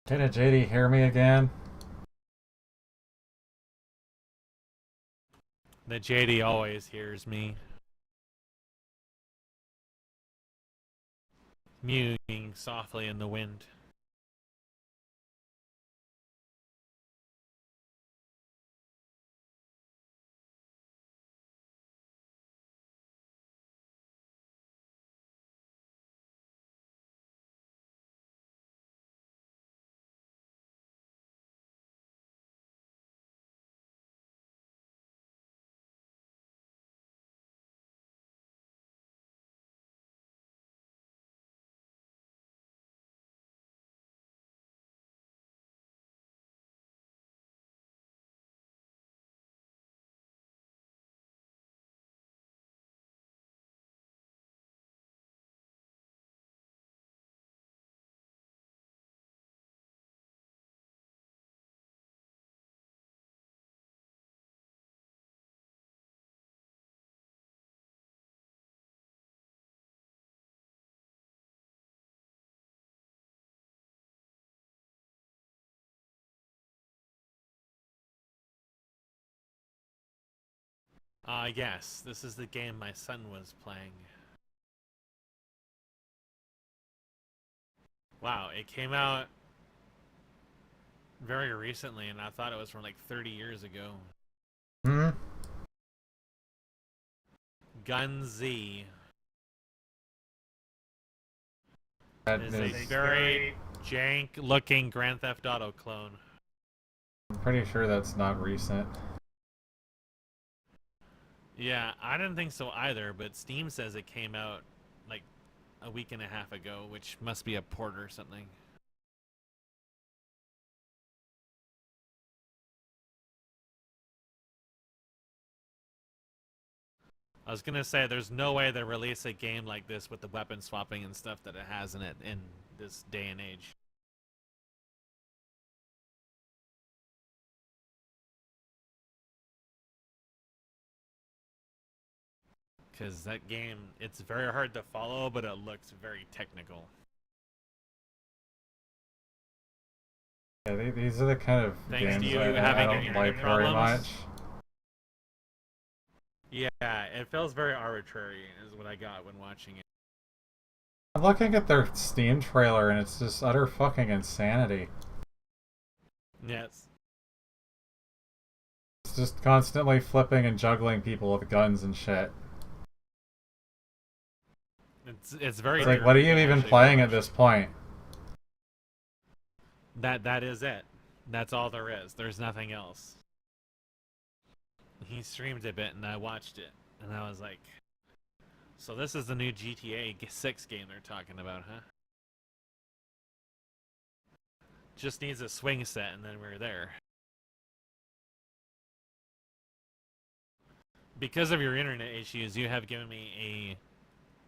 Did JD hear me again? The JD always hears me. Mewing softly in the wind. Yes, this is the game my son was playing. Wow, it came out very recently, and I thought it was from like 30 years ago. Hmm? Gun Z. That Is is, a very jank-looking Grand Theft Auto clone. I'm pretty sure that's not recent. Yeah, I didn't think so either, but Steam says it came out like a week and a half ago, which must be a port or something. I was gonna say, there's no way they release a game like this with the weapon swapping and stuff that it has in it in this day and age. Because that game, it's very hard to follow, but it looks very technical. Yeah, these are the kind of Thanks to games you I having don't internet like very problems. much. Yeah, it feels very arbitrary, is what I got when watching it. I'm looking at their Steam trailer and it's just utter fucking insanity. Yes. It's just constantly flipping and juggling people with guns and shit. It's very. It's like, what are you even playing at this point? That is it. That's all there is. There's nothing else. He streamed a bit and I watched it, and I was like, so this is the new GTA 6 game they're talking about, huh? Just needs a swing set and then we're there. Because of your internet issues, you have given me a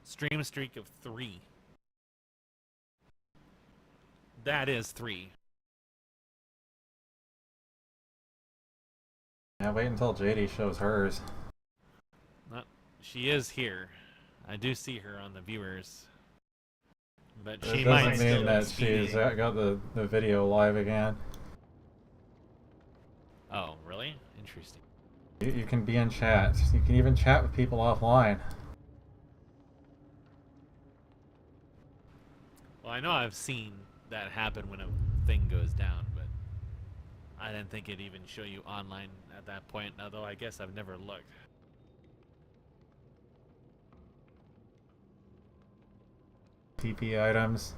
stream streak of 3. That is 3. Yeah, wait until JD shows hers. She is here. I do see her on the viewers. But It she doesn't might mean still that be she's speeding. got the video live again. Oh, really? Interesting. You can be in chat. You can even chat with people offline. Well, I know I've seen that happen when a thing goes down, but I didn't think it'd even show you online at that point, although I guess I've never looked. PP items.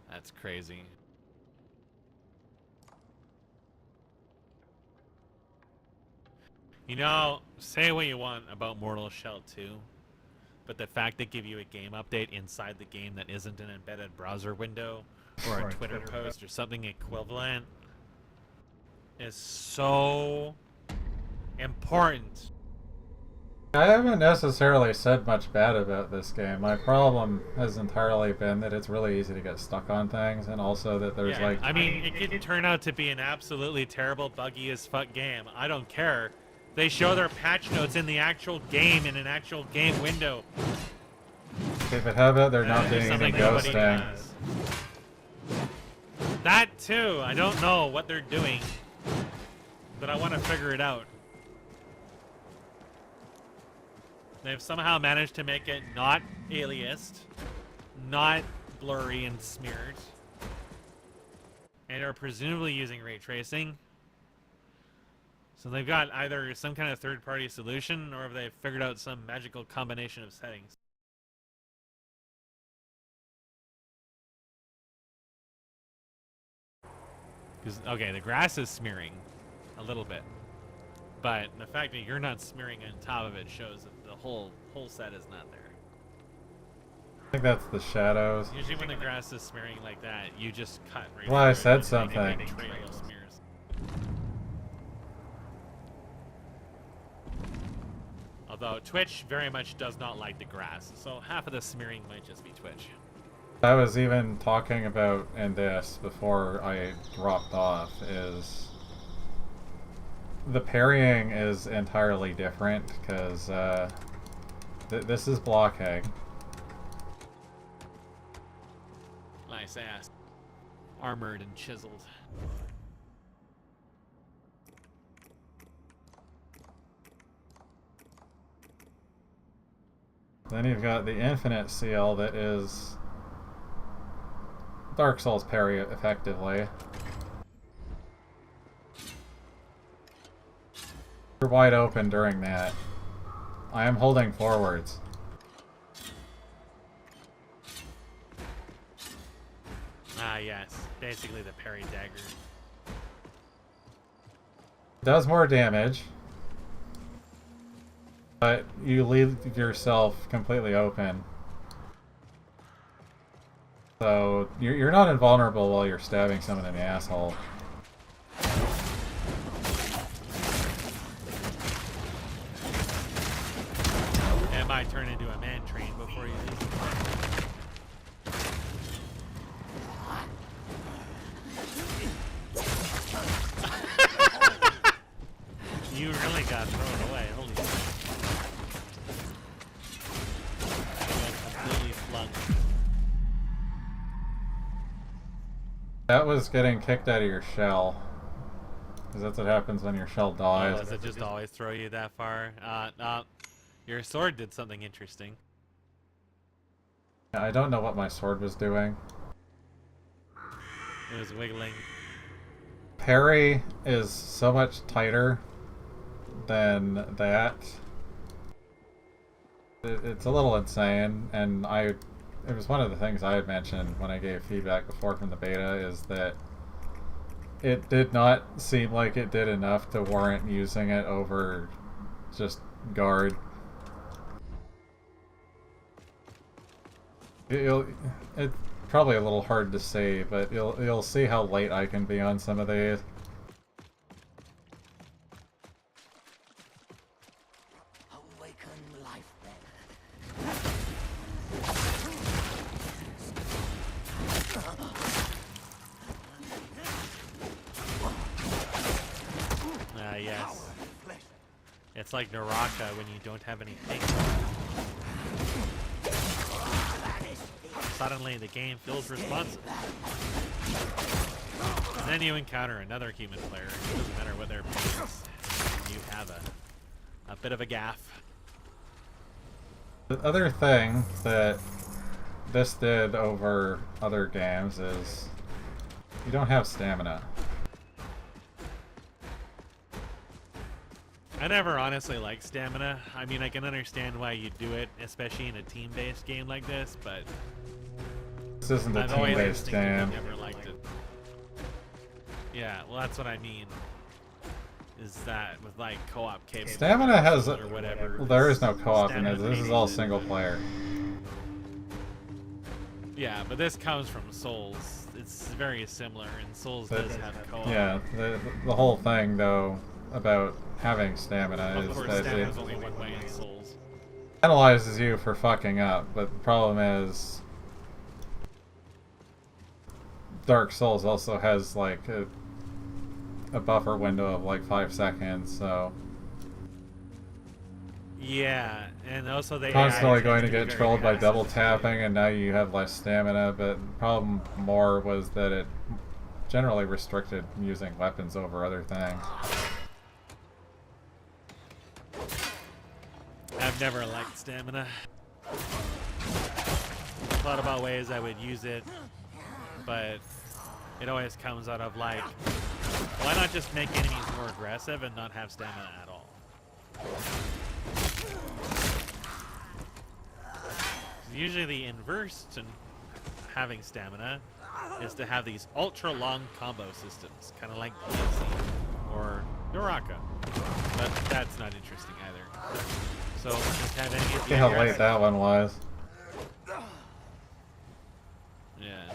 That's crazy. You know, say what you want about Mortal Shell 2, but the fact they give you a game update inside the game that isn't an embedded browser window or a Twitter post or something equivalent is so important. I haven't necessarily said much bad about this game. My problem has entirely been that it's really easy to get stuck on things, and also that there's Yeah, like... I mean, it could turn out to be an absolutely terrible, buggy as fuck game. I don't care. They show their patch notes in the actual game, in an actual game window. Okay, but how about there not being any something nobody ghosting? does. That too. I don't know what they're doing, but I want to figure it out. They've somehow managed to make it not aliased, not blurry and smeared, and are presumably using ray tracing. So they've got either some kind of third-party solution, or have they figured out some magical combination of settings. Because, okay, the grass is smearing a little bit, but the fact that you're not smearing on top of it shows that the whole set is not there. I think that's the shadows. Usually when the grass is smearing like that, you just cut right Well, I through it said and make a something. big trail of smears. Although Twitch very much does not like the grass, so half of the smearing might just be Twitch. I was even talking about in this before I dropped off is the parrying is entirely different because this is blockade. Nice ass. Armored and chiseled. Then you've got the infinite seal that is Dark Souls parry effectively. You're wide open during that. I am holding forwards. Ah, yes. Basically the parry dagger. Does more damage, but you leave yourself completely open. So you're not invulnerable while you're stabbing someone in the asshole. It might turn into a man train before you leave. You really got thrown away. Holy shit. You got completely flung. That was getting kicked out of your shell. Because that's what happens when your shell Oh, dies. does it just always throw you that far? Your sword did something interesting. I don't know what my sword was doing. It was wiggling. Parry is so much tighter than that. It's a little insane, and it was one of the things I had mentioned when I gave feedback before from the beta is that it did not seem like it did enough to warrant using it over just guard. It's probably a little hard to say, but you'll see how late I can be on some of these. Awaken life Ah, yes. It's like Naraka when you don't have any pink. Suddenly the game feels responsive. And then you encounter another human player. It doesn't matter what their pink is. You have a bit of a gaff. The other thing that this did over other games is you don't have stamina. I never honestly liked stamina. I mean, I can understand why you do it, especially in a team-based game like this, but This isn't a I've always team-based instinctively game. never liked it. Yeah, well, that's what I mean. Is that with like co-op capabilities Stamina has or whatever? well, there is no co-op in Stamina it. This is all needed. single player. Yeah, but this comes from Souls. It's very similar, and Souls does have co-op. Yeah, the whole thing though about having stamina Of is course, that stamina's it only one way in Souls. penalizes you for fucking up, but the problem is Dark Souls also has like a buffer window of like 5 seconds, so Yeah, and also the constantly AI going tends to be get very trolled by passive, double too. tapping, and now you have less stamina. But the problem more was that it generally restricted using weapons over other things. I've never liked stamina. Thought about ways I would use it, but it always comes out of like, why not just make enemies more aggressive and not have stamina at all? Usually the inverse to having stamina is to have these ultra long combo systems, kind of like DayZ or Naraka. But that's not interesting either. So just have any of See how late that one was. Yeah.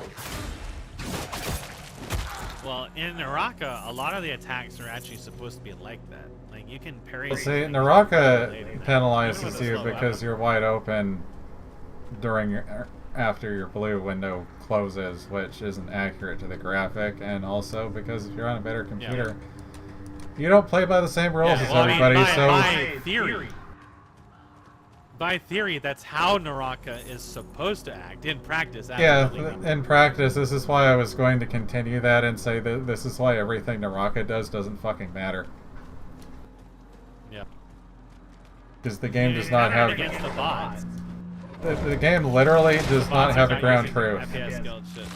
Well, in Naraka, a lot of the attacks are actually supposed to be like that. Like you can parry. Well, see, things Naraka related to that, even penalizes with a you slow because weapon. you're wide open during your, after your blue window closes, which isn't accurate to the graphic, and also because if you're on a better computer, you don't play by the same rules as well, everybody. by theory. By theory, that's how Naraka is supposed to act. In practice, absolutely. In practice, this is why I was going to continue that and say that this is why everything Naraka does doesn't fucking matter. Yeah. Because the game does not have... against the bots. The game literally does not have a ground truth. FPS scaled shit.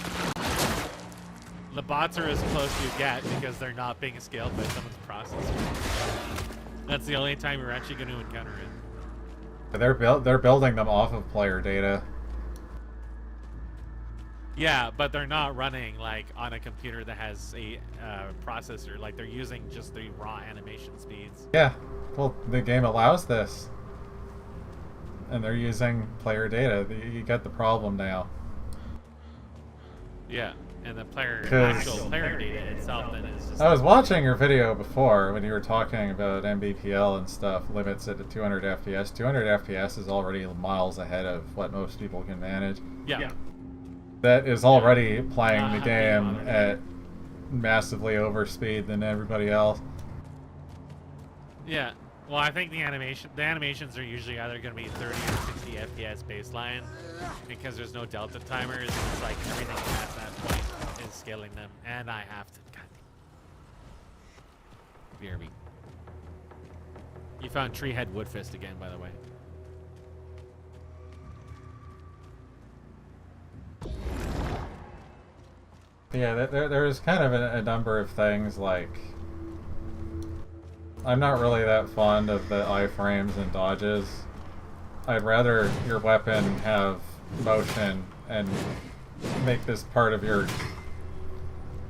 The bots are as close as you get because they're not being scaled by someone's processor. That's the only time you're actually going to encounter it. They're building them off of player data. Yeah, but they're not running like on a computer that has a processor. Like they're using just the raw animation speeds. Yeah, well, the game allows this, and they're using player data. You get the problem now. Yeah, and the actual player data itself then is just... I was watching your video before when you were talking about MBPL and stuff, limits it to 200 FPS. 200 FPS is already miles ahead of what most people can manage. Yeah. That is already playing the game at massively over speed than everybody else. Yeah. Well, I think the animations are usually either going to be 30 or 60 FPS baseline because there's no delta timers. It's like everything past that point is scaling them, and I have to. God. BRB. You found Treehead Woodfist again, by the way. Yeah, there's kind of a number of things like... I'm not really that fond of the iframes and dodges. I'd rather your weapon have motion and make this part of your...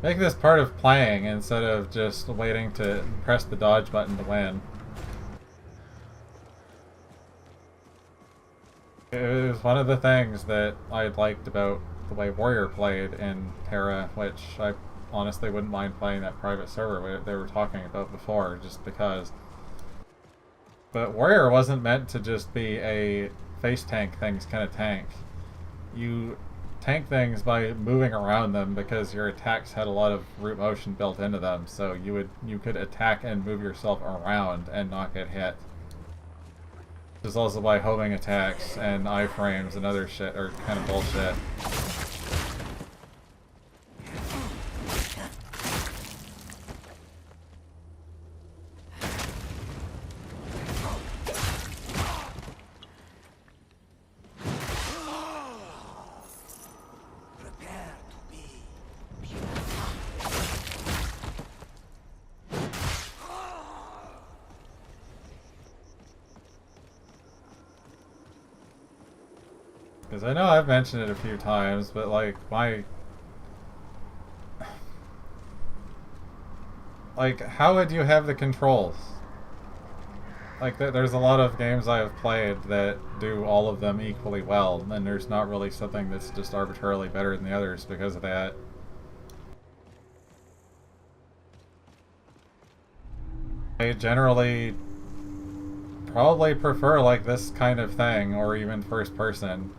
Make this part of playing instead of just waiting to press the dodge button to win. It was one of the things that I liked about the way Warrior played in Terra, which I honestly wouldn't mind playing that private server they were talking about before, just because. But Warrior wasn't meant to just be a face tank things kind of tank. You tank things by moving around them because your attacks had a lot of root motion built into them, so you could attack and move yourself around and not get hit. This is also why homing attacks and iframes and other shit are kind of bullshit. Because I know I've mentioned it a few times, but like like, how would you have the controls? Like, there's a lot of games I have played that do all of them equally well, and there's not really something that's just arbitrarily better than the others because of that. I generally probably prefer like this kind of thing, or even first person.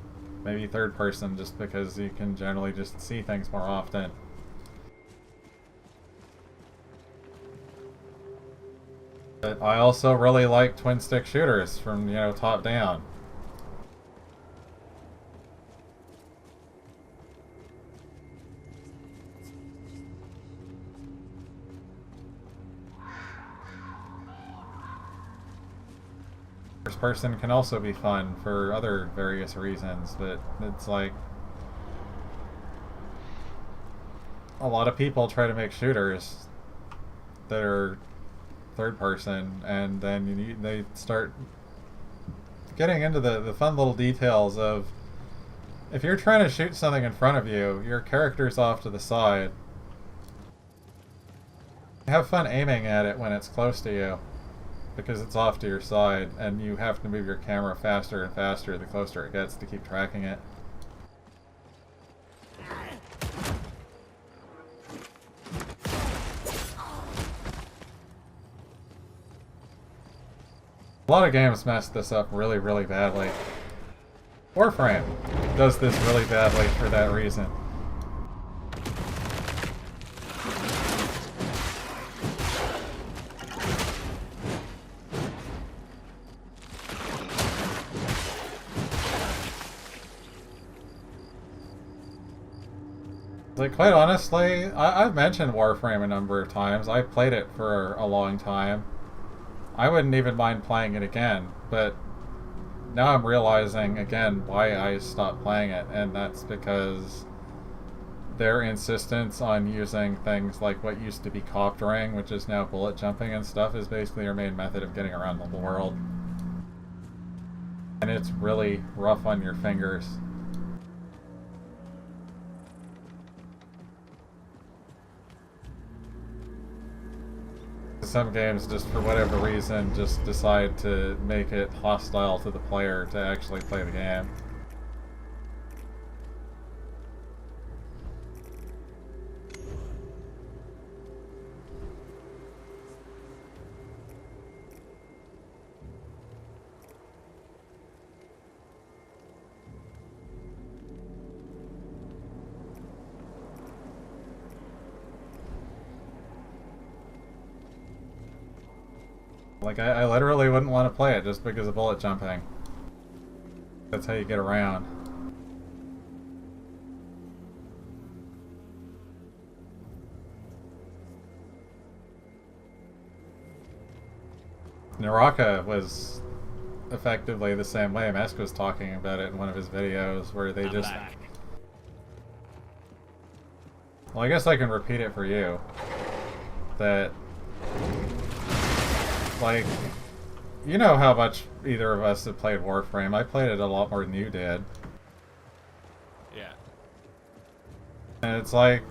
Maybe third person, just because you can generally just see things more often. But I also really like twin stick shooters from, you know, top down. First person can also be fun for other various reasons, but it's like a lot of people try to make shooters that are third person, and then they start getting into the fun little details of, if you're trying to shoot something in front of you, your character's off to the side. Have fun aiming at it when it's close to you, because it's off to your side, and you have to move your camera faster and faster the closer it gets to keep tracking it. A lot of games mess this up really, really badly. Warframe does this really badly for that reason. Like, quite honestly, I've mentioned Warframe a number of times. I played it for a long time. I wouldn't even mind playing it again, but now I'm realizing again why I stopped playing it, and that's because their insistence on using things like what used to be coptering, which is now bullet jumping and stuff, is basically your main method of getting around the world. And it's really rough on your fingers. Some games, just for whatever reason, just decide to make it hostile to the player to actually play the game. Like, I literally wouldn't want to play it just because of bullet jumping. That's how you get around. Naraka was effectively the same way. Mesk was talking about it in one of his videos, where they just... Well, I guess I can repeat it for you. That... Like, you know how much either of us have played Warframe. I played it a lot more than you did. Yeah. And it's like,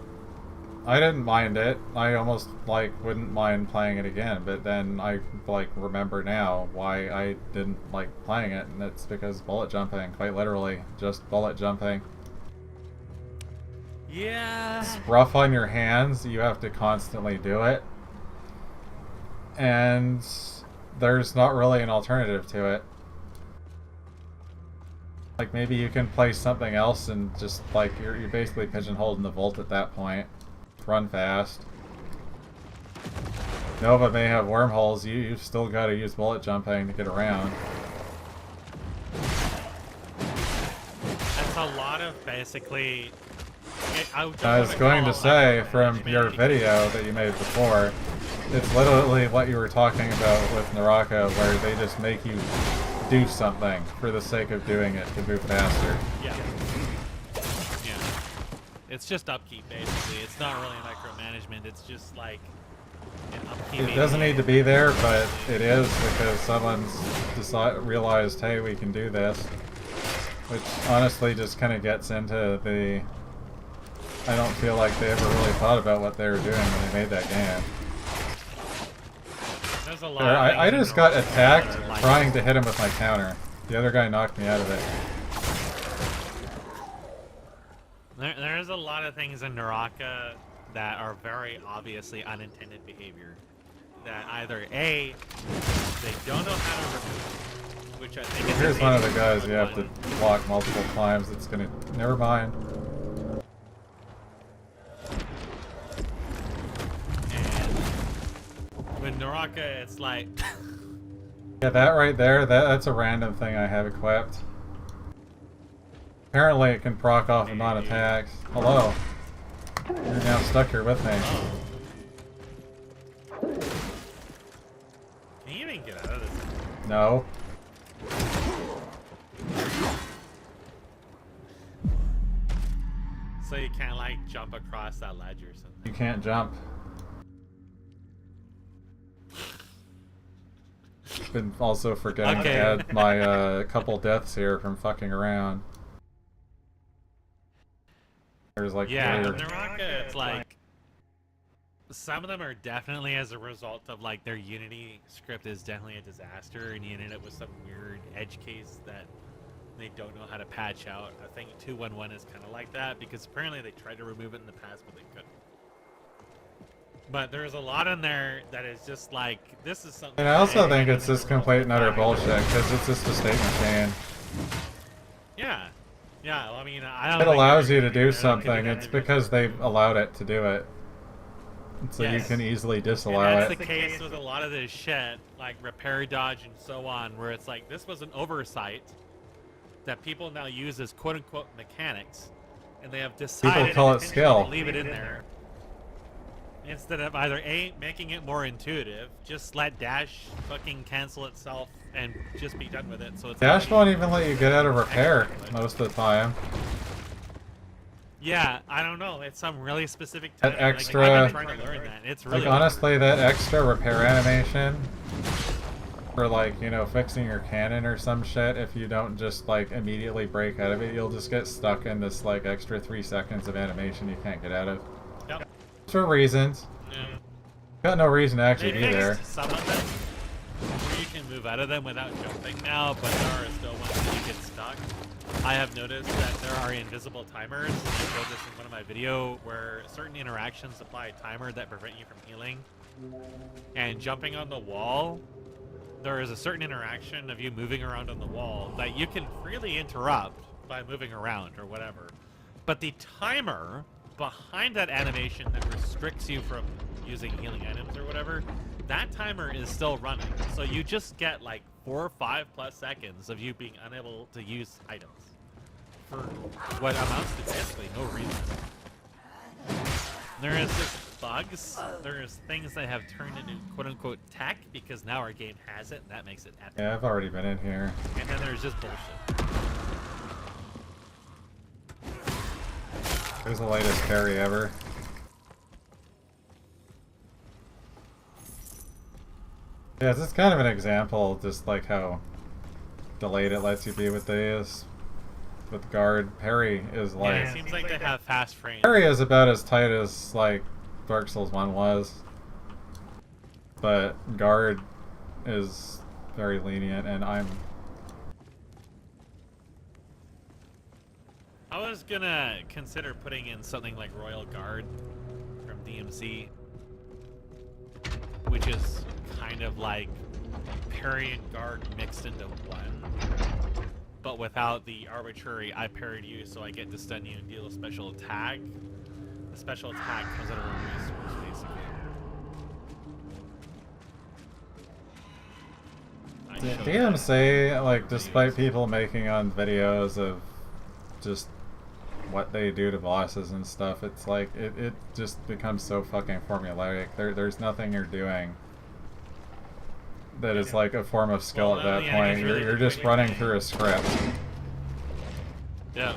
I didn't mind it. I almost, like, wouldn't mind playing it again, but then I, like, remember now why I didn't like playing it, and it's because bullet jumping, quite literally, just bullet jumping. Yeah. It's rough on your hands, you have to constantly do it. And there's not really an alternative to it. Like, maybe you can play something else and just, like, you're basically pigeonholed in the Volt at that point. Run fast. Nova may have wormholes, you've still got to use bullet jumping to get around. That's a lot of basically... I was going to say, from your video that you made before, it's literally what you were talking about with Naraka, where they just make you do something for the sake of doing it to move faster. Yeah. Yeah. It's just upkeep, basically. It's not really micromanagement, it's just like an upkeep. It doesn't need to be there, but it is because someone's realized, hey, we can do this. Which honestly just kind of gets into the... I don't feel like they ever really thought about what they were doing when they made that game. There's a lot I just got attacked trying to hit him with my counter. The other guy knocked me out of it. There's a lot of things in Naraka that are very obviously unintended behavior. That either A, they don't know how to remove, which I think is... Here's one of the guys you have to block multiple times. It's gonna... Never mind. with Naraka, it's like... Yeah, that right there, that's a random thing I have equipped. Apparently it can proc off of non-attacks. Hello. You're now stuck here with me. Can you even get out of this? No. So you can't like jump across that ledge or something? You can't jump. Been also forgetting to add my couple deaths here from fucking around. There's like yeah, Naraka, it's like some of them are definitely as a result of like their Unity script is definitely a disaster, and you ended up with some weird edge case that they don't know how to patch out. I think 2.1.1 is kind of like that because apparently they tried to remove it in the past, but they couldn't. But there's a lot in there that is just like, this is something... And I also think it's just complete and utter bullshit, because it's just a state machine. Yeah. Yeah, I mean, I don't It think allows you to everybody do can something, that it's in because they've allowed it to do it. So you Yes. can easily And disallow that's it. the case with a lot of this shit, like repair dodge and so on, where it's like, this was an oversight that people now use as quote-unquote mechanics, and they have decided People call it intentionally skill. to leave it in there. Instead of either A, making it more intuitive, just let dash fucking cancel itself and just be done with it. So it's Dash actually- won't even let you get out of repair most of the time. Yeah, I don't know. It's some really specific That timing. Like, extra- I've been trying to learn that. It's really Like honestly, that extra repair animation for like, you know, fixing your cannon or some shit, if you don't just like immediately break out of it, you'll just get stuck in this like extra 3 seconds of animation you can't get out of. Yep. For reasons. Yeah. Got no reason to actually They be there. fixed some of them where you can move out of them without jumping now, but there are still ones that you get stuck. I have noticed that there are invisible timers, and I showed this in one of my videos, where certain interactions apply a timer that prevent you from healing. And jumping on the wall, there is a certain interaction of you moving around on the wall that you can freely interrupt by moving around or whatever. But the timer behind that animation that restricts you from using healing items or whatever, that timer is still running. So you just get like 4 or 5+ seconds of you being unable to use items for what amounts to basically no reason. There is just bugs, there's things that have turned into quote-unquote tech because now our game has it and that makes it epic. Yeah, I've already been in here. And then there's just bullshit. Here's the latest carry ever. Yeah, this is kind of an example of just like how delayed it lets you be with these. With guard, parry is like... Yeah, it seems like they have fast frames. Parry is about as tight as like Dark Souls 1 was. But guard is very lenient, and I was gonna consider putting in something like Royal Guard from DMC, which is kind of like parry and guard mixed into one, but without the arbitrary I parried you so I get to stun you and deal a special attack. The special attack comes out of a resource, basically. DMC, like, despite people making on videos of just what they do to bosses and stuff, it's like, it just becomes so fucking formulaic. There's nothing you're doing that is like a form of skill at that point. You're just running through a script. Yeah.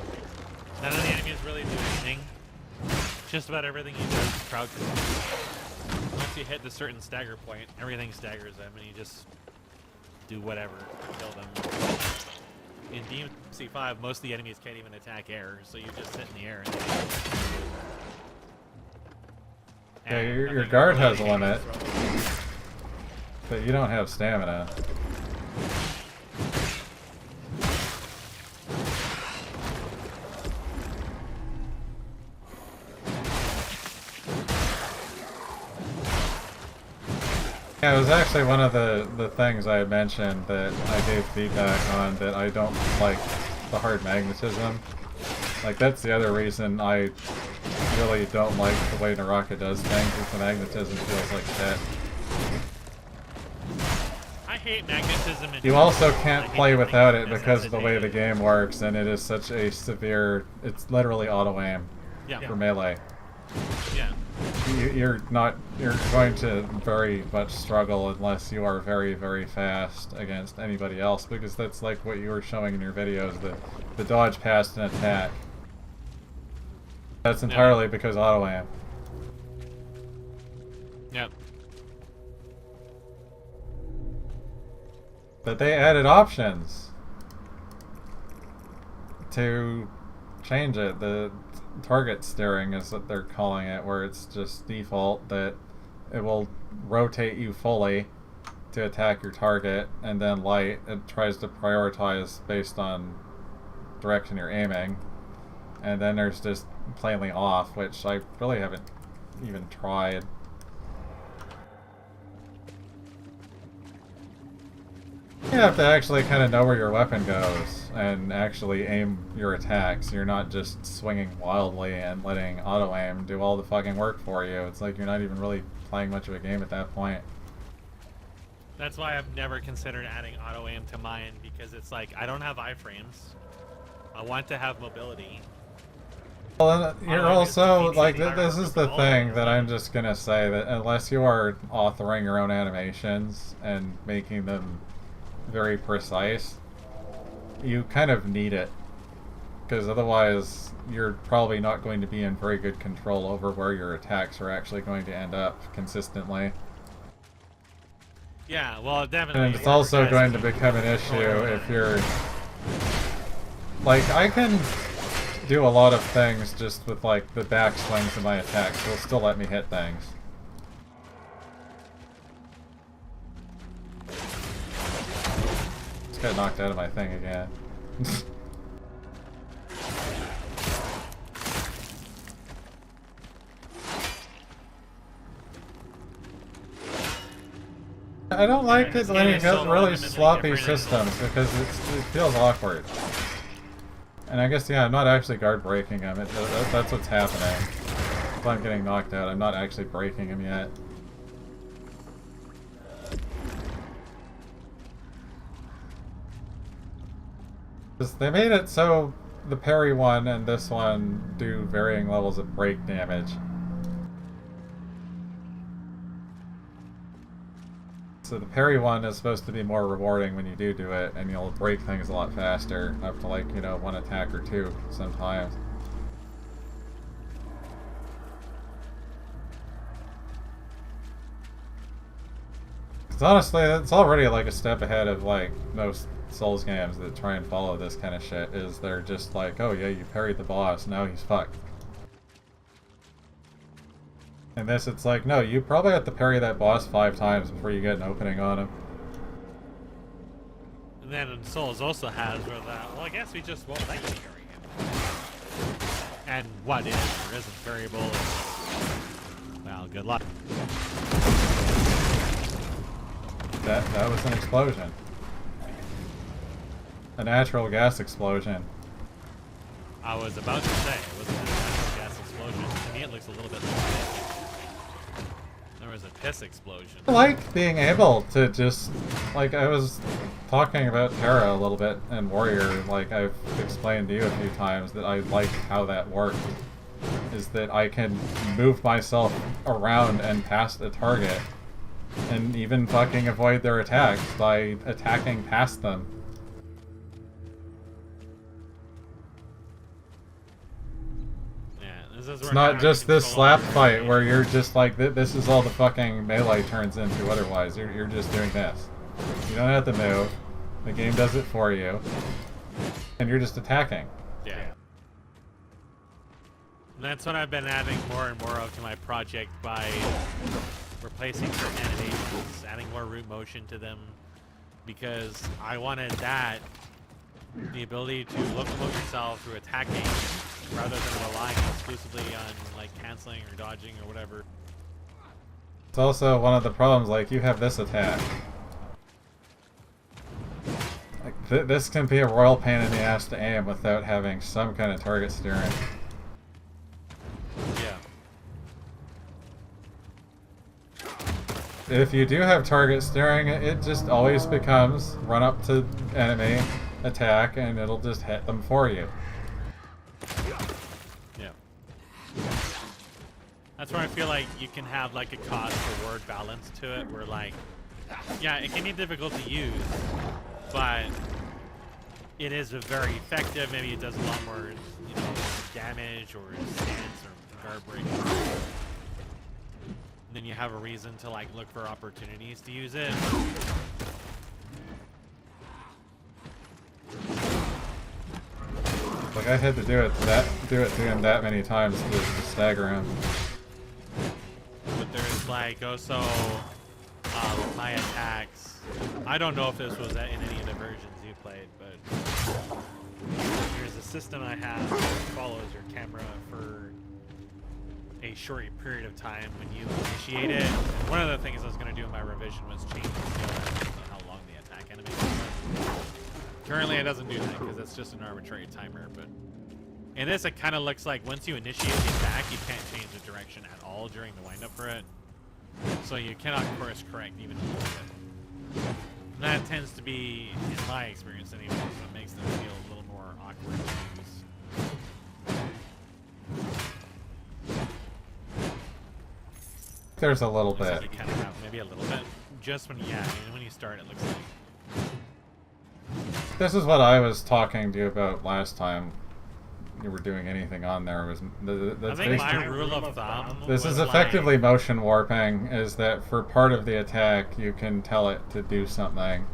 None of the enemies really do anything. Just about everything you do is crowd control. Once you hit the certain stagger point, everything staggers them and you just do whatever to kill them. In DMC5, most of the enemies can't even attack air, so you just sit in the air and Yeah, your guard has a limit, but you don't have stamina. Yeah, it was actually one of the things I had mentioned that I gave feedback on, that I don't like the hard magnetism. Like, that's the other reason I really don't like the way Naraka does things, is the magnetism feels like shit. hate magnetism. And You also can't I play hate without it things because of the way the necessitated. game works, and it is such a severe. It's literally auto aim Yeah. for melee. Yeah. You're not. You're going to very much struggle unless you are very, very fast against anybody else, because that's like what you were showing in your videos. The dodge past an attack. That's entirely because auto aim. Yep. But they added options to change it. The target steering is what they're calling it, where it's just default that it will rotate you fully to attack your target, and then light, it tries to prioritize based on direction you're aiming. And then there's just plainly off, which I really haven't even tried. You have to actually kind of know where your weapon goes and actually aim your attacks. You're not just swinging wildly and letting auto aim do all the fucking work for you. It's like you're not even really playing much of a game at that point. That's why I've never considered adding auto aim to mine, because it's like I don't have iframes. I want to have mobility. Well, you're Auto aim also defeats like the entire this is purpose the of all thing of that it. I'm just gonna say, that unless you are authoring your own animations and making them very precise, you kind of need it, because otherwise you're probably not going to be in very good control over where your attacks are actually going to end up consistently. Yeah, well, definitely. And it's also Guys, going to become an issue if you're... Like, I can do a lot of things just with, like, the backswings of my attacks. It'll still let me hit things. Just got knocked out of my thing again. I don't like it this when game you is get so really fundamentally sloppy different. systems, because it feels awkward. And I guess, yeah, I'm not actually guard breaking him. That's what's happening. If I'm getting knocked out, I'm not actually breaking him yet. Because they made it so the parry one and this one do varying levels of break damage. So the parry one is supposed to be more rewarding when you do it, and you'll break things a lot faster, up to like, you know, one attack or two sometimes. Because honestly, it's already like a step ahead of like most Souls games that try and follow this kind of shit, is they're just like, oh yeah, you parried the boss, now he's fucked. In this, it's like, no, you probably have to parry that boss 5 times before you get an opening on him. And then Souls also has where that, well, I guess we just won't let you carry him. And what is or isn't variable is, well, good luck. That was an explosion. A natural gas explosion. I was about to say, it wasn't a natural gas explosion. To me, it looks a little bit like piss. There was a piss explosion. I like being able to just, like, I was talking about Terra a little bit and Warrior, like I've explained to you a few times that I like how that worked. Is that I can move myself around and past a target and even fucking avoid their attacks by attacking past them. It's not just this slap fight where you're just like, this is all the fucking melee turns into otherwise. You're just doing this. You don't have to move. The game does it for you. And you're just attacking. Yeah. And that's what I've been adding more and more of to my project by replacing certain animations, adding more root motion to them, because I wanted that, the ability to locomote yourself through attacking rather than relying exclusively on like canceling or dodging or whatever. It's also one of the problems, like, you have this attack. Like, this can be a royal pain in the ass to aim without having some kind of target steering. Yeah. if you do have target steering, it just always becomes run up to enemy, attack, and it'll just hit them for you. Yeah. That's where I feel like you can have like a cost reward balance to it, where like, yeah, it can be difficult to use, but it is very effective. Maybe it does a lot more, you know, damage or stance or guard break. And then you have a reason to like look for opportunities to use it. Like I had to do it to him that many times to stagger him. But there's like also with my attacks. I don't know if this was in any of the versions you played, but there's a system I have that follows your camera for a short period of time when you initiate it. And one of the things I was going to do in my revision was change the skill based on how long the attack animation is. Currently, it doesn't do that because it's just an arbitrary timer. But in this, it kind of looks like once you initiate the attack, you can't change the direction at all during the windup for it. So you cannot course correct even a little bit. And that tends to be, in my experience anyway, so it makes them feel a little more awkward to use. There's a little Looks bit. like you kind of have maybe a little bit. Just when, yeah, I mean, when you start, it looks like. This is what I was talking to you about last time you were doing anything on there. Was I think my rule of thumb. this was is effectively motion warping. Is that for part of the attack you can tell it to do something.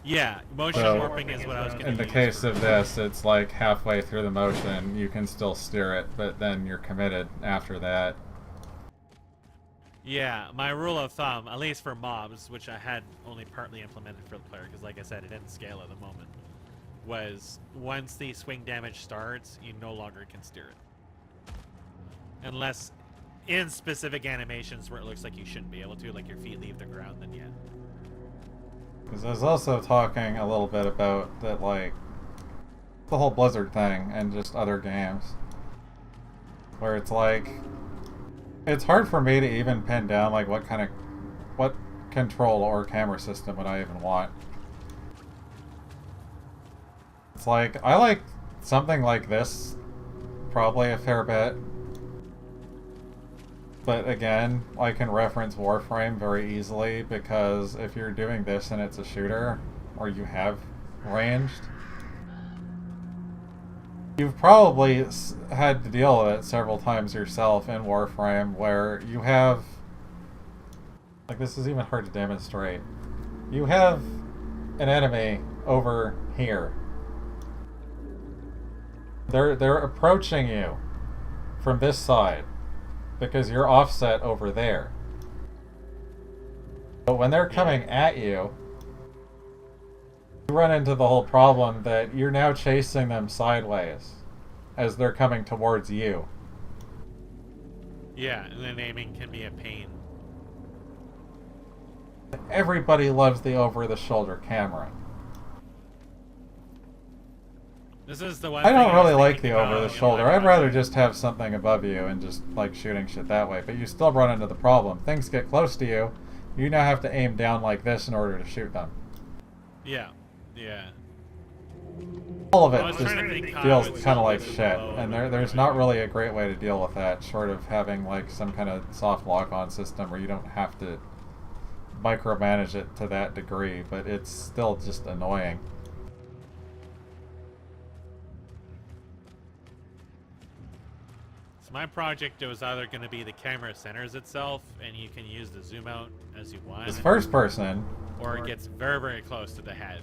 Yeah, motion So, warping is what I was going to in the case of this, it's like halfway through the motion you can still steer it, but then you're committed after that. Yeah, my rule of thumb, at least for mobs, which I had only partly implemented for the player, because like I said, it didn't scale at the moment, was once the swing damage starts, you no longer can steer it. Unless in specific animations where it looks like you shouldn't be able to, like your feet leave the ground, then yeah. Because I was also talking a little bit about that, like, the whole Blizzard thing and just other games. Where it's like, it's hard for me to even pin down, like, what control or camera system would I even want. It's like, I like something like this probably a fair bit. But again, I can reference Warframe very easily because if you're doing this and it's a shooter, or you have ranged, you've probably had to deal with it several times yourself in Warframe where you have, like, this is even hard to demonstrate. You have an enemy over here. They're approaching you from this side because you're offset over there. But when they're coming at you, you run into the whole problem that you're now chasing them sideways as they're coming towards you. Yeah, and then aiming can be a pain. Everybody loves the over-the-shoulder camera. This is the one I don't thing really was like thinking the about, over-the-shoulder. you know, I'd rather just have something above you and just, like, shooting shit that way. But you still run into the problem. Things get close to you. You now have to aim down like this in order to shoot them. Yeah, yeah. All of I it was just trying to think how feels it would kind of go like with shit. low And and there's high. not really a great way to deal with that, short of having, like, some kind of soft lock-on system where you don't have to micromanage it to that degree. But it's still just annoying. So my project was either going to be the camera centers itself, and you can use the zoom out as you want, It's first person. or it gets very, very close to the head.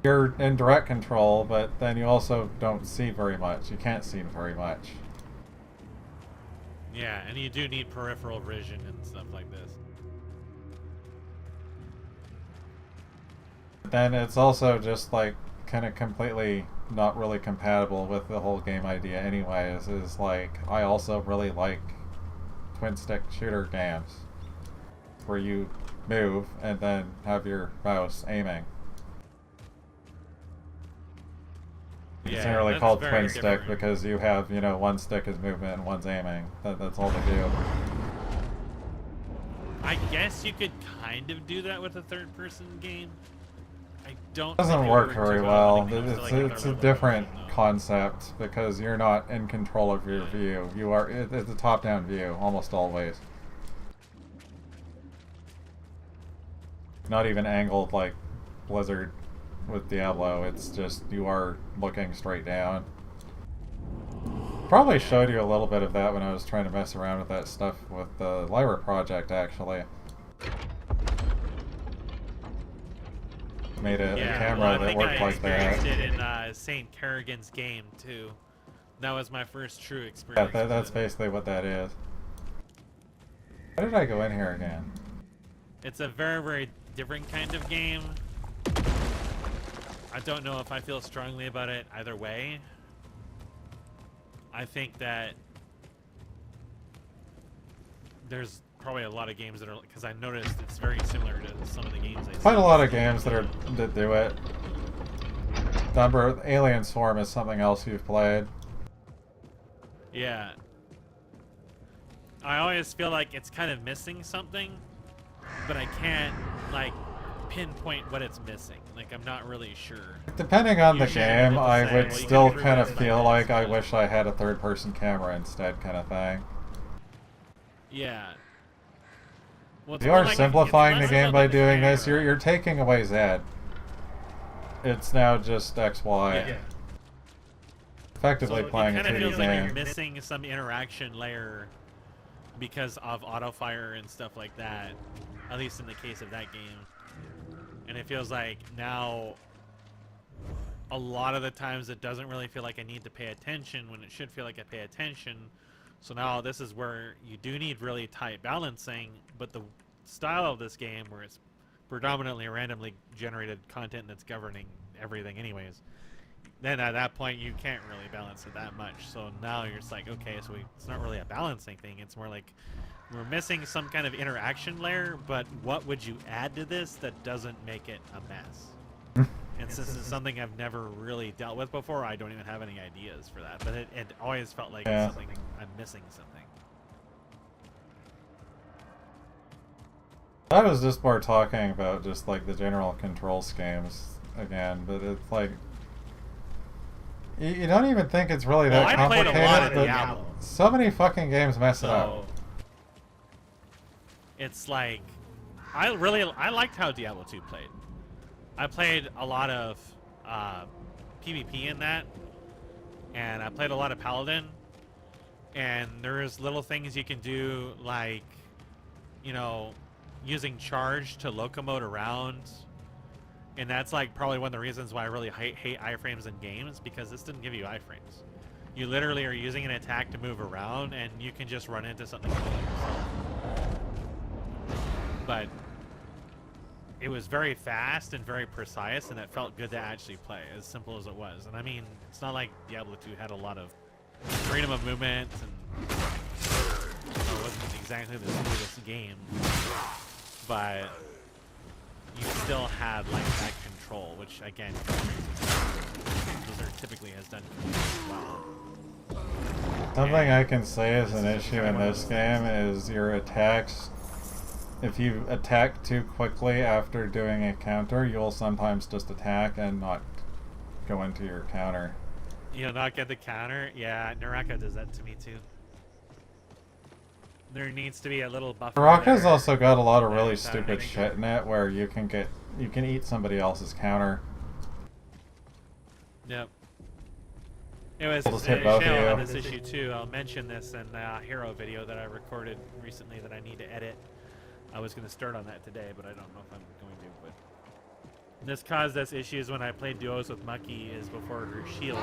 You're in direct control, but then you also don't see very much. You can't see very much. Yeah, and you do need peripheral vision and stuff like this. Then it's also just like kind of completely not really compatible with the whole game idea anyways. Is like, I also really like twin stick shooter games where you move and then have your mouse aiming. It's Yeah, generally that's called very twin stick different. because you have, you know, one stick is movement and one's aiming. That's all they do. I I guess you could kind of do that with a third-person game. I don't. It doesn't think it work would very too well. when it comes to, like, It's another a different level, though. concept because you're not in control of your view. You are. It's a top-down view almost always. Not even angled like Blizzard with Diablo. It's just you are looking straight down. Probably showed you a little bit of that when I was trying to mess around with that stuff with the Lyra project, actually. Made a camera that worked like that. I experienced it in St. Kerrigan's game, too. That was my first true experience. Yeah, that's basically what that is. How did I go in here again? It's a very, very different kind of game. I don't know if I feel strongly about it either way. I think that there's probably a lot of games that are, because I noticed it's very similar to some of the games I see. Quite a lot of games that do it. Number Alien Swarm is something else you've played. Yeah. I always feel like it's kind of missing something, but I can't like pinpoint what it's missing. Like, I'm not really sure. Depending on the Usually game, people I say, would well, you still can kind of reverse feel that, like I but- wish I had a third-person camera instead, kind of thing. Yeah. Well, it's You more are like- simplifying it's the less game about by the doing this. camera. You're taking away Z. It's now just X, Y. Yeah. Effectively So playing a it kind of 2D feels like you're game. missing some interaction layer because of auto fire and stuff like that. At least in the case of that game. And it feels like now a lot of the times it doesn't really feel like I need to pay attention when it should feel like I pay attention. So now this is where you do need really tight balancing, but the style of this game where it's predominantly randomly generated content that's governing everything anyways, then at that point you can't really balance it that much. So now you're just like, okay, so it's not really a balancing thing. It's more like we're missing some kind of interaction layer, but what would you add to this that doesn't make it a mess? And since it's something I've never really dealt with before, I don't even have any ideas for that. But it always felt like Yeah. it's something I'm missing something. I was just more talking about just like the general control schemes again, but it's like you don't even think it's really that Well, I played a complicated, lot of but Diablo. so many fucking games mess it up. So it's like I liked how Diablo 2 played. I played a lot of PvP in that, and I played a lot of Paladin, and there's little things you can do like, you know, using charge to locomote around, and that's like probably one of the reasons why I really hate iframes in games, because this didn't give you iframes. You literally are using an attack to move around, and you can just run into something. But it was very fast and very precise, and it felt good to actually play, as simple as it was. And I mean, it's not like Diablo 2 had a lot of freedom of movement, and it wasn't exactly the smoothest game, but you still had like that control, which again, Blizzard typically has done well. Something I can say is an issue in this game is your attacks. If you attack too quickly after doing a counter, you'll sometimes just attack and not go into your counter. You'll not get the counter? Yeah, Naraka does that to me too. There needs to be a little buffer. Naraka's there. also got a lot of really That's stupid how I shit in it where you can eat somebody else's counter. Yep. Anyways, We'll just hit both of Shale you. on this issue too. I'll mention this in a hero video that I recorded recently that I need to edit. I was going to start on that today, but I don't know if I'm going to. But this caused us issues when I played duos with Mucky. Is before her shield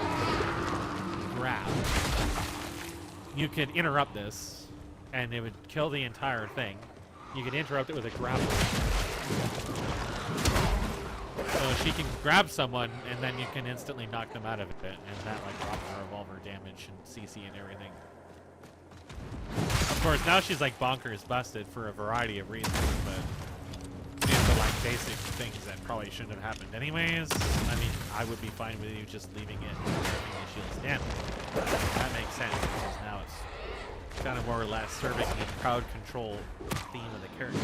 grab. You could interrupt this, and it would kill the entire thing. You could interrupt it with a grapple. So she can grab someone, and then you can instantly knock them out of it, and that like drops her revolver damage and CC and everything. Of course, now she's like bonkers busted for a variety of reasons, but these are like basic things that probably shouldn't have happened anyways. I mean, I would be fine with you just leaving it and letting the shields damage. That makes sense, because now it's kind of more or less serving the crowd control theme of the character.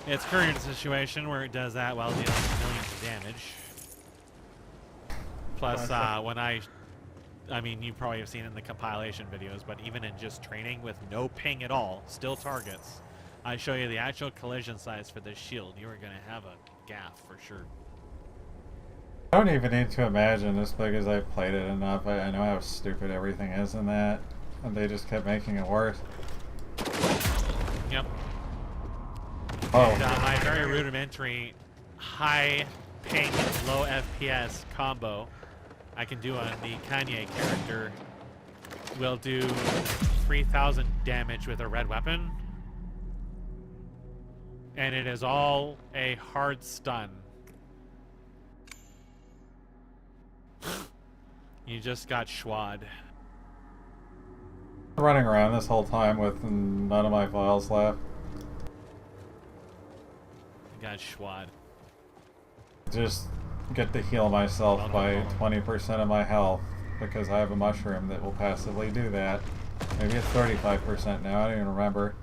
It's current situation where it does that while dealing millions of damage. Plus, when I mean, you probably have seen it in the compilation videos, but even in just training with no ping at all, still targets, I show you the actual collision size for this shield. You are going to have a gaff for sure. I don't even need to imagine this because I've played it enough. I know how stupid everything is in that, and they just kept making it worse. Yep. Oh. And, my very rudimentary high ping, low FPS combo I can do on the Kanye character will do 3,000 damage with a red weapon. And it is all a hard stun. You just got schwad. Running around this whole time with none of my files left. You got schwad. Just get to heal myself by 20% of my health because I have a mushroom that will passively do that. Maybe it's 35% now, I don't even remember.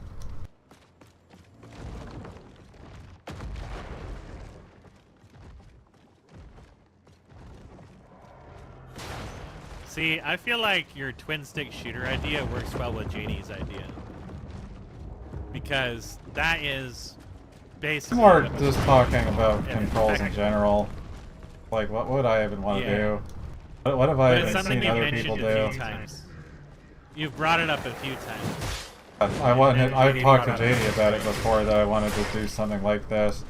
See, I feel like your twin stick shooter idea works well with JD's idea. Because that is basically... More just talking about controls in general. Like, what would I even want to do? What have I even seen other people do? You've brought it up a few times. I've talked to JD about it before that I wanted to do something like this.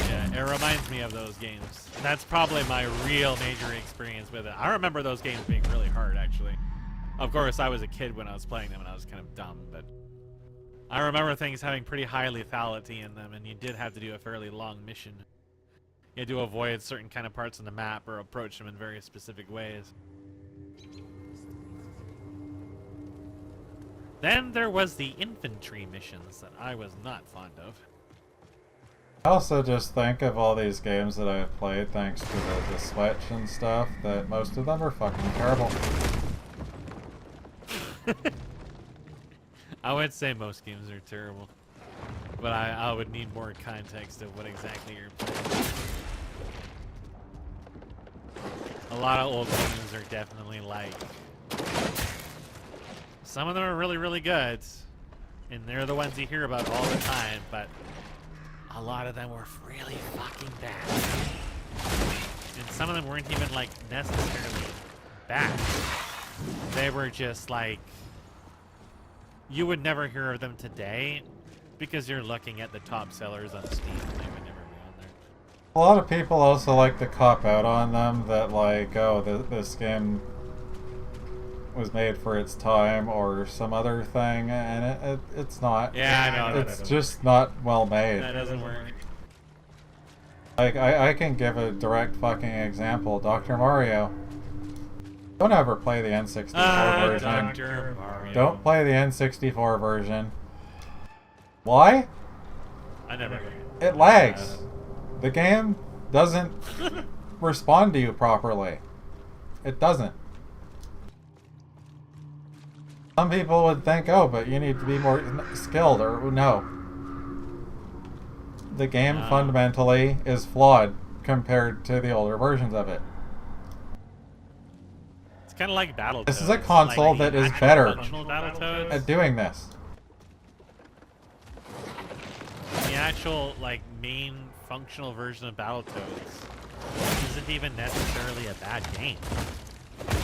Yeah, it reminds me of those games. That's probably my real major experience with it. I remember those games being really hard, actually. Of course, I was a kid when I was playing them and I was kind of dumb, but I remember things having pretty high lethality in them, and you did have to do a fairly long mission. You had to avoid certain kind of parts of the map or approach them in very specific ways. Then there was the infantry missions that I was not fond of. I also just think of all these games that I've played thanks to the Switch and stuff, that most of them are fucking terrible. I would say most games are terrible, but I would need more context of what exactly you're playing. A lot of old games are definitely like... Some of them are really, really good, and they're the ones you hear about all the time, but a lot of them were really fucking bad. And some of them weren't even, like, necessarily bad. They were just, like... You would never hear of them today because you're looking at the top sellers on Steam. They would never be on there. A lot of people also like to cop out on them that, like, oh, this game was made for its time or some other thing, and it's not. Yeah, I know. It's just not well made. That doesn't work. Like, I can give a direct fucking example. Dr. Mario. Don't ever play the N64 version. Dr. Mario. Don't play the N64 version. Why? I never. It lags. The game doesn't respond to you properly. It doesn't. Some people would think, oh, but you need to be more skilled, or no. The game fundamentally is flawed compared to the older versions of it. It's kind of like Battletoads. This is a console that is better at doing this. The actual, like, main functional version of Battletoads isn't even necessarily a bad game.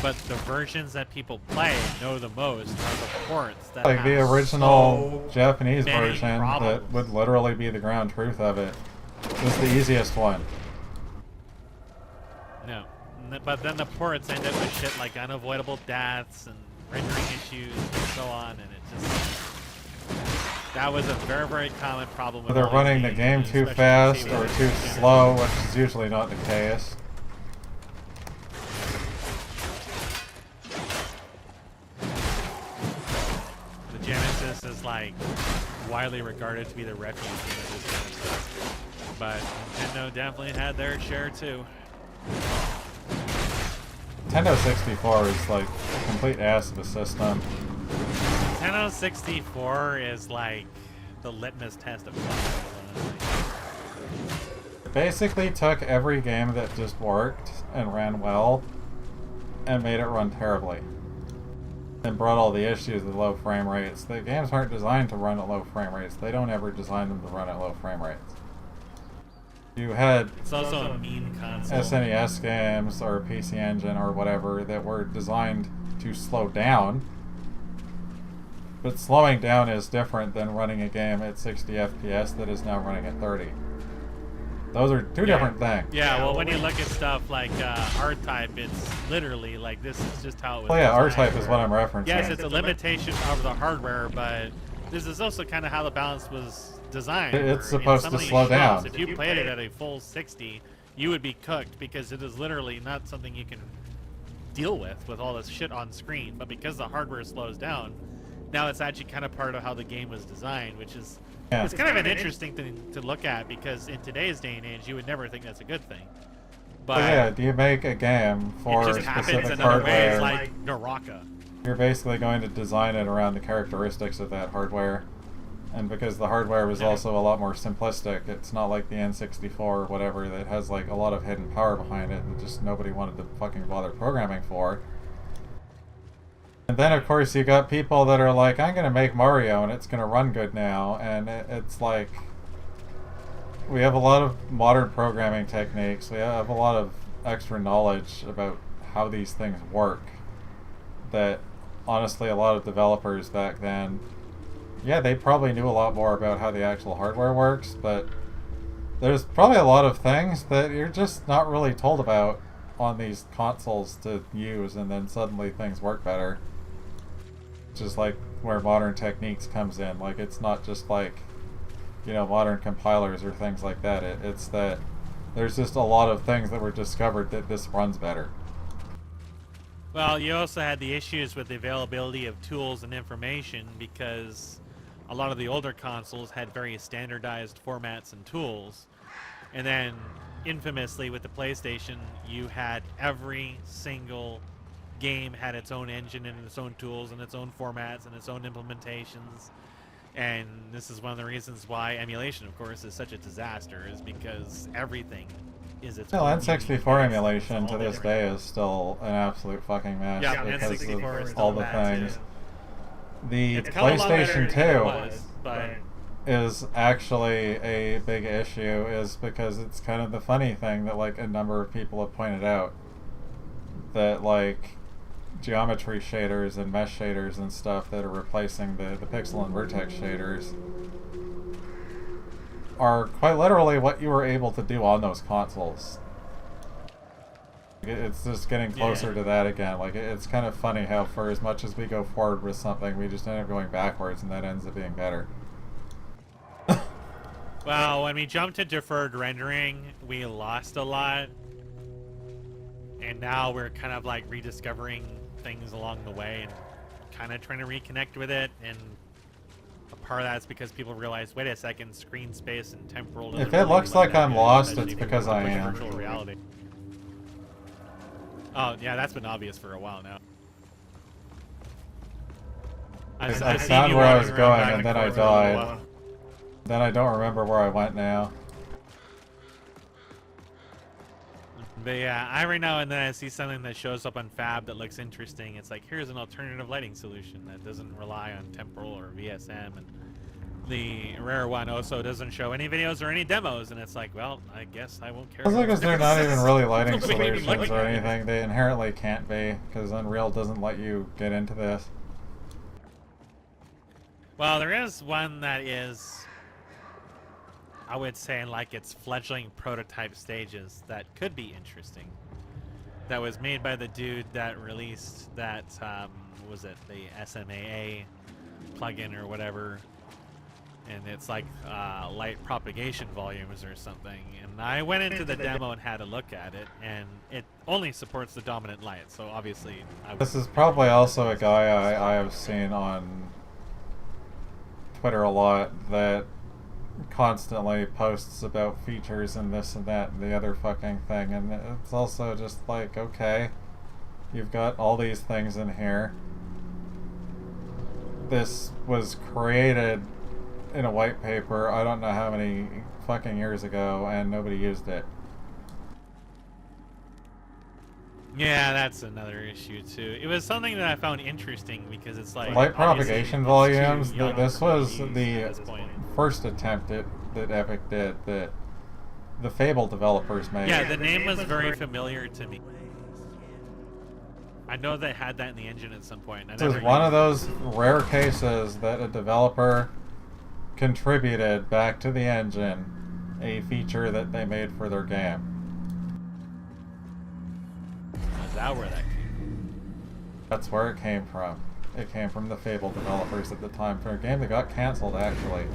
But the versions that people play know the most are the ports that like have the original so Japanese many version problems. that would literally be the ground truth of it. Was the easiest one. No. But then the ports end up with shit like unavoidable deaths and rendering issues and so on, and it just... That was a very, very common problem with They're all running these the games, game too especially fast with or the too Genesis. slow, which is usually not the case. The Genesis is like widely regarded to be the refuge game of this kind of stuff. But Nintendo definitely had their share too. Nintendo 64 is like a complete ass of a system. Nintendo 64 is like the litmus test of fun. It basically took every game that just worked and ran well and made it run terribly. And brought all the issues with low frame rates. The games aren't designed to run at low frame rates. They don't ever design them to run at low frame rates. You had It's also a mean console. SNES games or PC Engine or whatever that were designed to slow down. But slowing down is different than running a game at 60 FPS that is now running at 30. Those are two different things. Yeah, well, when you look at stuff like R-Type, it's literally like this is just how it was. Well, yeah, designed. R-Type is what I'm referencing. Yes, it's a limitation of the hardware, but this is also kind of how the balance was designed. It's where in supposed some to of these slow shows, down. If you played it at a full 60, you would be cooked because it is literally not something you can deal with all this shit on screen. But because the hardware slows down, now it's actually kind of part of how the game was designed, which is it's kind of an interesting thing to look at because in today's day and age, you would never think that's a good thing. But yeah, do you make a game for it just happens specific in other ways, hardware? like Naraka. You're basically going to design it around the characteristics of that hardware. And because the hardware was also a lot more simplistic, it's not like the N64 or whatever that has like a lot of hidden power behind it that just nobody wanted to fucking bother programming for. And then of course you got people that are like, I'm gonna make Mario and it's gonna run good now, and it's like we have a lot of modern programming techniques, we have a lot of extra knowledge about how these things work that honestly a lot of developers back then, yeah, they probably knew a lot more about how the actual hardware works, but there's probably a lot of things that you're just not really told about on these consoles to use, and then suddenly things work better. Just like where modern techniques comes in. Like, it's not just like, you know, modern compilers or things like that. It's that there's just a lot of things that were discovered that this runs better. Well, you also had the issues with the availability of tools and information because a lot of the older consoles had very standardized formats and tools. And then, infamously, with the PlayStation, you had every single game had its own engine and its own tools and its own formats and its own implementations. And this is one of the reasons why emulation, of course, is such a disaster, is because everything is its Well, own N64 emulation to this day is still an absolute fucking mess because of all the things. The PlayStation 2 is actually a big issue, is because it's kind of the funny thing that like a number of people have pointed out that like geometry shaders and mesh shaders and stuff that are replacing the pixel and vertex shaders are quite literally what you were able to do on those consoles. It's just getting closer to that again. Like, it's kind of funny how for as much as we go forward with something, we just end up going backwards, and that ends up being better. Well, when we jumped to deferred rendering, we lost a lot. And now we're kind of like rediscovering things along the way and kind of trying to reconnect with it. And a part of that's because people realize, wait a second, screen space and temporal. If it looks like I'm lost, it's because I am. Virtual reality. Oh, yeah, that's been obvious for a while now. I found where I was going and then I died. Then I don't remember where I went now. But yeah, every now and then I see something that shows up on Fab that looks interesting. It's like, here's an alternative lighting solution that doesn't rely on temporal or VSM. And the rare one also doesn't show any videos or any demos. And it's like, well, I guess I won't care. It's because they're not even really lighting solutions or anything. They inherently can't be, because Unreal doesn't let you get into this. Well, there is one that is, I would say, in like its fledgling prototype stages that could be interesting. That was made by the dude that released that, was it the SMAA plugin or whatever? And it's like light propagation volumes or something. And I went into the demo and had a look at it, and it only supports the dominant light. So obviously, this is probably also a guy I have seen on Twitter a lot that constantly posts about features and this and that and the other fucking thing, and it's also just like, okay, You've got all these things in here. This was created in a white paper, I don't know how many fucking years ago, and nobody used it. Yeah, that's another issue too. It was something that I found interesting because it's like Light propagation volumes, this was at the this point. first attempt that Epic did, that the Fable developers made. Yeah, the name was very familiar to me. I know they had that in the engine at some point. This is one of those rare cases that a developer contributed back to the engine a feature that they made for their game. Is that where that came from? That's where it came from. It came from the Fable developers at the time for a game that got cancelled, actually.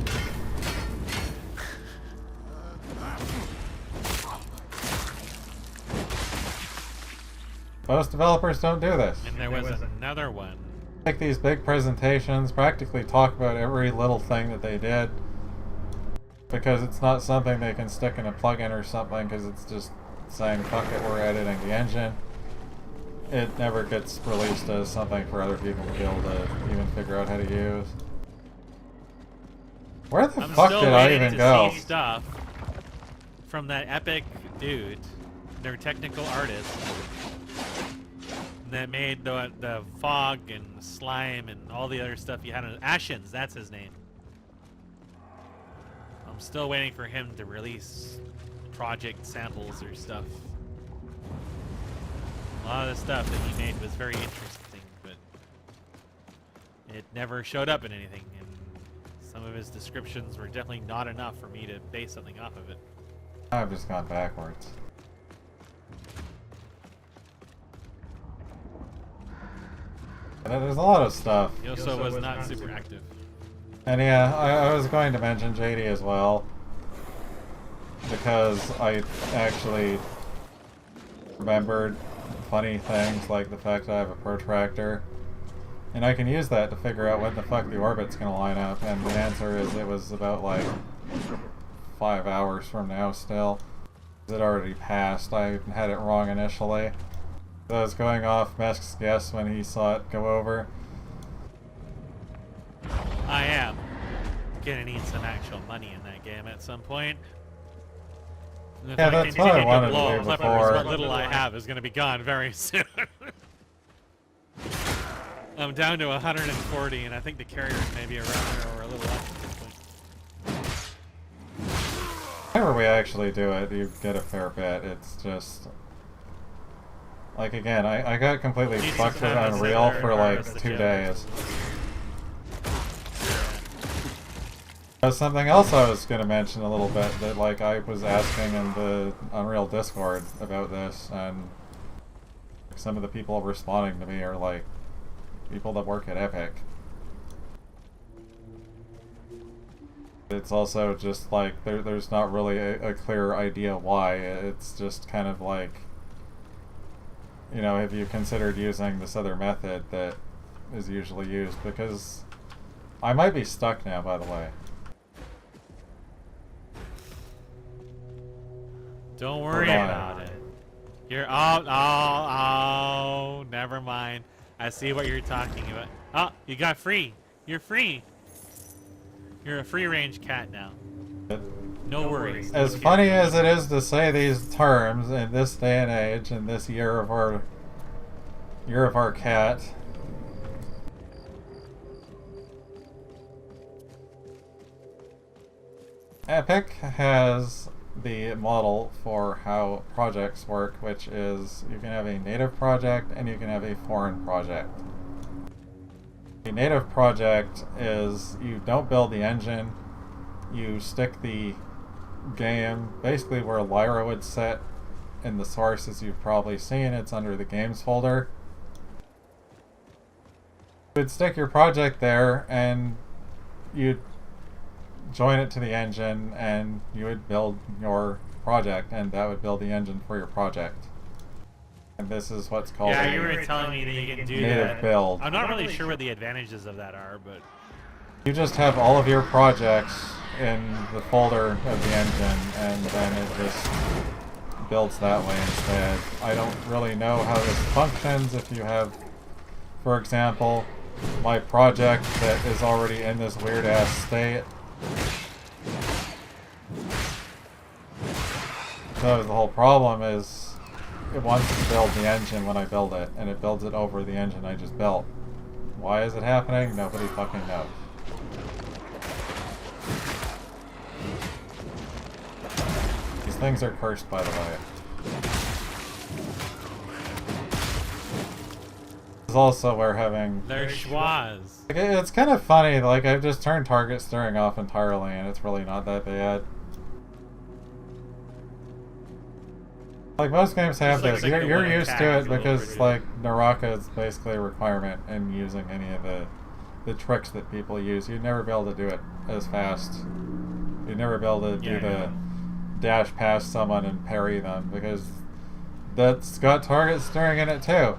Most developers don't do this. And there was another one. Make these big presentations, practically talk about every little thing that they did, because it's not something they can stick in a plugin or something, because it's just saying, fuck it, we're editing the engine. It never gets released as something for other people to be able to even figure out how to use. Where the fuck did I even go? See stuff from that Epic dude, their technical artist, that made the fog and slime and all the other stuff you had on Ashens, that's his name. I'm still waiting for him to release project samples or stuff. A lot of the stuff that he made was very interesting, but it never showed up in anything, and some of his descriptions were definitely not enough for me to base something off of it. I've just gone backwards. There's a lot of stuff. He also was not super active. And yeah, I was going to mention JD as well, because I actually remembered funny things like the fact that I have a protractor, and I can use that to figure out when the fuck the orbit's gonna line up, and the answer is it was about like 5 hours from now still. It already passed. I had it wrong initially. I was going off Mesk's guess when he saw it go over. I am gonna need some actual money in that game at some point. And if Yeah, I that's what I continue wanted to blow do Clippers, before. what little I have is gonna be gone very soon. I'm down to 140, and I think the carriers may be around there or a little less at this point. Whenever we actually do it, you get a fair bit. It's just... Like, again, I got completely Needs fucked some with time to sit Unreal there for and like harvest the 2 gems. days. Something else I was going to mention a little bit, that like I was asking in the Unreal Discord about this, and some of the people responding to me are like people that work at Epic. It's also just like there's not really a clear idea why. It's just kind of like, you know, have you considered using this other method that is usually used? Because I might be stuck now, by the way. Don't worry about it. You're oh, never mind. I see what you're talking about. Oh, you got free. You're free. You're a free-range cat now. No worries. As funny as it is to say these terms in this day and age, in this year of our cat, Epic has the model for how projects work, which is you can have a native project and you can have a foreign project. The native project is you don't build the engine, you stick the game basically where Lyra would sit in the source, as you've probably seen. It's under the games folder. You would stick your project there and you'd join it to the engine and you would build your project, and that would build the engine for your project. And this is what's called yeah, a you were telling me that you can do native that. build. I'm not really sure what the advantages of that are, but You just have all of your projects in the folder of the engine, and then it just builds that way instead. I don't really know how this functions if you have, for example, my project that is already in this weird ass state. So the whole problem is it wants to build the engine when I build it, and it builds it over the engine I just built. Why is it happening? Nobody fucking knows. These things are cursed, by the way. This is also where having... They're schwas. Like, it's kind of funny, like I've just turned target steering off entirely and it's really not that bad. Like most games have this, you're used to it because like Naraka is basically a requirement in using any of the tricks that people use. You'd never be able to do it as fast. You'd never be able to do the dash past someone and parry them because that's got target steering in it too.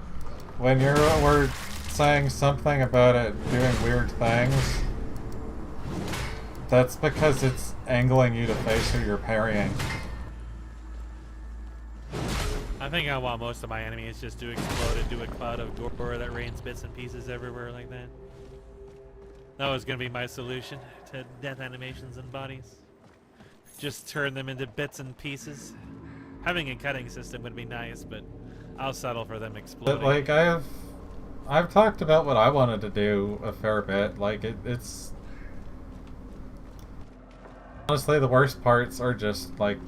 When we're saying something about it doing weird things, that's because it's angling you to face who you're parrying. I think I want most of my enemies just to explode into a cloud of gore that rains bits and pieces everywhere like that. That was gonna be my solution to death animations and bodies. Just turn them into bits and pieces. Having a cutting system would be nice, but I'll settle for them exploding. But like I've talked about what I wanted to do a fair bit. Like it's honestly the worst parts are just like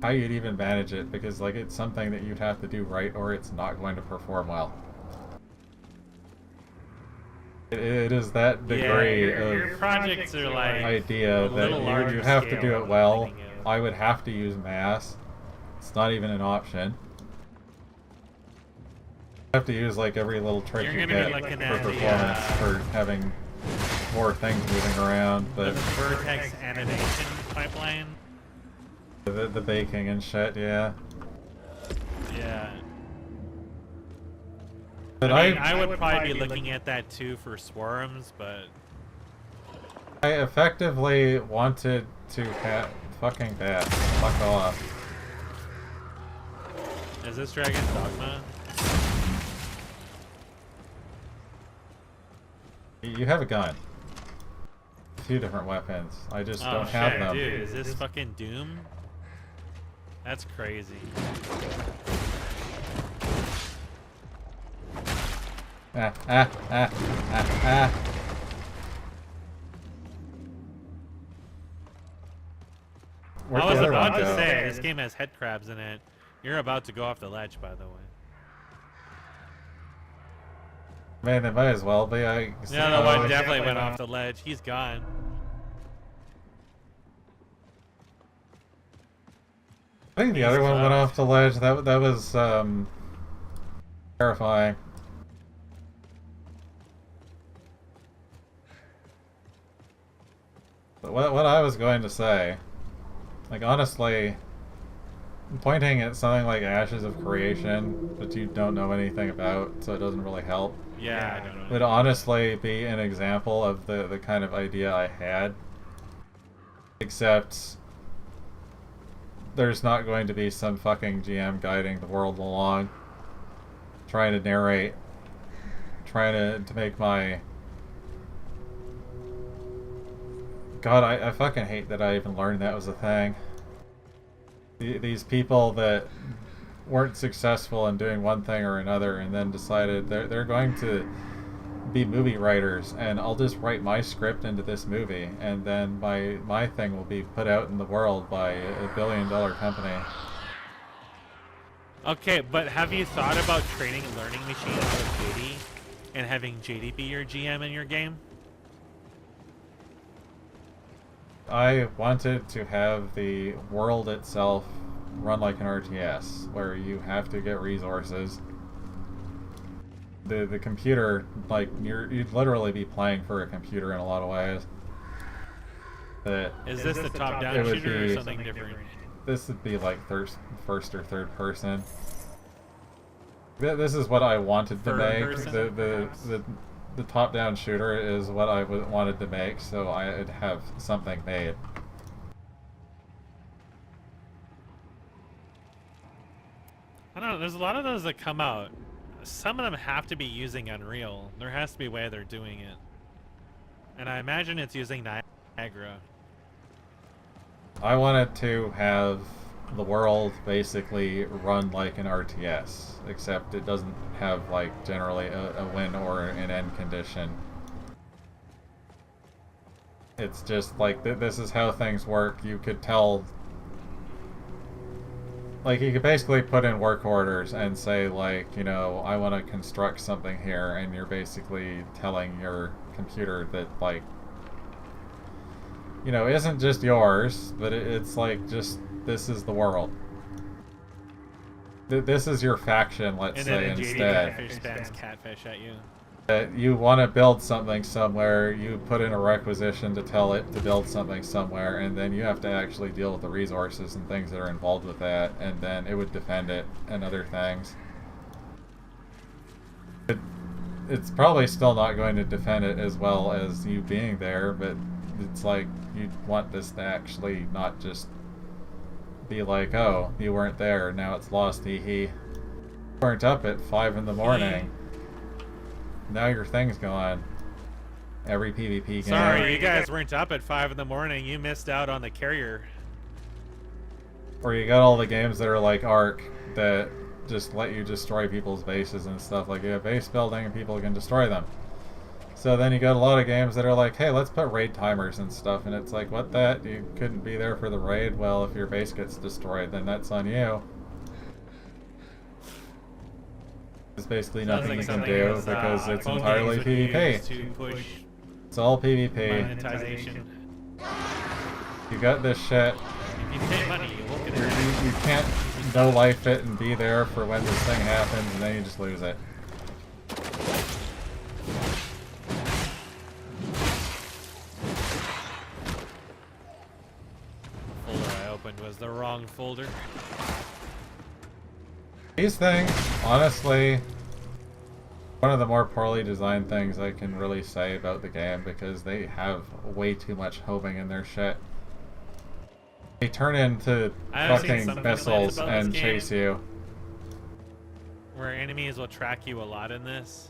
how you'd even manage it, because like it's something that you'd have to do right or it's not going to perform well. It is that degree of your projects are like idea that you have to do it well. I would have to use mass. It's not even an option. You have to use like every little trick you get for performance, for having more things moving around. But the Vertex animation pipeline. The baking and shit, yeah. Yeah. But I mean, I would probably be looking at that too for swarms, but I effectively wanted to have fucking bad. Fuck off. Is this Dragon's Dogma? You have a gun. A few different weapons. I just don't have them. Dude, is this fucking Doom? That's crazy. Ah. I was about to say, this game has head crabs in it. You're about to go off the ledge, by the way. Man, they might as well be. No, one definitely went off the ledge. He's gone. I think the other one went off the ledge. That was terrifying. But what I was going to say, like honestly, pointing at something like Ashes of Creation that you don't know anything about, so it doesn't really help. Yeah, I don't know. Would honestly be an example of the kind of idea I had. Except there's not going to be some fucking GM guiding the world along, trying to narrate, trying to make my... God, I fucking hate that I even learned that was a thing. These people that weren't successful in doing one thing or another and then decided they're going to be movie writers, and I'll just write my script into this movie, and then my thing will be put out in the world by a billion-dollar company. Okay, but have you thought about training a learning machine with JD and having JD be your GM in your game? I wanted to have the world itself run like an RTS, where you have to get resources. The computer, like, you'd literally be playing for a computer in a lot of ways. But is this the top-down shooter or something different? This would be like first or third person. This is what I wanted to make. The top-down shooter is what I wanted to make, so I'd have something made. there's a lot of those that come out. Some of them have to be using Unreal. There has to be a way they're doing it. And I imagine it's using Niagara. I wanted to have the world basically run like an RTS, except it doesn't have like generally a win or an end condition. It's just like this is how things work. You could tell, like you could basically put in work orders and say like, you know, I want to construct something here, and you're basically telling your computer that like, you know, isn't just yours, but it's like just this is the world. This is your faction, let's say, instead. Catfish spams catfish at you. That you want to build something somewhere, you put in a requisition to tell it to build something somewhere, and then you have to actually deal with the resources and things that are involved with that, and then it would defend it and other things. It's probably still not going to defend it as well as you being there, but it's like you want this to actually not just be like, oh, you weren't there, now it's lost, hee. You weren't up at 5 in the morning. Now your thing's gone. Every PvP game. Sorry, you guys weren't up at 5 in the morning. You missed out on the carrier. Or you got all the games that are like Ark that just let you destroy people's bases and stuff. Like you have base building and people can destroy them. So then you got a lot of games that are like, hey, let's put raid timers and stuff. And it's like, what that? You couldn't be there for the raid? Well, if your base gets destroyed, then that's on you. There's basically nothing you can do because it's entirely PvP. It's all PvP. Monetization. You got this shit. If you pay money, you won't get it. You can't no life it and be there for when this thing happens, and then you just lose it. The folder I opened was the wrong folder. These things, honestly, one of the more poorly designed things I can really say about the game, because they have way too much homing in their shit. They turn into fucking missiles and chase you. Where enemies will track you a lot in this.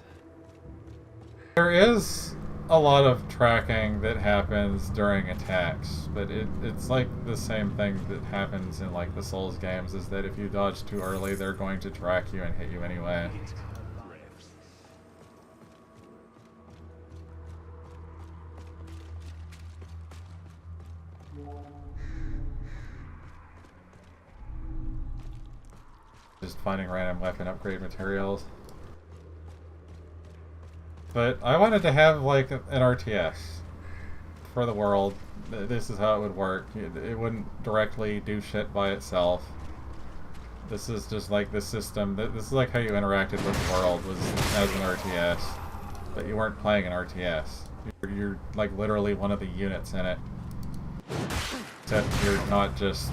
There is a lot of tracking that happens during attacks, but it's like the same thing that happens in like the Souls games, is that if you dodge too early, they're going to track you and hit you anyway. Just finding random weapon upgrade materials. But I wanted to have like an RTS for the world. This is how it would work. It wouldn't directly do shit by itself. This is just like the system. This is like how you interacted with the world, was as an RTS. But you weren't playing an RTS. You're like literally one of the units in it. Except you're not just...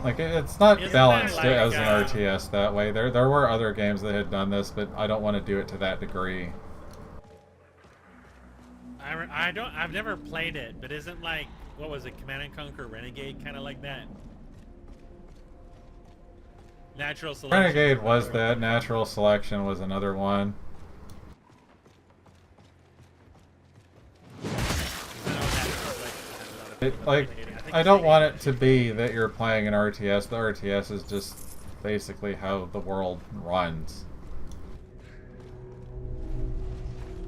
Like, it's not balanced like, as an RTS that way. There were other games that had done this, but I don't want to do it to that degree. I've never played it, but isn't like, what was it, Command & Conquer Renegade kind of like that? Natural Selection. Renegade was that. Natural Selection was another one. I don't want it to be that you're playing an RTS. The RTS is just basically how the world runs.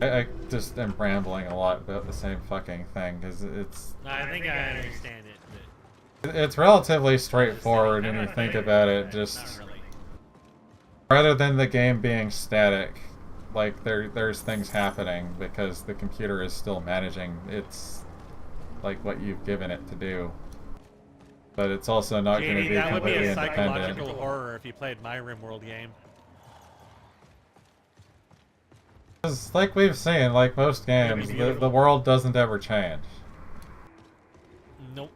I just am rambling a lot about the same fucking thing, because it's... I think I understand it. It's relatively straightforward when you think about it, just... Rather than the game being static, like there's things happening because the computer is still managing its... like what you've given it to do, but it's also not going to be completely independent. That would be a psychological horror if you played my RimWorld game. Because, like we've seen, like most games, the world doesn't ever change. Nope.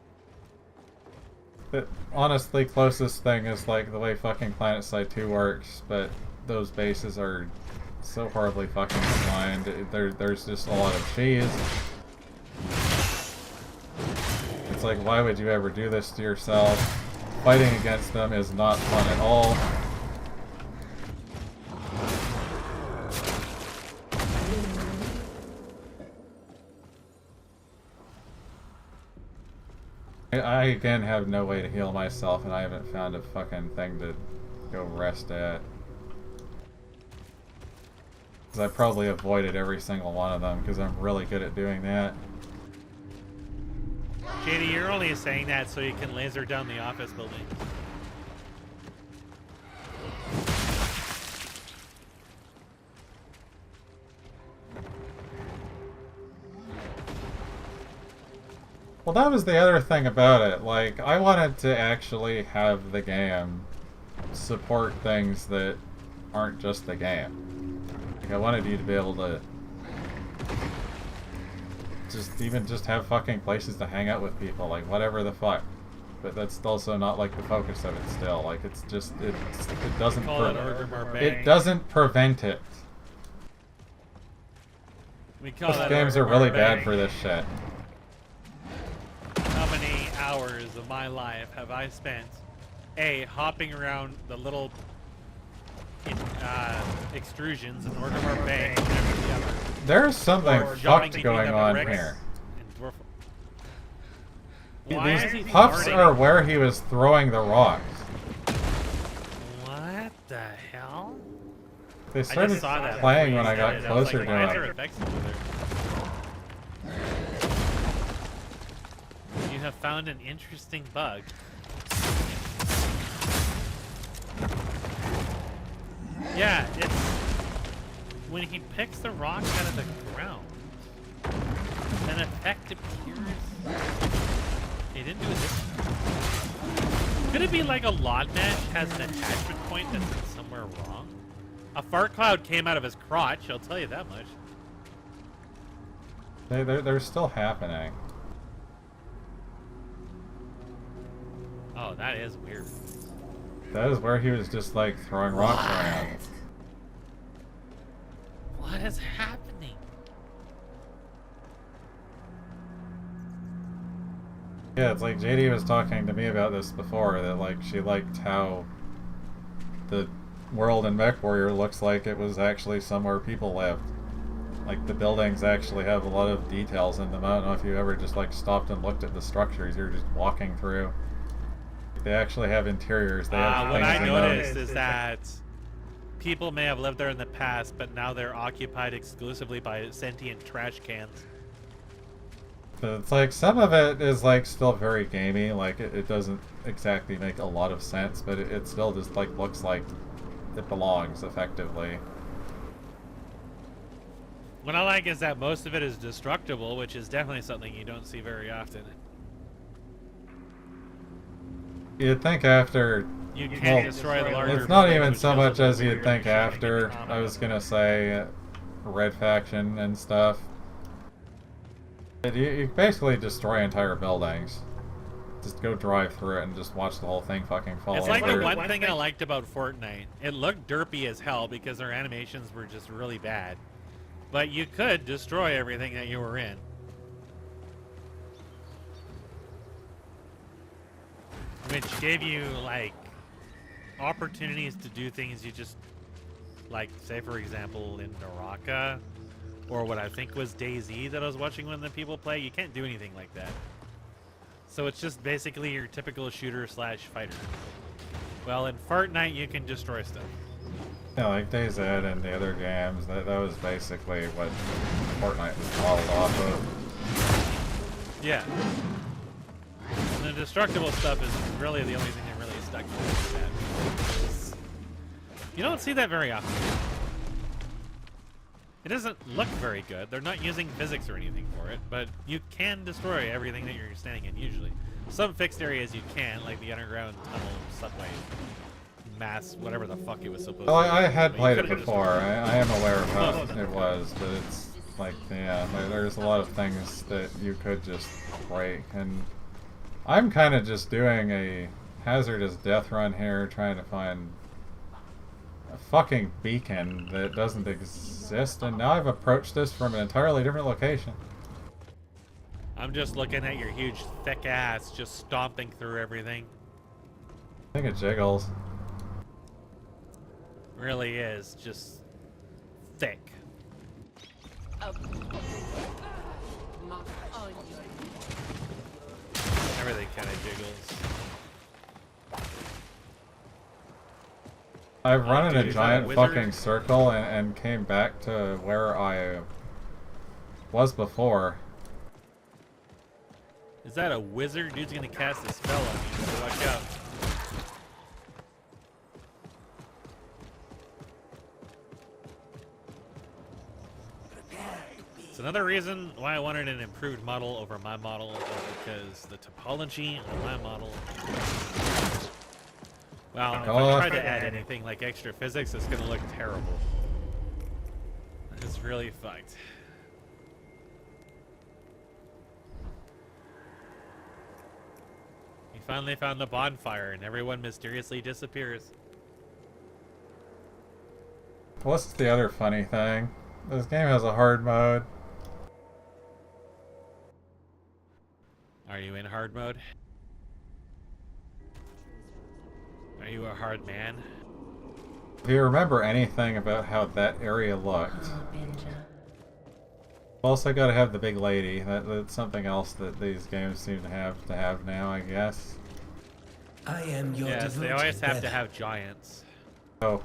The honestly closest thing is like the way fucking PlanetSide 2 works, but those bases are so horribly fucking designed. There's just a lot of cheese. It's like, why would you ever do this to yourself? fighting against them is not fun at all. I again have no way to heal myself, and I haven't found a fucking thing to go rest at. Because I probably avoided every single one of them, because I'm really good at doing that. JD, you're only saying that so you can laser down the office building. Well, that was the other thing about it. Like, I wanted to actually have the game support things that aren't just the game. Like, I wanted you to be able to just have fucking places to hang out with people, like whatever the fuck. But that's also not like the focus of it still. Like, it's just it doesn't it doesn't prevent it. Most games are really bad for this shit. How many hours of my life have I spent, A, hopping around the little extrusions in Orgrimmar Bay, There's something fucked going on here. These puffs are where he was throwing the rocks. What the hell? They started playing when I got closer to it. You have found an interesting bug. Yeah, it's when he picks the rock out of the ground, an effect appears. He didn't do this. Could it be like a LOD mesh has an attachment point that's somewhere wrong? A fart cloud came out of his crotch, I'll tell you that much. They're still happening. Oh, that is weird. That is where he was just like throwing rocks around. What is happening? Yeah, it's like JD was talking to me about this before, that like she liked how the world in MechWarrior looks like it was actually somewhere people lived. Like the buildings actually have a lot of details in them. I don't know if you ever just like stopped and looked at the structures you're just walking through. They actually have interiors. They have what things I in noticed them. is that people may have lived there in the past, but now they're occupied exclusively by sentient trash cans. But it's like some of it is like still very gamey. Like it doesn't exactly make a lot of sense, but it still just like looks like it belongs effectively. What I like is that most of it is destructible, which is definitely something you don't see very often. You'd think after... You can't destroy the larger... It's not even so much as you'd think after, I was gonna say, Red Faction and stuff. You basically destroy entire buildings. Just go drive through it and just watch the whole thing fucking fall It's over. like the one thing I liked about Fortnite. It looked derpy as hell because their animations were just really bad. But you could destroy everything that you were in. Which gave you, like, opportunities to do things you just, like, say for example, in Naraka, or what I think was DayZ that I was watching when the people play, you can't do anything like that. So it's just basically your typical shooter/fighter. Well, in Fortnite, you can destroy stuff. Yeah, like DayZ and the other games, that was basically what Fortnite was modeled off of. Yeah. And the destructible stuff is really the only thing that really stuck to that. You don't see that very often. It doesn't look very good. They're not using physics or anything for it, but you can destroy everything that you're standing in usually. Some fixed areas you can, like the underground tunnel, subway, mass, whatever the fuck it was supposed to be. Well, I had played it before. I am aware of how it was, but it's like, yeah, there's a lot of things that you could just break, and I'm kind of just doing a hazardous death run here, trying to find a fucking beacon that doesn't exist, and now I've approached this from an entirely different location. I'm just looking at your huge thick ass just stomping through everything. I think it jiggles. Really is just thick. Everything kind of jiggles. I've run in dude, a is that a giant wizard? fucking circle and came back to where I was before. Is that a wizard? Dude's gonna cast a spell on you, so watch out. It's another reason why I wanted an improved model over my model, is because the topology on my model. Wow, if I tried to add anything like extra physics, it's gonna look terrible. It's really fucked. We finally found the bonfire, and everyone mysteriously disappears. What's the other funny thing? This game has a hard mode. Are you in hard mode? Are you a hard man? If you remember anything about how that area looked. Also gotta have the big lady. That's something else that these games seem to have now, I guess. I am your Yes, they devoted always have to brother. have giants. Oh,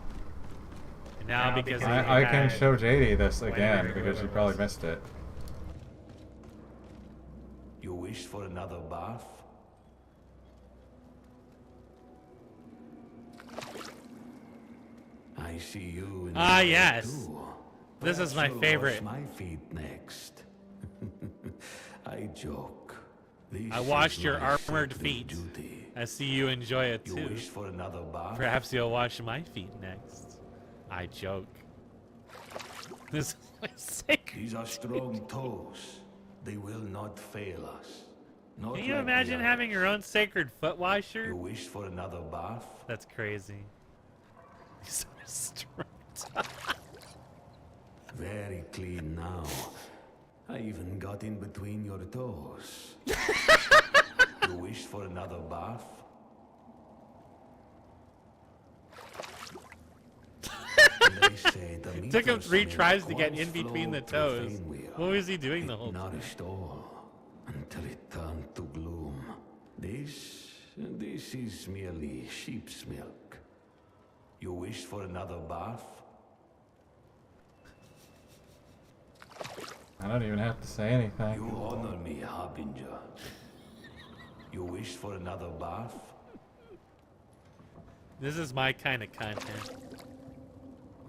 And now because I can had- show JD this whatever again it because you was. probably missed it. You wish for another bath? I see you in Ah, the yes. too. This is Perhaps my you'll favorite. Wash my feet next. I joke. I This washed is your my armored sacred feet. duty. I see you enjoy it You too. wish for another bath? Perhaps you'll wash my feet next. I joke. This is my sacred. These are strong toes. They will not fail us. Not Can you like imagine the having your own sacred foot others. washer? You wish for another bath? That's crazy. So strict. Very clean now. I even got in between your toes. You wish for another bath? They say the meat Took him of 3 snake tries to get once in between the flowed through toes. Fainweir. What was he doing the It whole time? nourished all until it turned to gloom. This is merely sheep's milk. You wish for another bath? I don't even have to say anything. You honor me, Harbinger. You wish for another bath? This is my kind of content.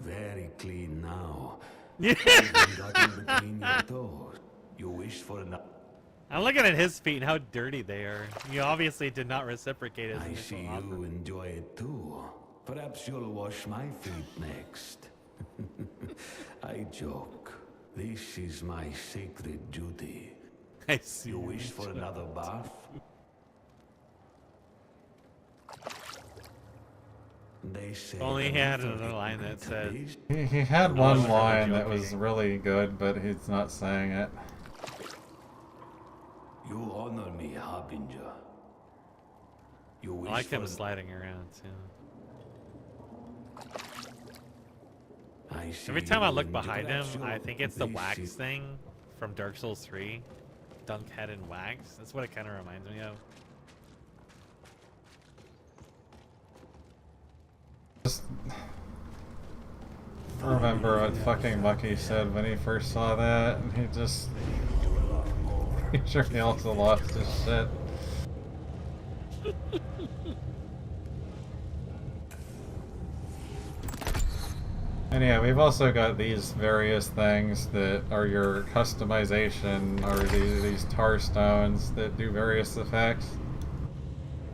Very clean now. Yeah. Even got in between your toes. You wish for another. I'm looking at his feet and how dirty they are. You obviously did not reciprocate his I initial see offer. you enjoy it too. Perhaps you'll wash my feet next. I joke. This is my sacred duty. I see. You wish for another bath? They say Only he the had river another line that ignites said- beast. He had I one was really line that was joking. really good, but he's not saying it. You honor me, Harbinger. You I wish like for him an- sliding around too. I see Every time I you look enjoy- behind him, Perhaps I you'll- think it's the this wax is- thing from Dark Souls 3. Dunk head and wax. That's what it kind of reminds me of. Just remember what fucking Lucky said when he first saw that, and he just... He sure he also lost his shit. And yeah, we've also got these various things that are your customization, or these tar stones that do various effects.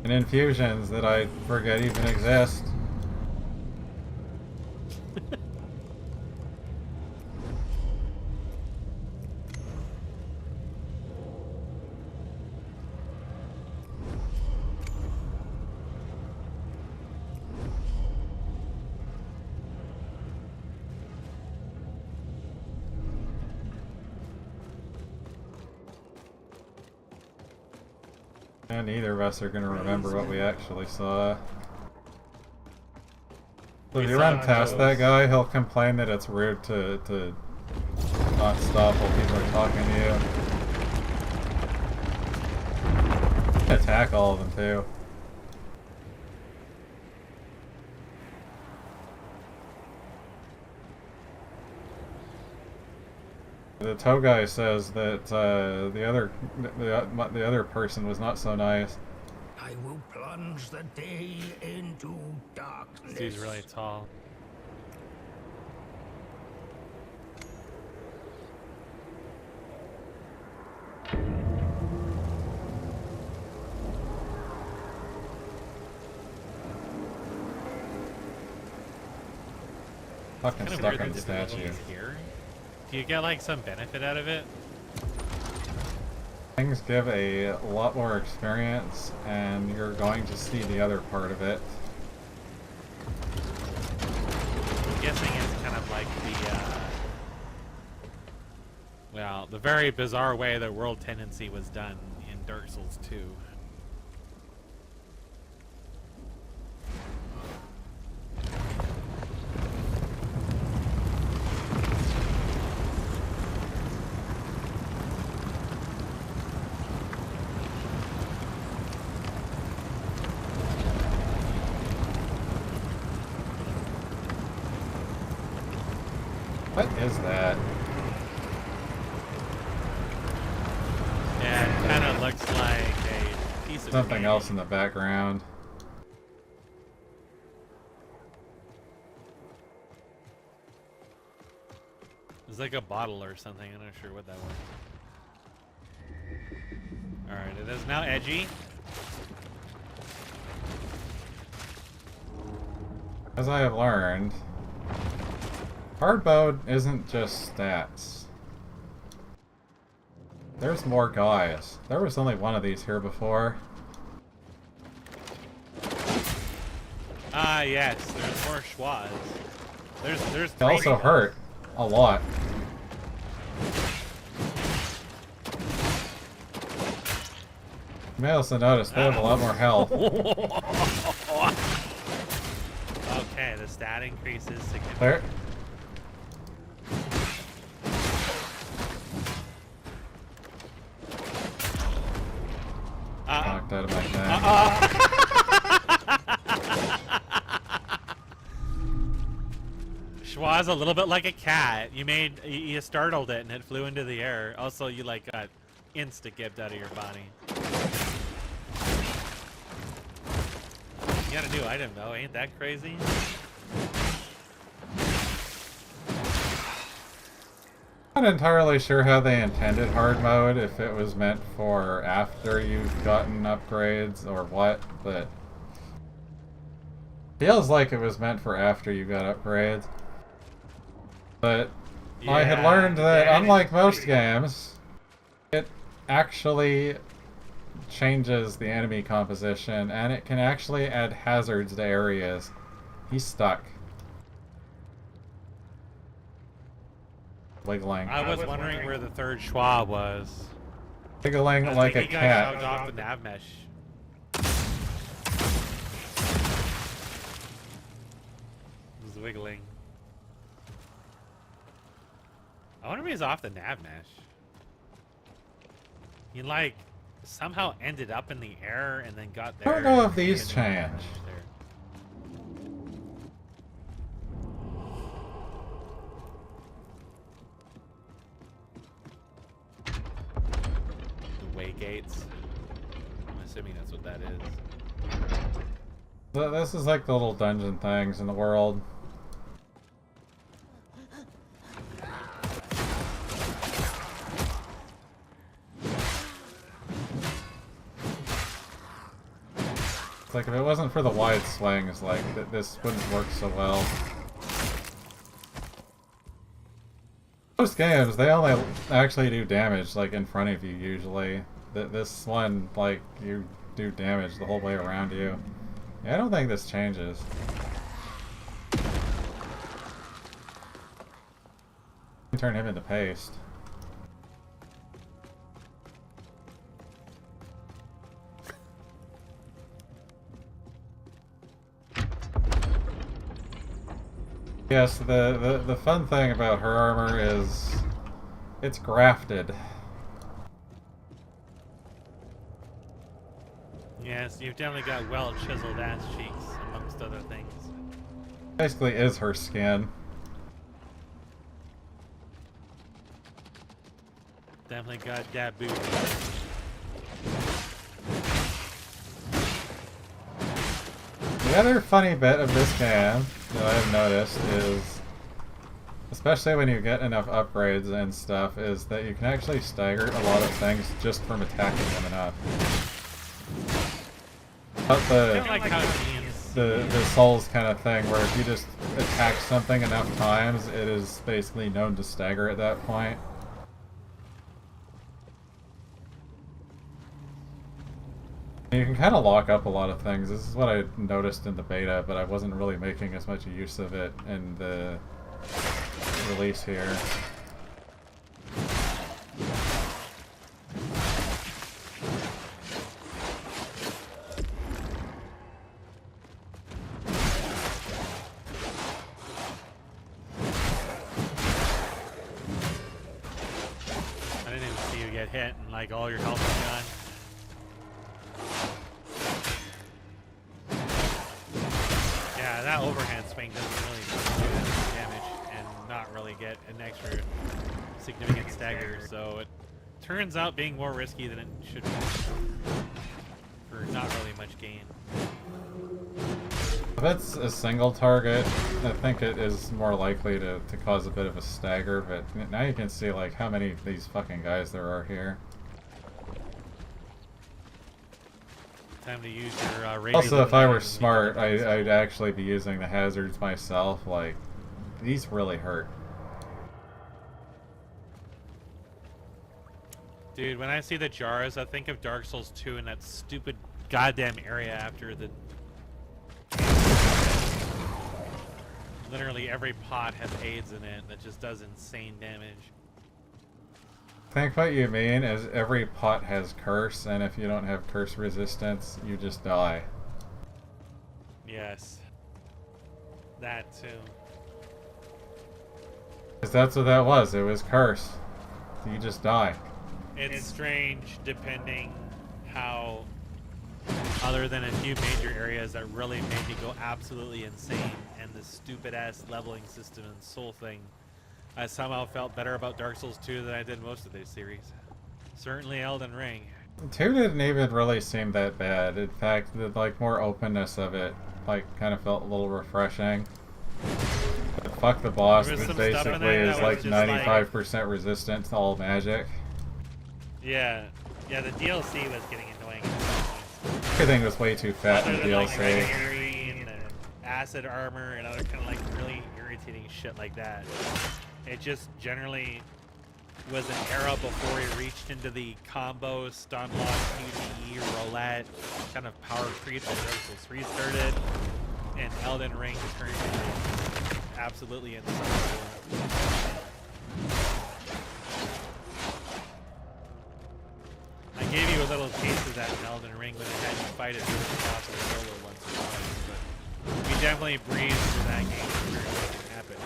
And infusions that I forget even exist. And neither of us are going to remember what we actually saw. So if We you saw run past those. that guy, he'll complain that it's rude to not stop while people are talking to you. Attack all of them too. The tow guy says that the other person was not so nice. I will plunge the day into darkness. This dude's really tall. Fucking Kind of stuck weird on that the difficulty statue. is here. Do you get like some benefit out of it? Things give a lot more experience, and you're going to see the other part of it. I'm guessing it's kind of like well, the very bizarre way that World Tendency was done in Dark Souls 2. What is that? Yeah, it kind of looks like a piece of Something candy. else in the background. It's like a bottle or something. I'm not sure what that was. Alright, it is now edgy. As I have learned, hard mode isn't just stats. There's more guys. There was only one of these here before. Ah, yes, there's more schwas. There's They also schwas. hurt a lot. You may also notice they have a lot more health. Okay, the stat increases significantly. There. Knocked out of my thing. Schwa's a little bit like a cat. You startled it and it flew into the air. Also, you like got insta-gibbed out of your body. You got a new item though, ain't that crazy? I'm not entirely sure how they intended hard mode, if it was meant for after you've gotten upgrades or what, but feels like it was meant for after you got upgrades. But I had Yeah, learned that damage unlike is most pretty- games, it actually changes the enemy composition, and it can actually add hazards to areas. He's stuck. Wiggling. I was wondering where the third Schwa was. Wiggling I like a think he got shoved cat. off the nav mesh. He was wiggling. I wonder if he's off the nav mesh. He like somehow ended up in the air and then got I there. don't know if and these hit the nav change. mesh there. The way gates. I'm assuming that's what that is. This is like the little dungeon things in the world. It's like if it wasn't for the wide swings, like this wouldn't work so well. Most games, they only actually do damage like in front of you usually. This one, like, you do damage the whole way around you. Yeah, I don't think this changes. Turn him into paste. Yes, the fun thing about her armor is it's grafted. Yes, you've definitely got well chiseled ass cheeks, amongst other things. Basically is her skin. Definitely got that booty. The other funny bit of this game that I've noticed is, especially when you get enough upgrades and stuff, is that you can actually stagger a lot of things just from attacking them enough. But Kind of like how DMs. the Souls kind of thing, where if you just attack something enough times, it is basically known to stagger at that point. You can kind of lock up a lot of things. This is what I noticed in the beta, but I wasn't really making as much use of it in the release here. I didn't even see you get hit and like all your health is gone. Yeah, that overhand swing doesn't really do that much damage and not really get an extra significant stagger, so it turns out being more risky than it should be for not really much gain. If it's a single target, I think it is more likely to cause a bit of a stagger, but now you can see like how many of these fucking guys there are here. Time to use your Also, if I were smart, I'd actually be using the hazards myself. Like, these really hurt. Dude, when I see the jars, I think of Dark Souls 2 in that stupid goddamn area after the... Literally every pot has AIDS in it that just does insane damage. I think what you mean is every pot has curse, and if you don't have curse resistance, you just die. Yes. That too. Because that's what that was. It was curse. You just die. It's strange depending how, other than a few major areas that really made me go absolutely insane, and the stupid ass leveling system and soul thing, I somehow felt better about Dark Souls 2 than I did most of this series. Certainly Elden Ring. 2 didn't even really seem that bad. In fact, the like more openness of it like kind of felt a little refreshing. But fuck the boss, There was which some stuff in basically there that is was like just like- 95% resistant to all magic. Yeah, the DLC was getting annoying. Everything was way too fat in Other the than like DLC. Fury and the acid armor and other kind of like really irritating shit like that. It just generally was an era before we reached into the combo, stun lock, PvE, roulette, kind of power creep that Dark Souls 3 started, and Elden Ring turned into absolutely insufferable. I gave you a little taste of that in Elden Ring when I had you fight it really possible solo once or twice, but we definitely breezed through that game before it happened.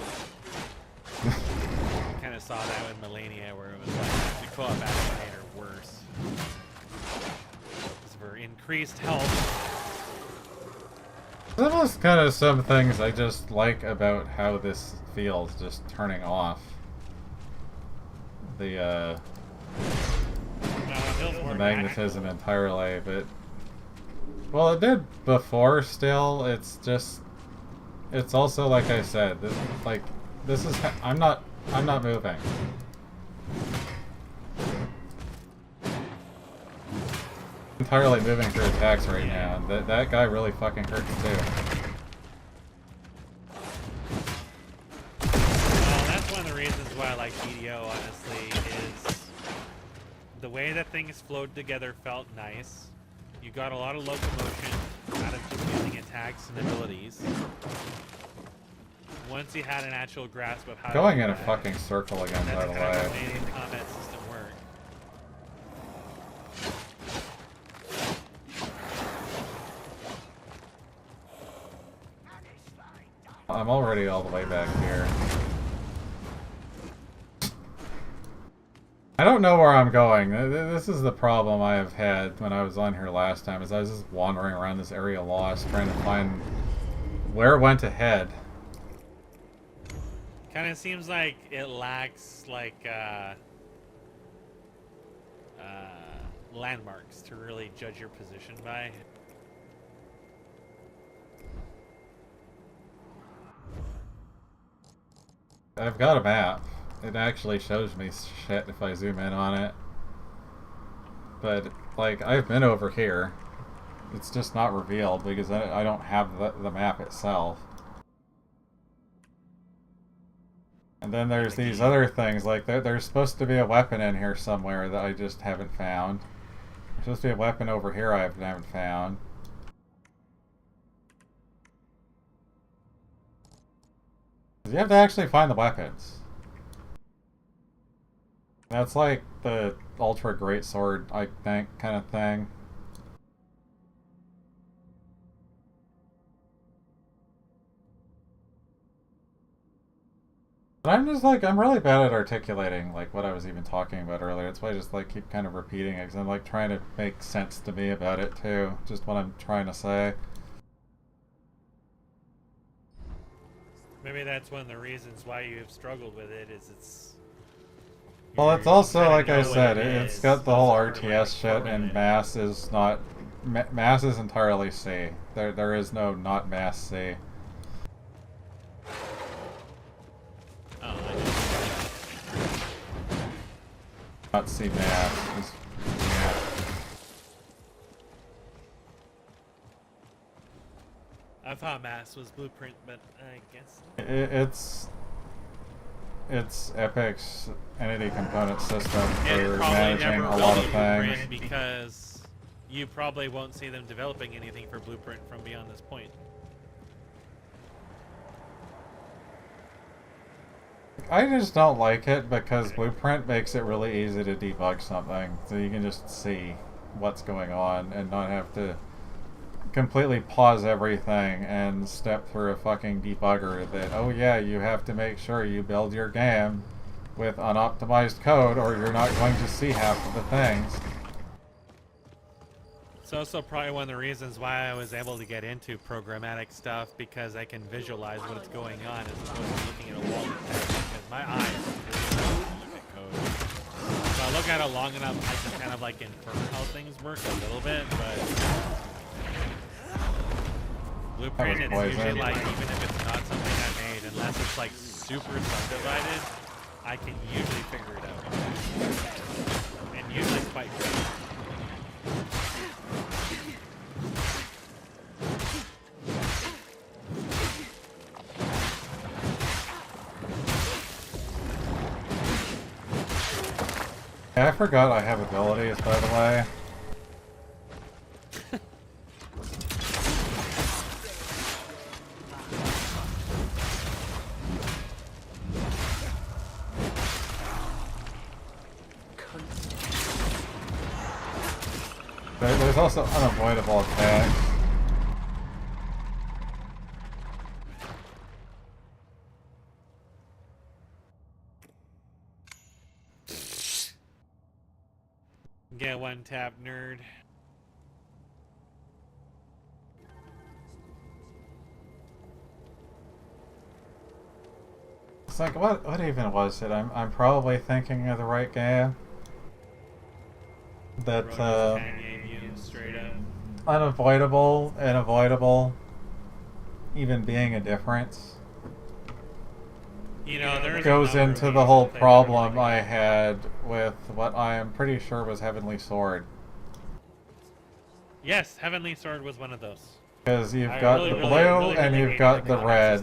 Kind of saw that with Melania, where it was like the co-op action made her worse. Because of her increased health. There's almost kind of some things I just like about how this feels, just turning off the magnetism entirely, but well, it did before. Still, it's just, it's also like I said, this is I'm not moving. Entirely moving through attacks right now, and that guy really fucking hurts too. Well, that's one of the reasons why I like BDO, honestly, is the way that things flowed together felt nice. You got a lot of locomotion out of just using attacks and abilities. Once you had an actual grasp of how Going to in do a that, fucking circle again, by that's the kind of way. what made the combat system work. I'm already all the way back here. I don't know where I'm going. This is the problem I have had when I was on here last time, is I was just wandering around this area lost, trying to find where it went ahead. Kind of seems like it lacks, like, landmarks to really judge your position by. I've got a map. It actually shows me shit if I zoom in on it. But, like, I've been over here. It's just not revealed because I don't have the map itself. And then there's these other things, like there's supposed to be a weapon in here somewhere that I just haven't found. There's supposed to be a weapon over here I haven't found. You have to actually find the weapons. That's like the Ultra Great Sword, I think, kind of thing. But I'm just like, I'm really bad at articulating like what I was even talking about earlier. That's why I just like keep kind of repeating it, because I'm like trying to make sense to me about it too. Just what I'm trying to say. Maybe that's one of the reasons why you have struggled with it, is it's... Well, it's also, like I know what said, it it's is. got the whole That's part of RTS shit, and it. mass is not... mass is entirely C. There is no not mass C. Oh, I just... Not C mass. It's mass. I thought Mass was Blueprint, but I guess not. It's Epic's entity component system And for it probably managing never a will lot be of things. Blueprint, because you probably won't see them developing anything for Blueprint from beyond this point. I just don't like it because Blueprint makes it really easy to debug something, so you can just see what's going on and not have to completely pause everything and step through a fucking debugger that, oh yeah, you have to make sure you build your game with unoptimized code or you're not going to see half of the things. It's also probably one of the reasons why I was able to get into programmatic stuff, because I can visualize what's going on as opposed to looking at a wall of text, because my eyes really look at code. If I look at it long enough, I can kind of like infer how things work a little bit, but Blueprint, it's usually like, even if it's not something I made, unless it's like super subdivided, I can usually figure it out. And usually quite good. Yeah, I forgot I have abilities, by the way. There's also unavoidable attacks. Get one tap, nerd. It's like, what even was it? I'm probably thinking of the right game. That, Straight up. unavoidable and avoidable even being a difference. You know, there's Goes into the whole problem I had with what I am pretty sure was Heavenly Sword. Yes, Heavenly Sword was one of those. Because you've got the blue and you've got the red.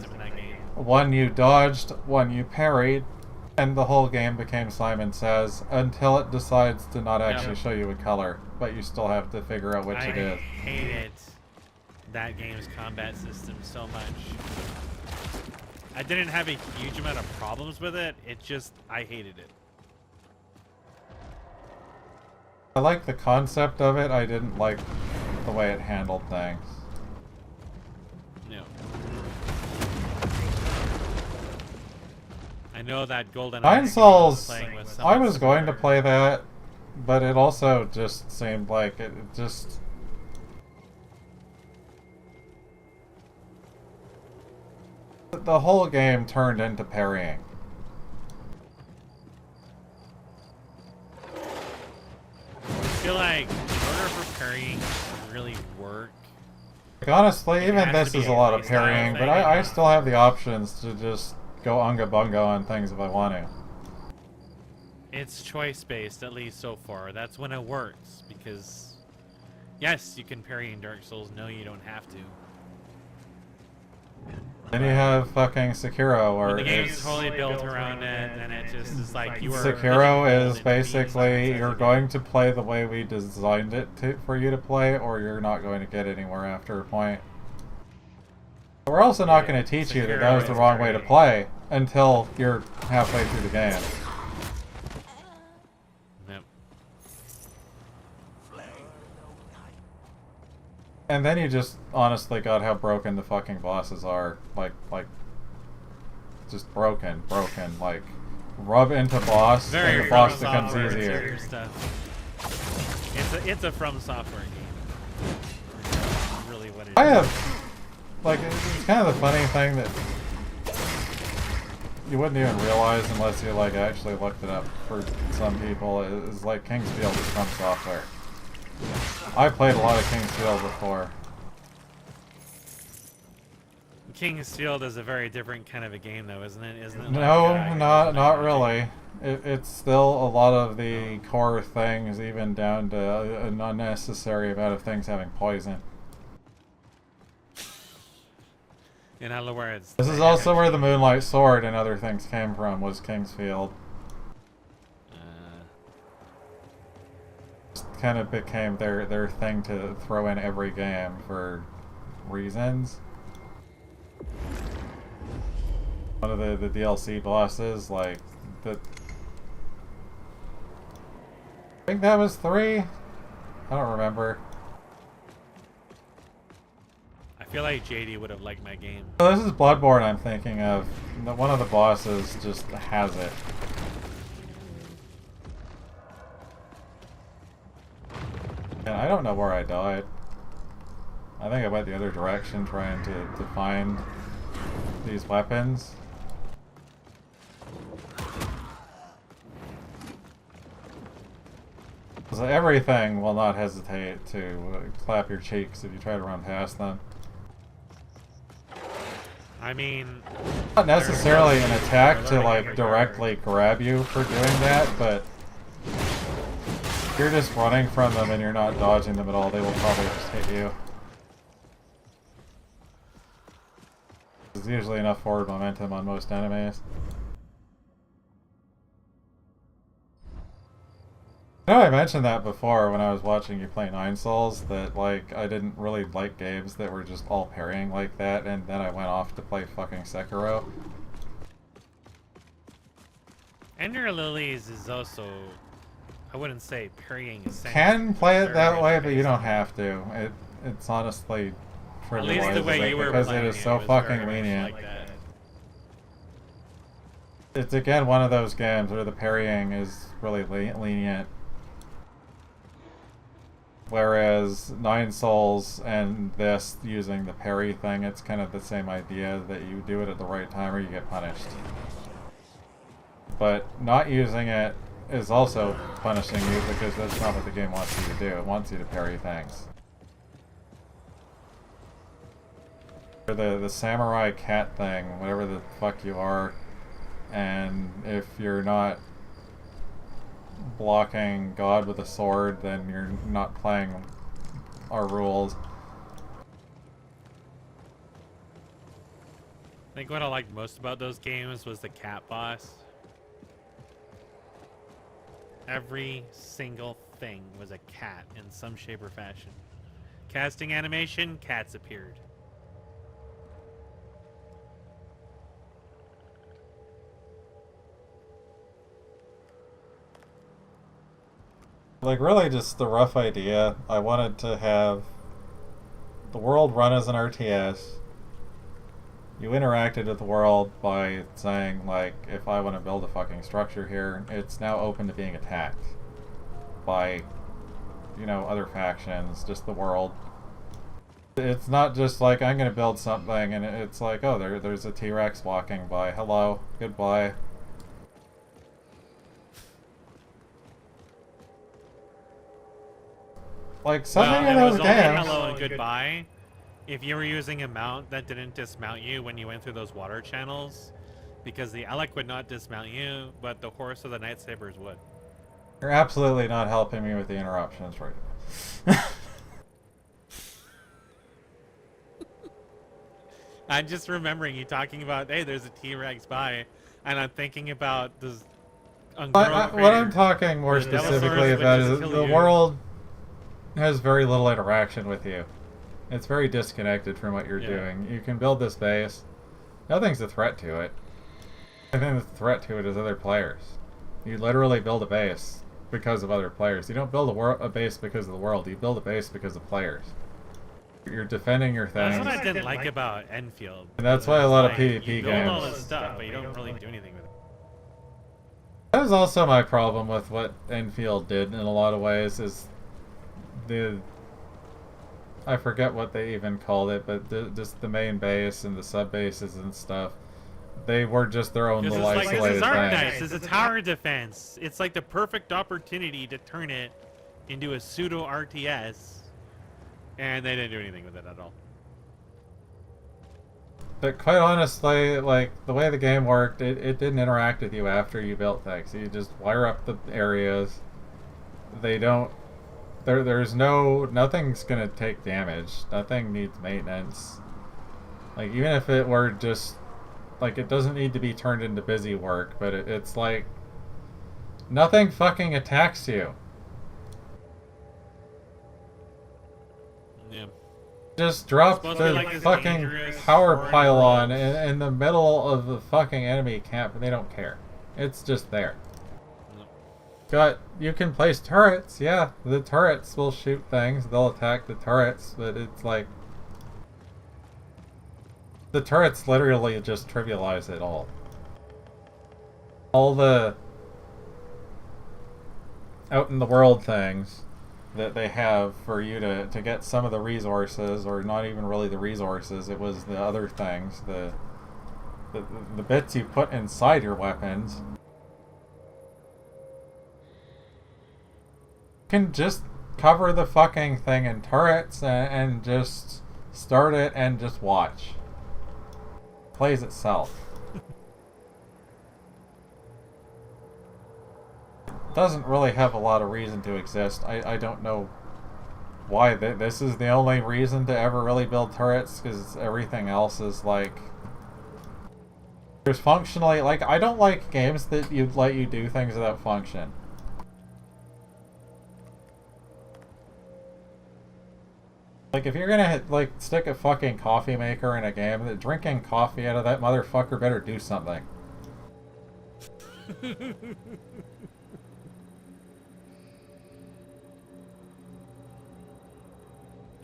One you dodged, one you parried, and the whole game became Simon Says, until it decides to not actually show you a color, but you still have to figure out which it is. I hated that game's combat system so much. I didn't have a huge amount of problems with it, I hated it. I like the concept of it, I didn't like the way it handled things. No. I know that Golden Nine Souls, I was going to play that, but it also just seemed like it just... The whole game turned into parrying. I feel like in order for parrying to really work, Like, honestly, it even has this to be is a a lot of playstyle parrying, but thing, I and still have the options to just go unga bunga on things if I want to. it's choice-based, at least so far. That's when it works, because yes, you can parry in Dark Souls. No, you don't have to. Then you have fucking Sekiro, When or the game's it's... totally built around it, then it just is like you are. Sekiro pigeonholed is into being basically, you're something going to play the way we designed it for you to play, or you're not going to get anywhere after a point. We're also not going to teach you that that was the wrong way to play until you're halfway through the game. Yep. And then you just honestly got how broken the fucking bosses are. Like, just broken, like, rub into boss and the boss becomes easier. Stuff. It's a From Software game. That's really what it is. I have, like, it's kind of the funny thing that you wouldn't even realize unless you, like, actually looked it up for some people, is like King's Field is From Software. I played a lot of King's Field before. King's Field is a very different kind of a game, though, isn't it? Isn't it? No, Like, not really. It's still a lot of the core things, even down to an unnecessary amount of things having poison. In other words, This is also where the Moonlight Sword and other things came from, was King's Field. Just kind of became their thing to throw in every game for reasons. One of the DLC bosses, like, I think that was 3? I don't remember. I feel like JD would have liked my game. So this is Bloodborne I'm thinking of. One of the bosses just has it. And I don't know where I died. I think I went the other direction trying to find these weapons. So everything will not hesitate to clap your cheeks if you try to run past them. I mean, Not necessarily an attack to like directly grab you for doing that, but if you're just running from them and you're not dodging them at all, they will probably just hit you. There's usually enough forward momentum on most enemies. I know I mentioned that before when I was watching you play Nine Souls, that like I didn't really like games that were just all parrying like that, and then I went off to play fucking Sekiro. Ender Lilies is also, I wouldn't say parrying is Can play it that way, but you don't have to. It's honestly At least the way you were because it playing is so was fucking very much lenient. like that. It's again one of those games where the parrying is really lenient. Whereas Nine Souls and this using the parry thing, it's kind of the same idea that you do it at the right time or you get punished. But not using it is also punishing you because that's not what the game wants you to do. It wants you to parry things. Or the samurai cat thing, whatever the fuck you are, and if you're not blocking God with a sword, then you're not playing our rules. I think what I liked most about those games was the cat boss. Every single thing was a cat in some shape or fashion. Casting animation, cats appeared. Like, really just the rough idea. I wanted to have the world run as an RTS. You interacted with the world by saying, like, if I want to build a fucking structure here, it's now open to being attacked by, you know, other factions, just the world. It's not just like, I'm gonna build something, and it's like, oh, there's a T-Rex walking by. Hello, goodbye. Like, so many of it was those only games... hello and goodbye if you were using a mount that didn't dismount you when you went through those water channels, because the Alec would not dismount you, but the horse or the Night Sabers would. You're absolutely not helping me with the interruptions right now. I'm just remembering you talking about, hey, there's a T-Rex by, and I'm thinking about this. What I'm talking more specifically about is the world has very little interaction with you. It's very disconnected from what you're doing. You can build this base. Nothing's a threat to it. I think the threat to it is other players. You literally build a base because of other players. You don't build a base because of the world. You build a base because of players. You're defending your thing. That's what I didn't like about Enfield. And that's why a lot of PvP you games... build all this stuff, but you don't really do anything with it. That was also my problem with what Enfield did in a lot of ways, is I forget what they even called it, but just the main base and the sub bases and stuff, they were just their own little isolated This is thing. Arknights. It's a tower defense. It's like the perfect opportunity to turn it into a pseudo RTS, and they didn't do anything with it at all. But quite honestly, like, the way the game worked, it didn't interact with you after you built things. You just wire up the areas. They don't... Nothing's gonna take damage. Nothing needs maintenance. Like, even if it were just... Like, it doesn't need to be turned into busy work, but it's like... Nothing fucking attacks you. Yeah. Just drop the fucking power pylon in the middle of the fucking enemy camp, and they don't care. It's just there. You can place turrets, yeah, the turrets will shoot things, they'll attack the turrets, but it's like... The turrets literally just trivialize it all. All the... out in the world things that they have for you to get some of the resources, or not even really the resources, it was the other things, the bits you put inside your weapons. Can just cover the fucking thing in turrets and just start it and just watch. Plays itself. Doesn't really have a lot of reason to exist. I don't know why this is the only reason to ever really build turrets, because everything else is like... There's functionally... Like, I don't like games that let you do things without function. Like, if you're gonna, like, stick a fucking coffee maker in a game, drinking coffee out of that motherfucker better do something.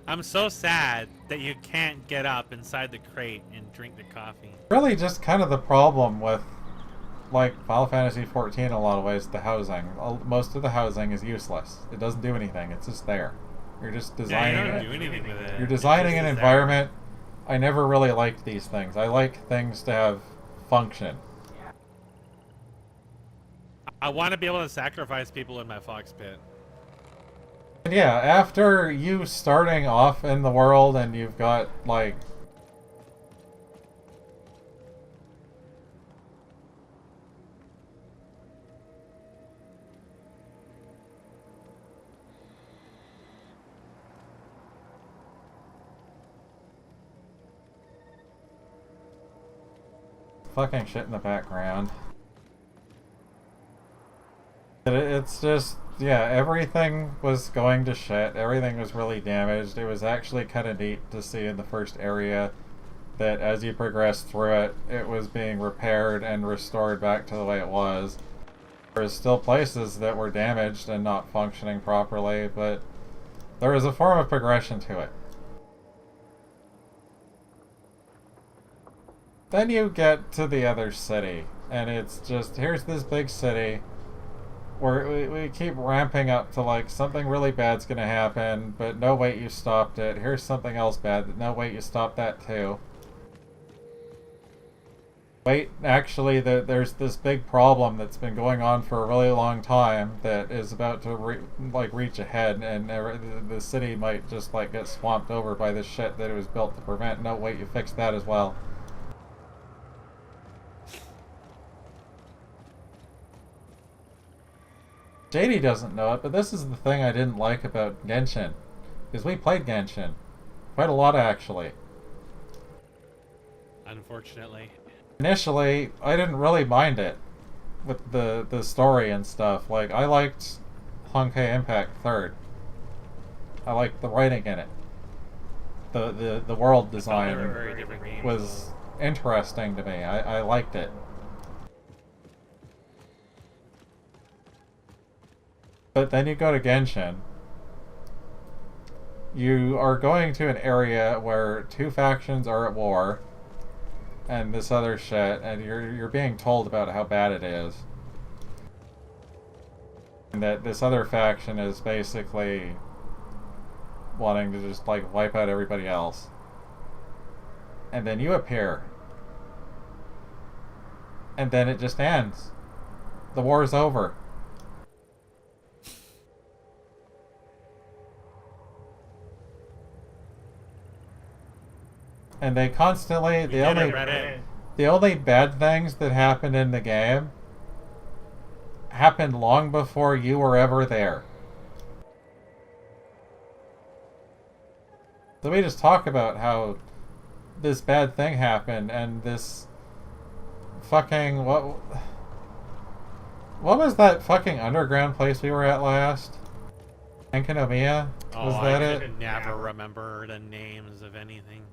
I'm so sad that you can't get up inside the crate and drink the coffee. Really just kind of the problem with, like, Final Fantasy XIV in a lot of ways, the housing. Most of the housing is useless. It doesn't do anything, it's just there. You're just designing you don't do anything with it. You're designing an environment. I never really liked these things. I like things to have function. I want to be able to sacrifice people in my fox pit. And yeah, after you starting off in the world and you've got, like... fucking shit in the background. It's just, yeah, everything was going to shit. Everything was really damaged. It was actually kind of neat to see in the first area that as you progressed through it, it was being repaired and restored back to the way it was. There was still places that were damaged and not functioning properly, but there was a form of progression to it. Then you get to the other city, and it's just, here's this big city where we keep ramping up to like something really bad's gonna happen, but no, wait, you stopped it. Here's something else bad. No, wait, you stopped that too. Wait, actually, there's this big problem that's been going on for a really long time that is about to reach a head, and the city might just like get swamped over by this shit that it was built to prevent. No, wait, you fixed that as well. JD doesn't know it, but this is the thing I didn't like about Genshin, because we played Genshin quite a lot actually. Unfortunately. Initially, I didn't really mind it with the story and stuff. Like, I liked Honkai Impact 3rd. I liked the writing in it. The world design was interesting to me. I liked it. But then you go to Genshin. You are going to an area where two factions are at war, and this other shit, and you're being told about how bad it is. And that this other faction is basically wanting to just like wipe out everybody else. And then you appear. And then it just ends. The war is over. And they constantly, the only bad things that happened in the game happened long before you were ever there. So we just talk about how this bad thing happened, and this fucking, what was that fucking underground place we were at last? Enkanomiya? Was that it? I could never remember the names of anything.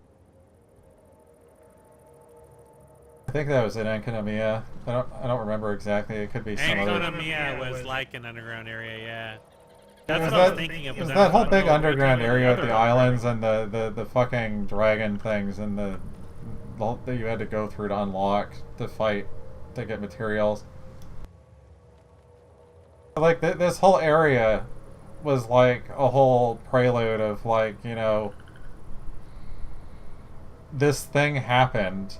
I think that was in Enkanomiya. I don't remember exactly. It could be some other. Enkanomiya was like an underground area, yeah. That's what I was thinking of. It was that whole big underground area with the islands and the fucking dragon things and the that you had to go through to unlock, to fight, to get materials. Like, this whole area was like a whole prelude of like, you know, this thing happened.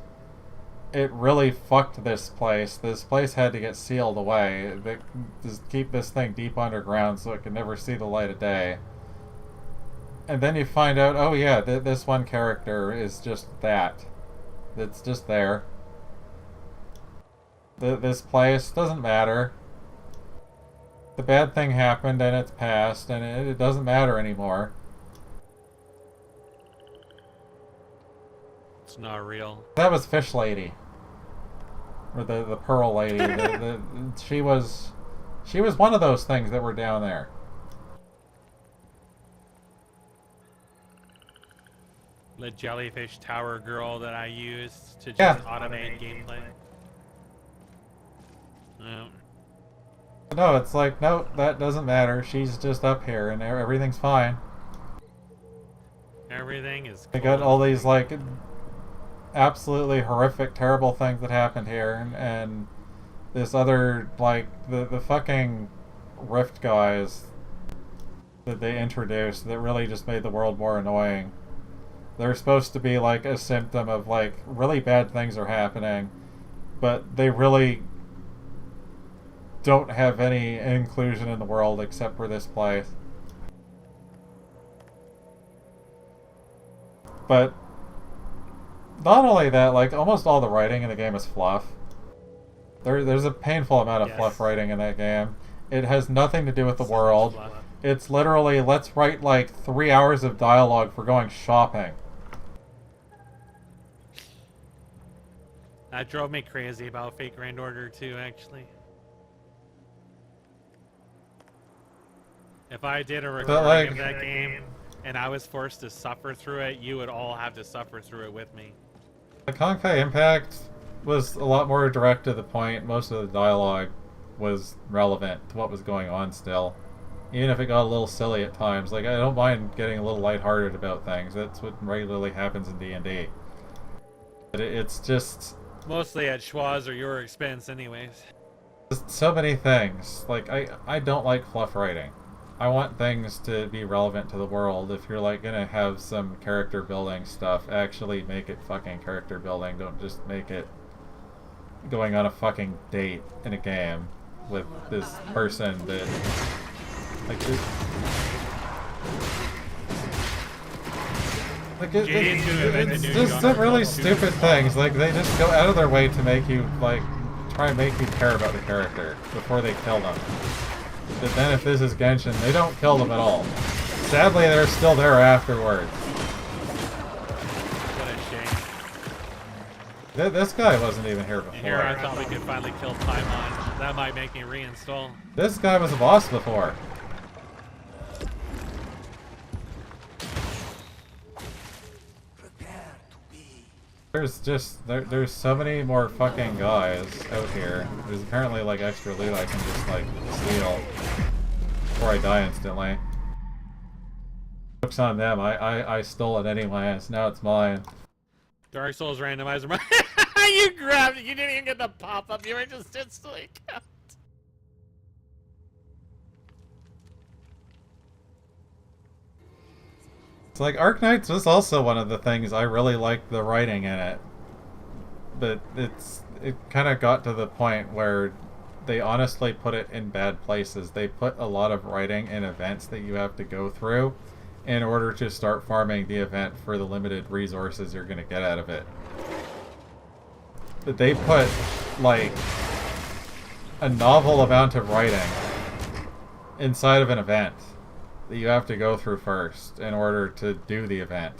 It really fucked this place. This place had to get sealed away. They just keep this thing deep underground so it can never see the light of day. And then you find out, oh yeah, this one character is just that. It's just there. This place doesn't matter. The bad thing happened and it's past, and it doesn't matter anymore. It's not real. That was Fish Lady. Or the Pearl Lady. She was one of those things that were down there. The jellyfish tower girl that I used to just automate gameplay. No, it's like, no, that doesn't matter. She's just up here and everything's fine. Everything is cool. They got all these like absolutely horrific, terrible things that happened here, and this other, like, the fucking Rift guys that they introduced that really just made the world more annoying. They're supposed to be like a symptom of like really bad things are happening, but they really don't have any inclusion in the world except for this place. But not only that, like, almost all the writing in the game is fluff. There's a painful amount of fluff writing in that game. It has nothing to do with the world. It's literally, let's write like 3 hours of dialogue for going shopping. That drove me crazy about Fate Grand Order 2, actually. If I did a recording of that game and I was forced to suffer through it, you would all have to suffer through it with me. The Honkai Impact was a lot more direct to the point. Most of the dialogue was relevant to what was going on still. Even if it got a little silly at times. Like, I don't mind getting a little lighthearted about things. That's what regularly happens in D&D. But it's just Mostly at Schwa's or your expense, anyways. so many things. Like, I don't like fluff writing. I want things to be relevant to the world. If you're like gonna have some character building stuff, actually make it fucking character building. Don't just make it going on a fucking date in a game with this person that like it's just some really stupid things. Like, they just go out of their way to make you like try and make you care about the character before they kill them. But then if this is Genshin, they don't kill them at all. Sadly, they're still there afterwards. What a shame. This guy wasn't even here And here I before. thought we could finally kill Paimon. That might make me reinstall. This guy was a boss before. There's so many more fucking guys out here. There's apparently like extra loot I can just like steal before I die instantly. Joke's on them. I stole it anyways. Now it's mine. Dark Souls randomizer. You grabbed it. You didn't even get the pop up. You were just instantly kept. It's like Arknights was also one of the things I really liked the writing in it. But it kind of got to the point where they honestly put it in bad places. They put a lot of writing in events that you have to go through in order to start farming the event for the limited resources you're going to get out of it. But they put, like, a novel amount of writing inside of an event that you have to go through first in order to do the event.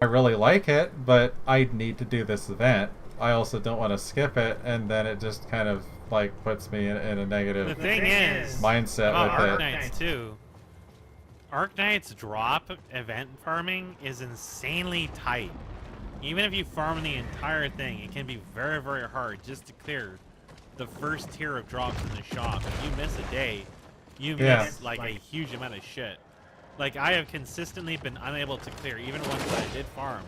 I really like it, but I need to do this event. I also don't want to skip it, and then it just kind of like puts me in a negative The thing is, mindset about with it. Arknights too. Arknights drop event farming is insanely tight. Even if you farm the entire thing, it can be very, very hard just to clear the first tier of drops in the shop. If you miss a day, you miss like a huge amount of shit. Like, I have consistently been unable to clear, even ones that I did farm.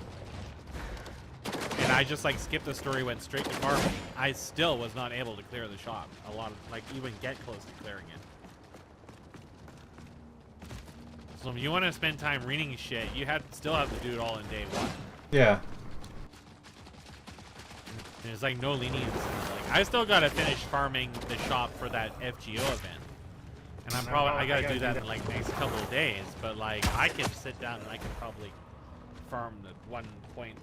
And I just like skipped the story, went straight to farming. I still was not able to clear the shop. A lot of, like, even get close to clearing it. So if you want to spend time reading shit, you still have to do it all in day one. Yeah. There's like no leniency. Like, I still gotta finish farming the shop for that FGO event. And I gotta do that in like the next couple of days, but like I can sit down and I can probably farm the 1.7,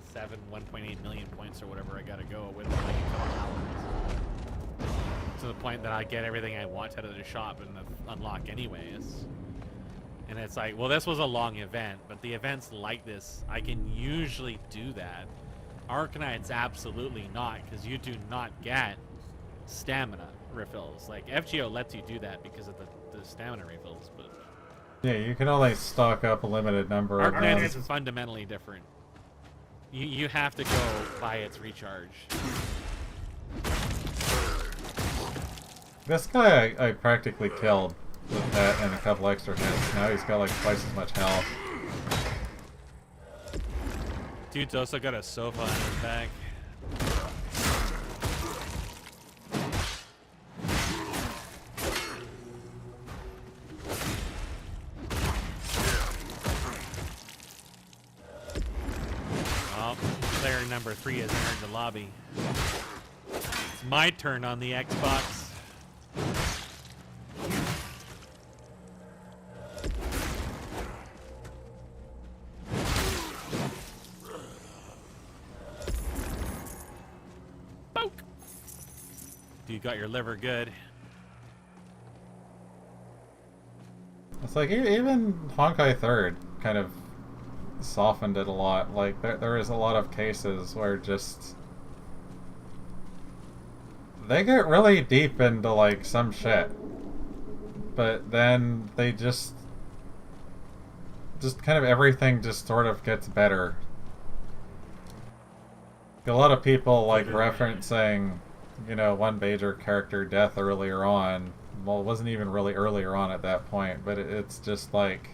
1.8 million points or whatever I gotta go with like a couple hours. To the point that I get everything I want out of the shop and unlock anyways. And it's like, well, this was a long event, but the events like this, I can usually do that. Arknights absolutely not, because you do not get stamina refills. Like, FGO lets you do that because of the stamina refills, but Yeah, you can only stock up a limited number of Arknights them. is fundamentally different. You have to go by its recharge. This guy I practically killed with that and a couple extra hits. Now he's got like twice as much health. Dude's also got a sofa on his back. Well, player number 3 has entered the lobby. It's my turn on the Xbox. Poke! Dude got your liver good. It's like even Honkai 3rd kind of softened it a lot. Like there is a lot of cases where just they get really deep into like some shit, but then they just kind of everything just sort of gets better. A lot of people like referencing, you know, one major character death earlier on. Well, it wasn't even really earlier on at that point, but it's just like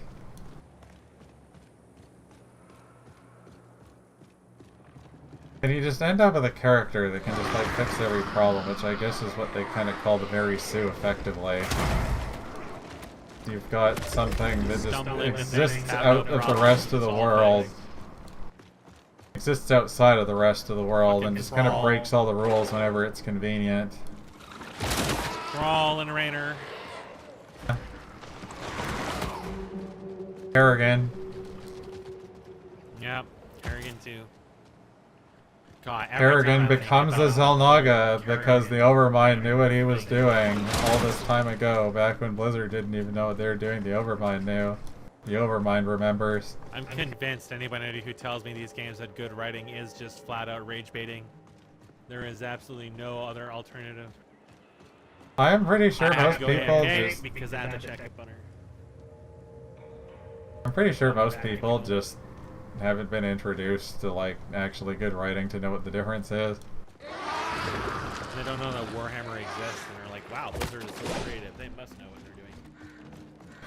And you just end up with a character that can just like fix every problem, which I guess is what they kind of call the Mary Sue effectively. You've got something that just exists out of the rest of the world. Exists outside of the rest of the world and just kind of breaks all the rules whenever it's convenient. Crawl and Rainer. Kerrigan. Yep, Kerrigan too. God, Kerrigan becomes a Xel'Naga because the Overmind knew what he was doing all this time ago, back when Blizzard didn't even know what they were doing. The Overmind knew. The Overmind remembers. I'm convinced anybody who tells me these games had good writing is just flat out rage baiting. There is absolutely no other alternative. I am pretty sure most people just... because I have to check up on her. I'm pretty sure most people just haven't been introduced to like actually good writing to know what the difference is. They don't know that Warhammer exists and they're like, wow, Blizzard is so creative. They must know what they're doing.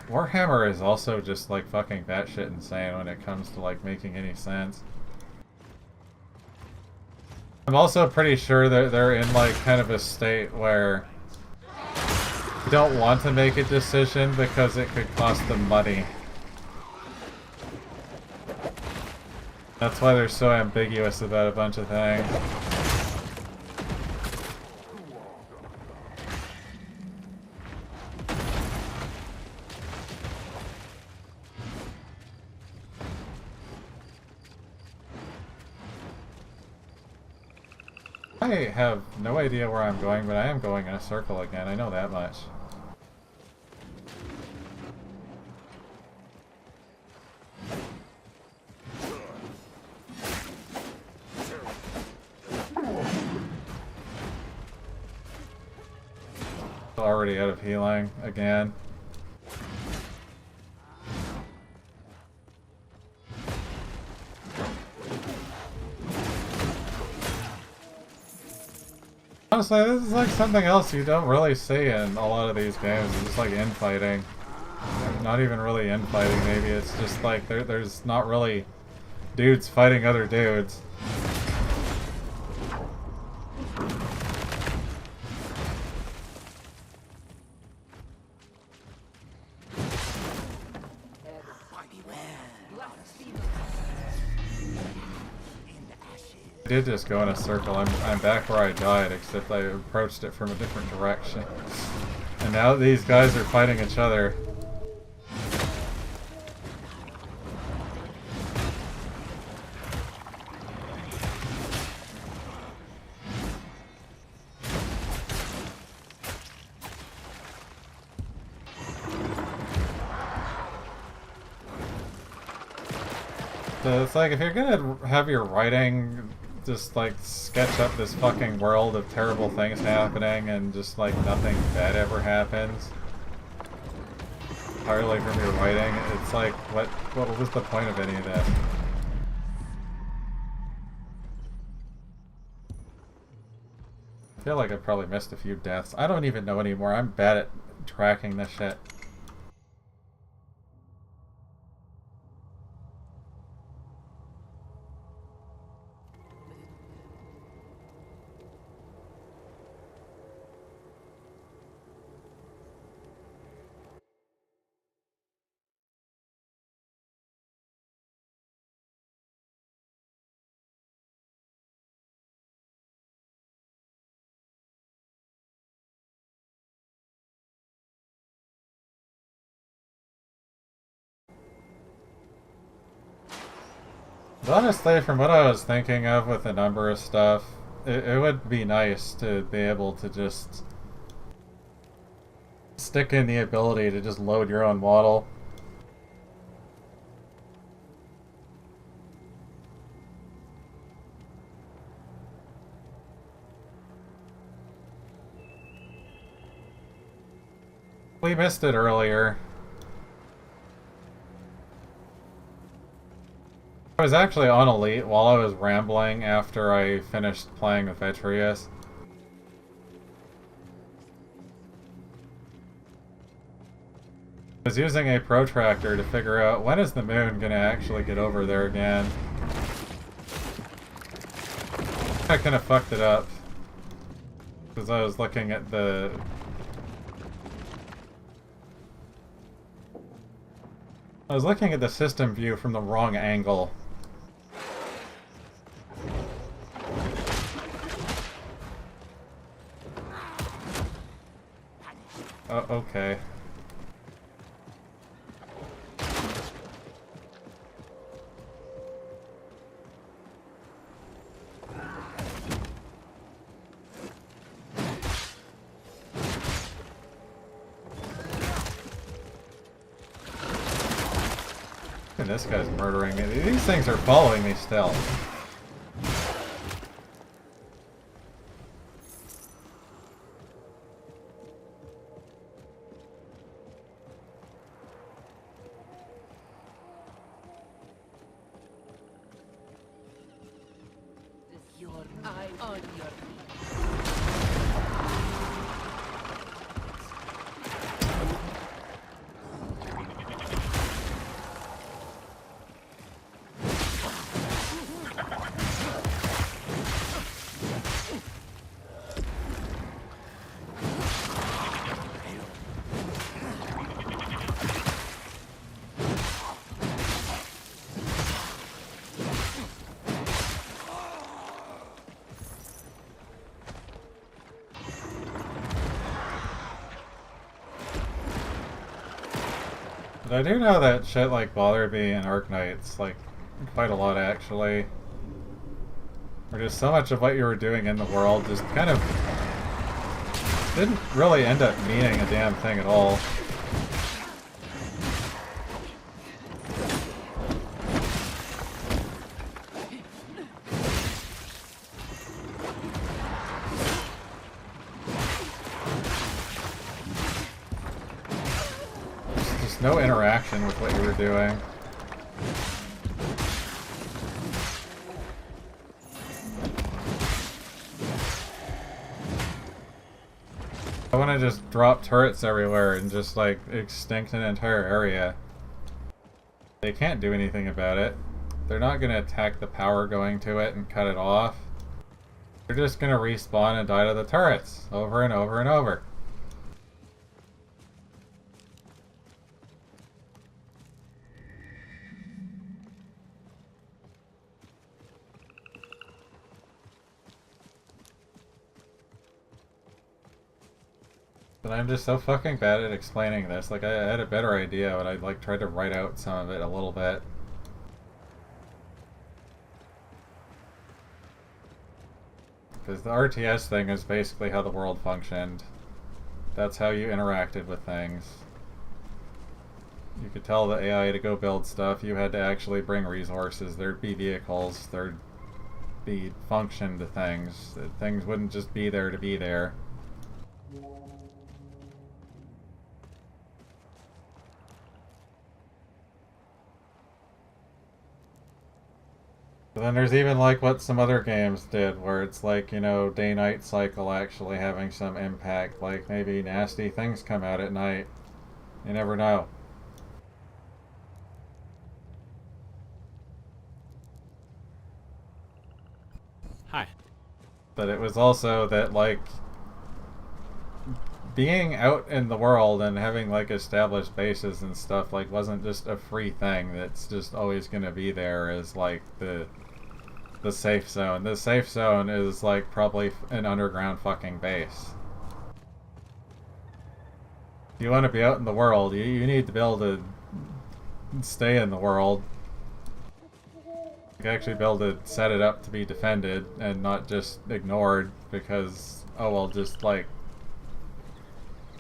Warhammer is also just like fucking batshit insane when it comes to like making any sense. I'm also pretty sure that they're in like kind of a state where they don't want to make a decision because it could cost them money. That's why they're so ambiguous about a bunch of things. I have no idea where I'm going, but I am going in a circle again. I know that much. Already out of healing again. Honestly, this is like something else you don't really see in a lot of these games. It's just like infighting. Not even really infighting, maybe. It's just like there's not really dudes fighting other dudes. I did just go in a circle. I'm back where I died, except I approached it from a different direction. And now these guys are fighting each other. So it's like, if you're gonna have your writing just like sketch up this fucking world of terrible things happening and just like nothing bad ever happens entirely from your writing, it's like, what was the point of any of that? I feel like I probably missed a few deaths. I don't even know anymore. I'm bad at tracking this shit. Honestly, from what I was thinking of with a number of stuff, it would be nice to be able to just stick in the ability to just load your own model. We missed it earlier. I was actually on Elite while I was rambling after I finished playing with Vetreus. I was using a protractor to figure out when is the moon gonna actually get over there again. I kind of fucked it up. Because I was looking at the... I was looking at the system view from the wrong angle. Oh, okay. And this guy's murdering me. These things are following me still. Your eye on your But I do know that shit like bothered me in Arknights, like, quite a lot actually. Or just so much of what you were doing in the world just kind of didn't really end up meaning a damn thing at all. Just no interaction with what you were doing. I want to just drop turrets everywhere and just, like, extinct an entire area. They can't do anything about it. They're not going to attack the power going to it and cut it off. They're just going to respawn and die to the turrets over and over and over. But I'm just so fucking bad at explaining this. Like, I had a better idea, but I, like, tried to write out some of it a little bit. Because the RTS thing is basically how the world functioned. That's how you interacted with things. You could tell the AI to go build stuff. You had to actually bring resources. There'd be vehicles. There'd be function to things. Things wouldn't just be there to be there. But then there's even like what some other games did, where it's like, you know, day-night cycle actually having some impact. Like maybe nasty things come out at night. You never know. Hi. But it was also that, like, being out in the world and having, like, established bases and stuff, like, wasn't just a free thing that's just always gonna be there as, like, the safe zone. The safe zone is, like, probably an underground fucking base. If you want to be out in the world, you need to be able to stay in the world. You actually be able to set it up to be defended and not just ignored because, oh well, just like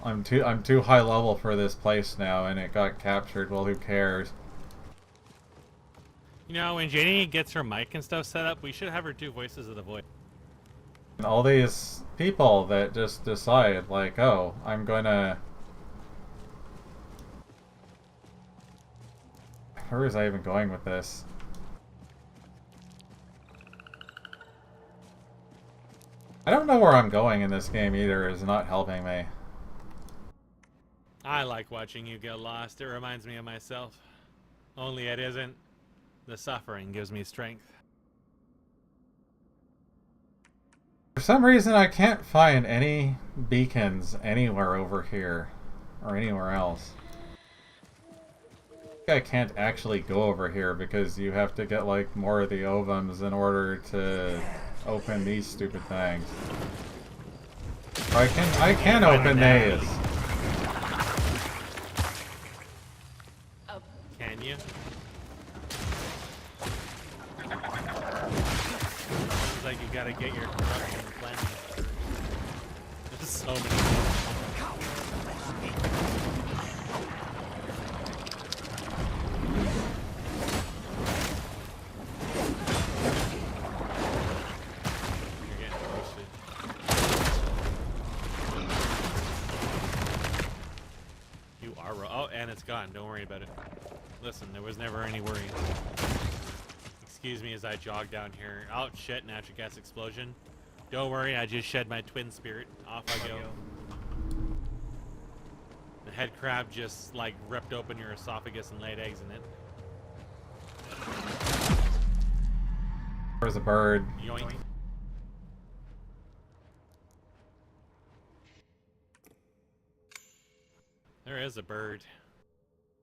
I'm too high level for this place now and it got captured. Well, who cares? You know, when Janie gets her mic and stuff set up, we should have her do voices of the voice. And all these people that just decide, like, oh, I'm gonna... Where was I even going with this? I don't know where I'm going in this game either, is not helping me. I like watching you get lost. It reminds me of myself. Only it isn't. The suffering gives me strength. some reason I can't find any beacons anywhere over here or anywhere else. I can't actually go over here because you have to get like more of the ovums in order to open these stupid things. I can open these. Can you? Seems like you gotta get your corruption cleansed first. There's so many. And it's gone. Don't worry about it. Listen, there was never any worry. Excuse me as I jog down here. Oh shit, natural gas explosion. Don't worry, I just shed my twin spirit. Off I go. The head crab just like ripped open your esophagus and laid eggs in it. There's a bird. Yoink. There is a bird.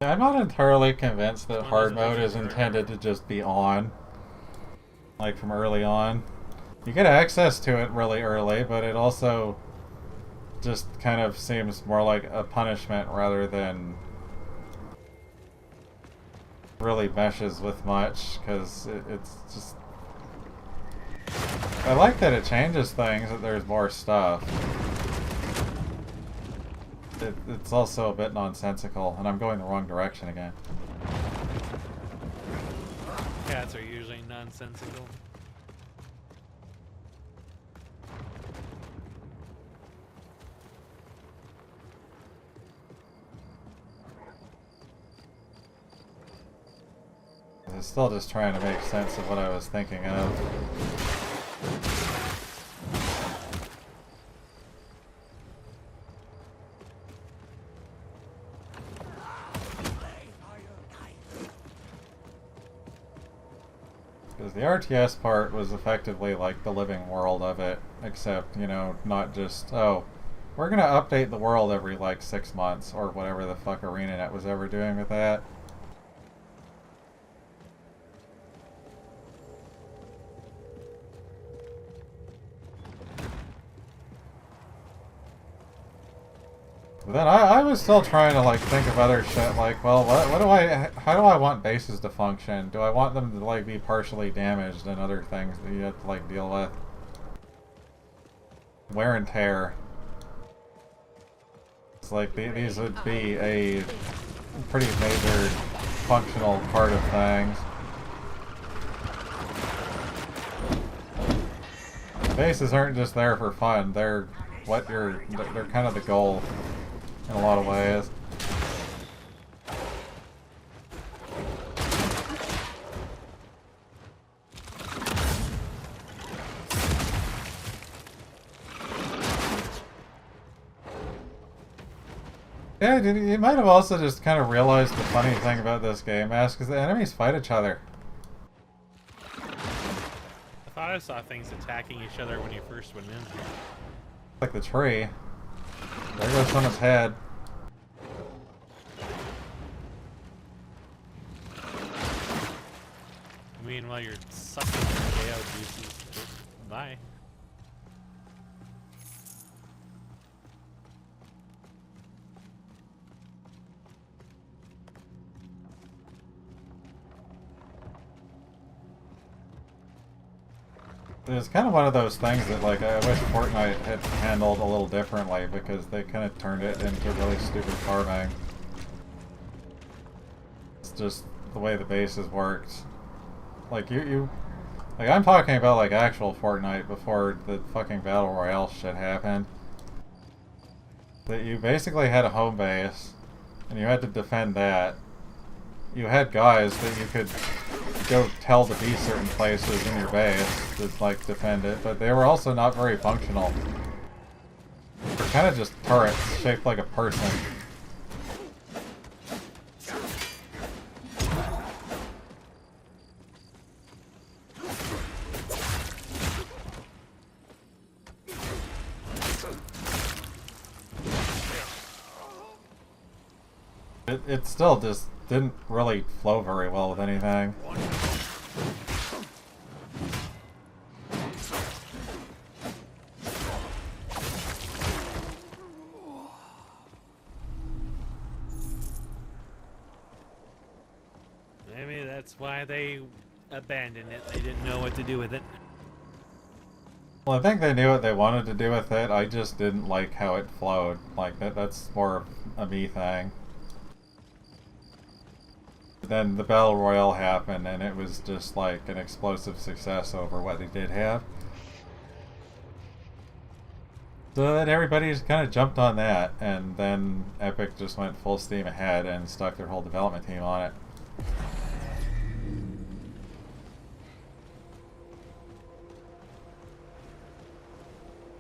I'm not entirely convinced that hard mode is intended to just be on. Like from early on. You get access to it really early, but it also just kind of seems more like a punishment rather than really meshes with much, because it's just... I like that it changes things, that there's more stuff. It's also a bit nonsensical, and I'm going the wrong direction again. Cats are usually nonsensical. I'm still just trying to make sense of what I was thinking of. Because the RTS part was effectively like the living world of it, except, you know, not just, oh, we're gonna update the world every like 6 months, or whatever the fuck ArenaNet was ever doing with that. But then I was still trying to like think of other shit, like, well, how do I want bases to function? Do I want them to like be partially damaged and other things that you have to like deal with? Wear and tear. It's like these would be a pretty major functional part of things. Bases aren't just there for fun, they're kind of the goal. In a lot of ways. Yeah, you might have also just kind of realized the funny thing about this game, Ash, because the enemies fight each other. I thought I saw things attacking each other when you first went in. Like the tree. There goes someone's head. Meanwhile, you're sucking your KO juices. Bye. It's kind of one of those things that, like, I wish Fortnite had handled a little differently, because they kind of turned it into really stupid farming. It's just the way the bases worked. Like, like, I'm talking about, like, actual Fortnite before the fucking Battle Royale shit happened. That you basically had a home base, and you had to defend that. You had guys that you could go tell to be certain places in your base to, like, defend it, but they were also not very functional. They're kind of just turrets shaped like a person. It still just didn't really flow very well with anything. Maybe that's why they abandoned it. They didn't know what to do with it. Well, I think they knew what they wanted to do with it. I just didn't like how it flowed. Like, that's more of a me thing. Then the Battle Royale happened, and it was just like an explosive success over what they did have. So then everybody just kind of jumped on that, and then Epic just went full steam ahead and stuck their whole development team on it.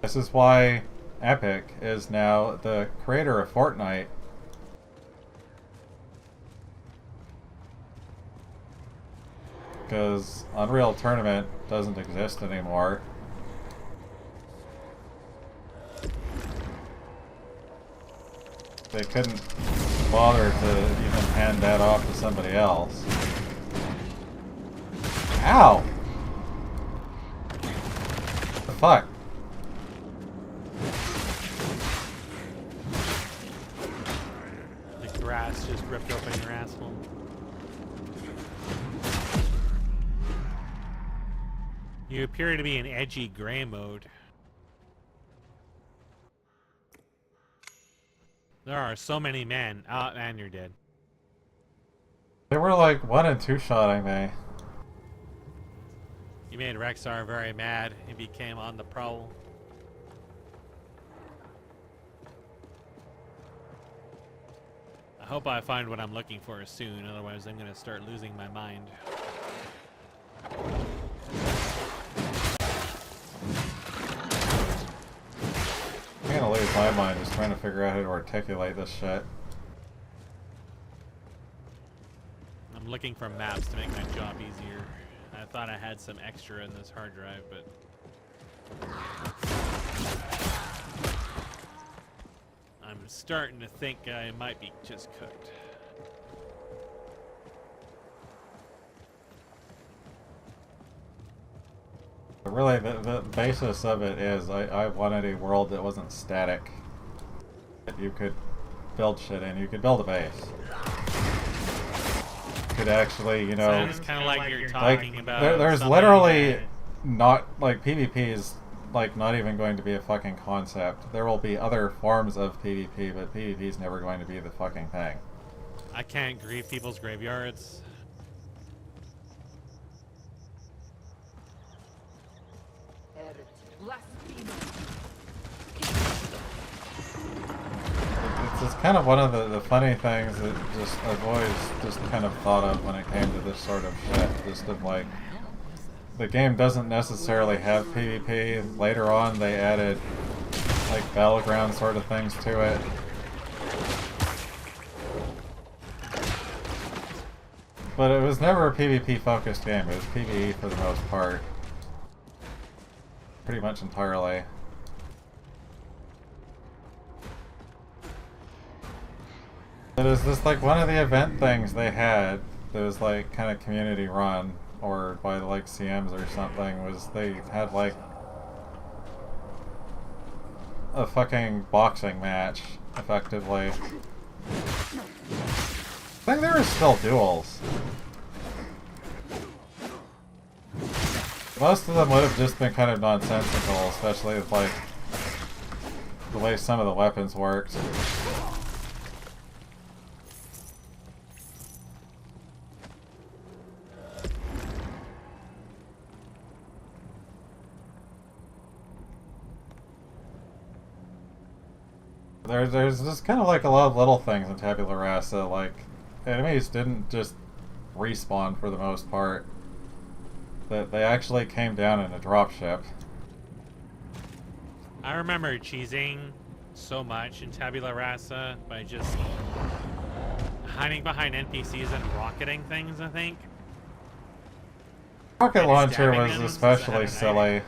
This is why Epic is now the creator of Fortnite. Because Unreal Tournament doesn't exist anymore. They couldn't bother to even hand that off to somebody else. Ow! What the fuck? The grass just ripped open your asshole. You appear to be in edgy gray mode. There are so many men. Ah, and you're dead. They were like 1 and 2 shotting me. You made Rexar very mad. He became on the prowl. I hope I find what I'm looking for soon, otherwise I'm gonna start losing my mind. I'm gonna lose my mind just trying to figure out how to articulate this shit. I'm looking for maps to make my job easier. I thought I had some extra in this hard drive, but... I'm starting to think I might be just cooked. But really, the basis of it is I wanted a world that wasn't static. That you could build shit in. You could build a base. You could actually, you know... Sounds kind of like you're talking like, about... there's something literally that- not... Like, PvP is, like, not even going to be a fucking concept. There will be other forms of PvP, but PvP is never going to be the fucking thing. I can't grieve people's graveyards. It's just kind of one of the funny things that just I've always just kind of thought of when it came to this sort of shit. Just of like, the game doesn't necessarily have PvP. Later on they added like battleground sort of things to it. But it was never a PvP focused game. It was PvE for the most part. Pretty much entirely. It was just like one of the event things they had that was like kind of community run or by like CMs or something, was they had like a fucking boxing match, effectively. I think there were still duels. Most of them would have just been kind of nonsensical, especially with like the way some of the weapons worked. There's just kind of like a lot of little things in Tabula Rasa, like enemies didn't just respawn for the most part. That they actually came down in a dropship. I remember cheesing so much in Tabula Rasa by just hiding behind NPCs and rocketing things, I think. Rocket And launcher stabbing was them instead of especially having an silly.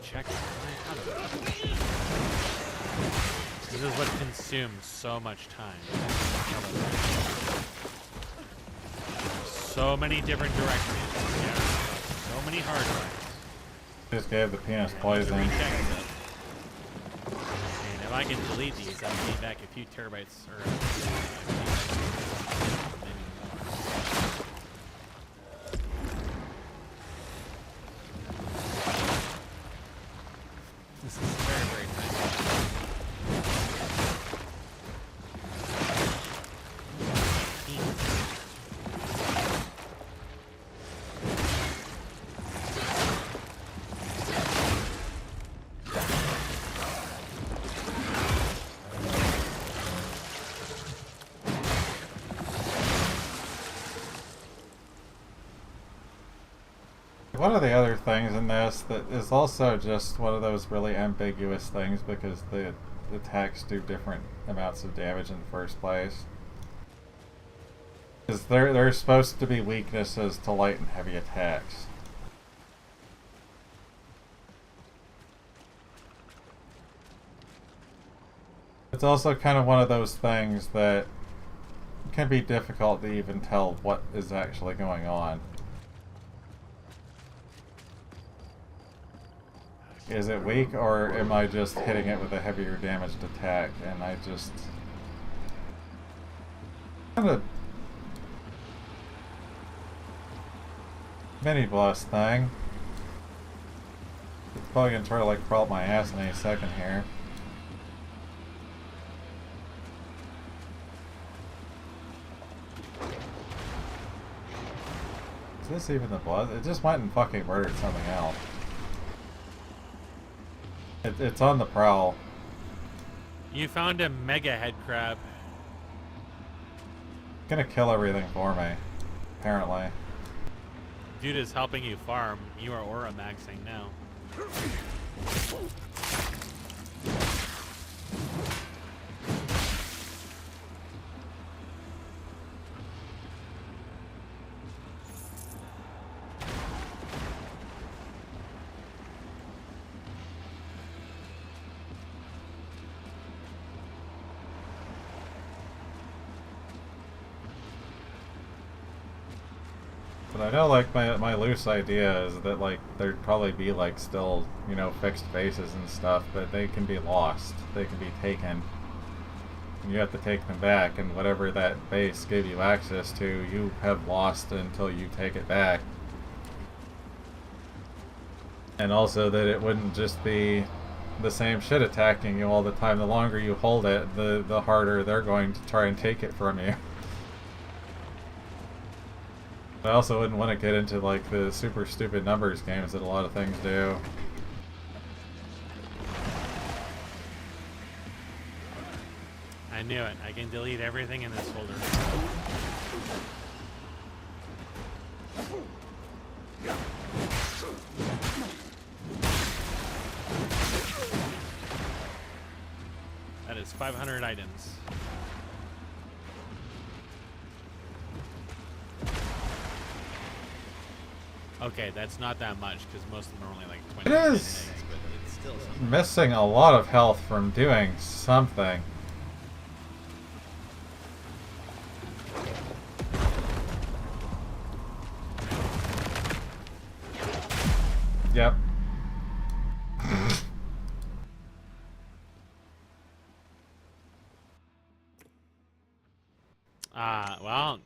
check it. How do I- This is what consumes so much time. So many different directions. Yeah, so many hard drives. Just gave the penis To poison. recheck stuff. And if I can delete these, I'll gain back a few terabytes or maybe more. This is very, very One of the other things in this that is also just one of those really ambiguous things because the attacks do different amounts of damage in the first place. Is there's supposed to be weaknesses to light and heavy attacks. It's also kind of one of those things that can be difficult to even tell what is actually going on. Is it weak, or am I just hitting it with a heavier damaged attack? And I just kind of mini blast thing. It's probably gonna try to like crawl up my ass in any second here. Is this even the blood? It just went and fucking murdered something else. It's on the prowl. You found a mega head crab. Gonna kill everything for me, apparently. Dude is helping you farm. You are aura maxing now. But I know, like, my loose idea is that, like, there'd probably be, like, still, you know, fixed bases and stuff, but they can be lost. They can be taken. And you have to take them back, and whatever that base gave you access to, you have lost until you take it back. And also that it wouldn't just be the same shit attacking you all the time. The longer you hold it, the harder they're going to try and take it from you. I also wouldn't want to get into like the super stupid numbers games that a lot of things do. I knew it. I can delete everything in this folder. That is 500 items. Okay, that's not that much because most of them are only like 20 It is eggs, but it's still something. missing a lot of health from doing something. Yep. Well,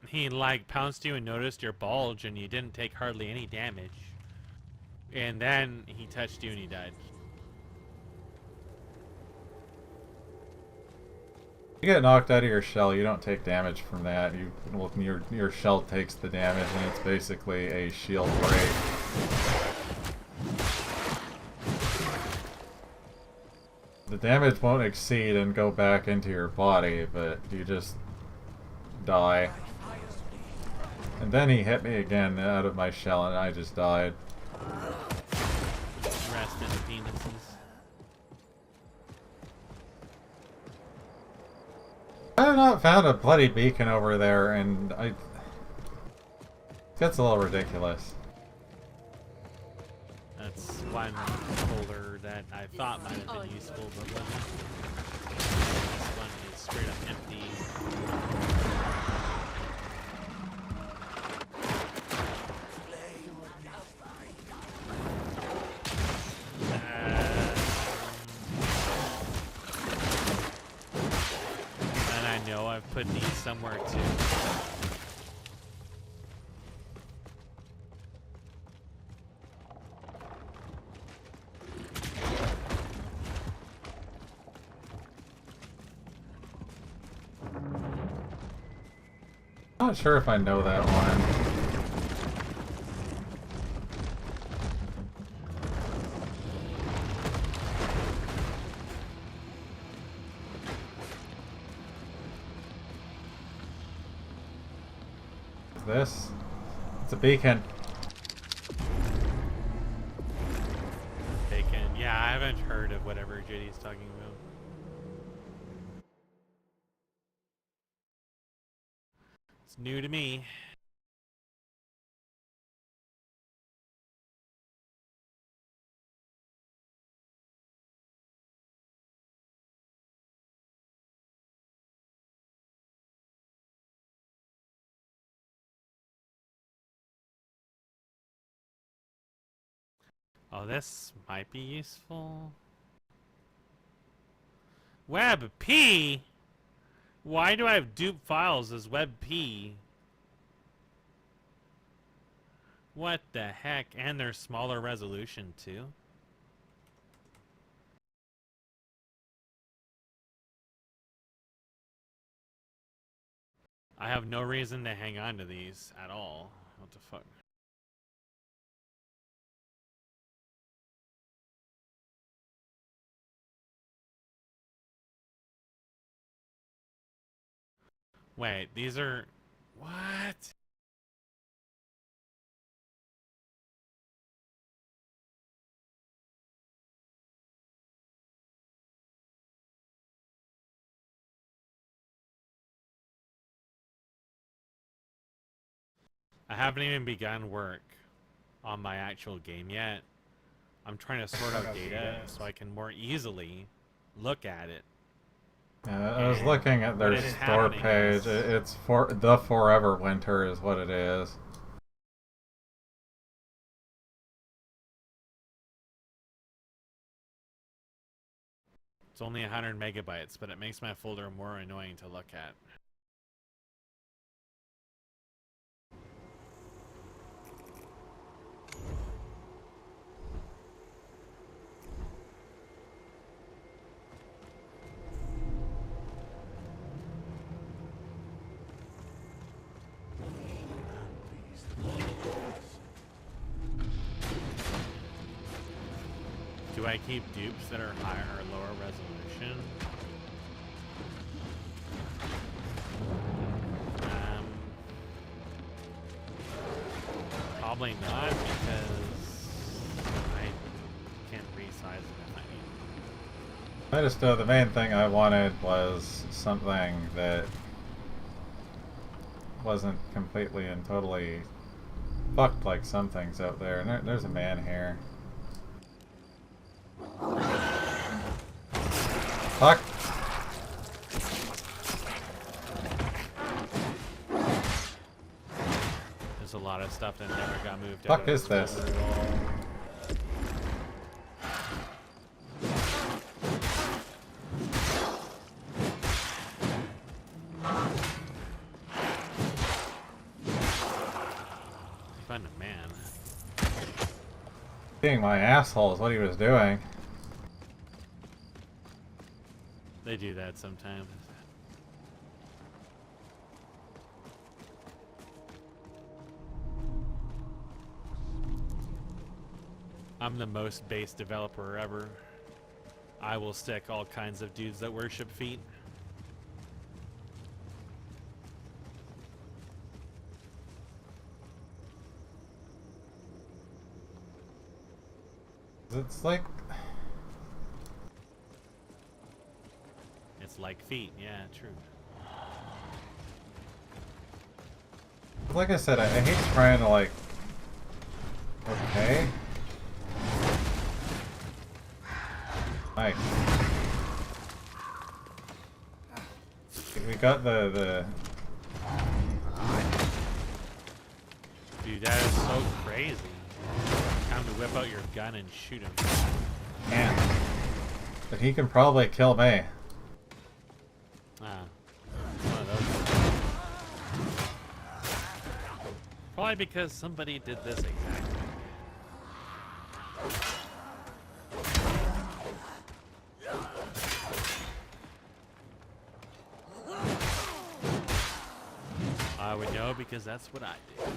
he like pounced you and noticed your bulge and you didn't take hardly any damage. And then he touched you and he died. You get knocked out of your shell, you don't take damage from that. Well, your shell takes the damage, and it's basically a shield break. The damage won't exceed and go back into your body, but you just die. And then he hit me again out of my shell, and I just died. Rest in penises. I have not found a bloody beacon over there, and it gets a little ridiculous. That's one folder that I thought might have been useful, but wasn't. This one is straight up empty. And I know I've put these somewhere too. Not sure if I know that one. This? It's a beacon. Bacon. Yeah, I haven't heard of whatever JD's talking about. It's new to me. Oh, this might be useful. WebP? Why do I have dupe files as WebP? What the heck? And they're smaller resolution too. I have no reason to hang on to these at all. What the fuck? Wait, these are... What? I haven't even begun work on my actual game yet. I'm trying to sort out data so I can more easily look at it. Yeah, I was looking at their What is store happening page. is- It's for the Forever Winter is what it is. It's only 100 megabytes, but it makes my folder more annoying to look at. Do I keep dupes that are higher or lower resolution? Probably not, because I can't resize it if I need. I just know the main thing I wanted was something that wasn't completely and totally fucked like some things out there. And there's a man here. Fuck! There's a lot of stuff that never got moved Fuck out. is this? Find a man. Being my asshole is what he was doing. They do that sometimes. I'm the most base developer ever. I will stick all kinds of dudes that worship feet. It's like... It's like feet, yeah, true. Like I said, I hate trying to like... Okay. Nice. We got the Dude, that is so crazy. Time to whip out your gun and shoot him. can't. But he can probably kill me. Ah. One of those. Probably because somebody did this exactly. I would know because that's what I did.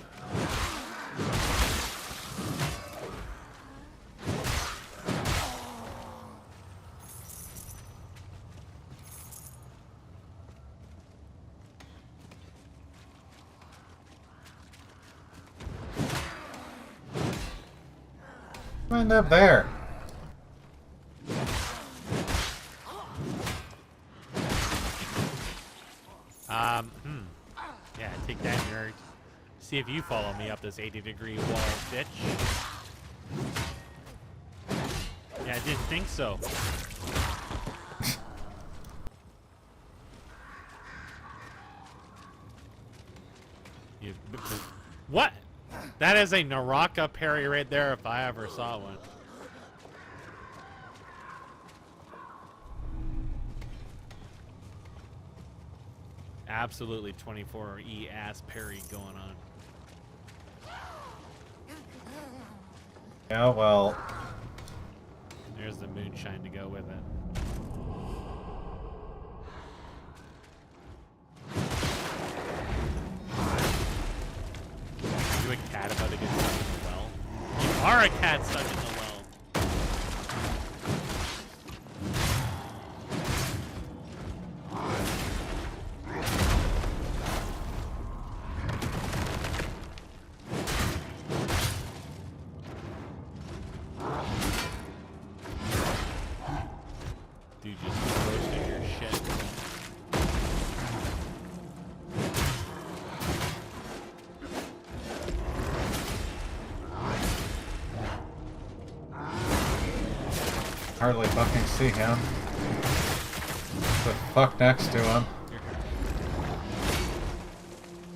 End up there. Yeah, take that, nerd. See if you follow me up this 80-degree wall, bitch. Yeah, I didn't think so. What? That is a Naraka parry right there if I ever saw one. Absolutely 24E ass parry going on. Yeah, well. There's the moonshine to go with it. Are you a cat about to get stuck in the well? You are a cat stuck in the well. Dude, just roasting your shit. Hardly fucking see him. The fuck next to him.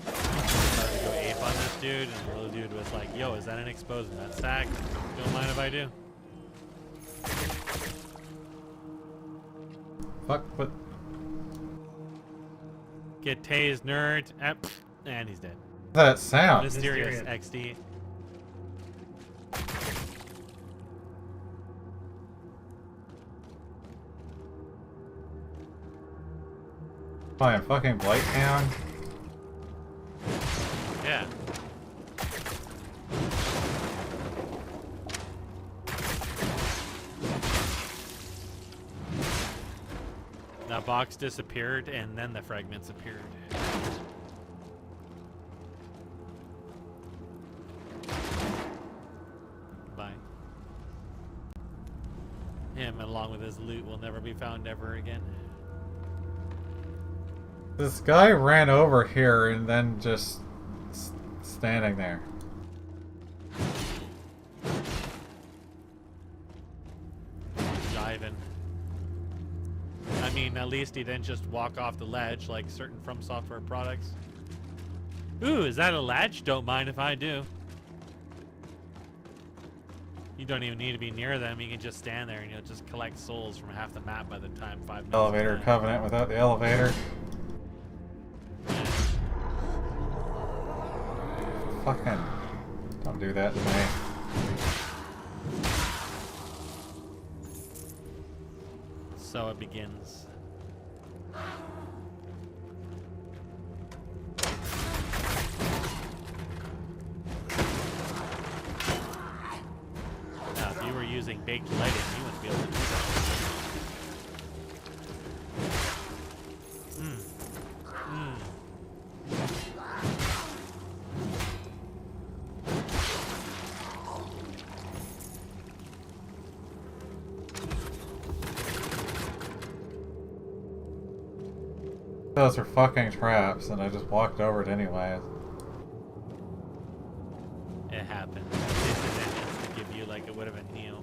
About to go ape on this dude, and the little dude was like, yo, is that an exposed nutsack? Don't mind if I do. Fuck, what? Get tased, nerd. And he's dead. That sound? Mysterious XD. Fine, fucking Blight Town? Yeah. That box disappeared, and then the fragments appeared. Bye. Him, along with his loot, will never be found ever again. This guy ran over here and then just standing there. Jiving. I mean, at least he didn't just walk off the ledge like certain From Software products. Ooh, is that a ledge? Don't mind if I do. You don't even need to be near them. You can just stand there and you'll just collect souls from half the map by the time 5 minutes. Elevator Covenant without the elevator. Fucking don't do that to me. So it begins. Now, if you were using baked lighting, you wouldn't be able to do that. Those are fucking traps, and I just walked over it anyway. It happened. Disadvantage to give you like it would have been Neo.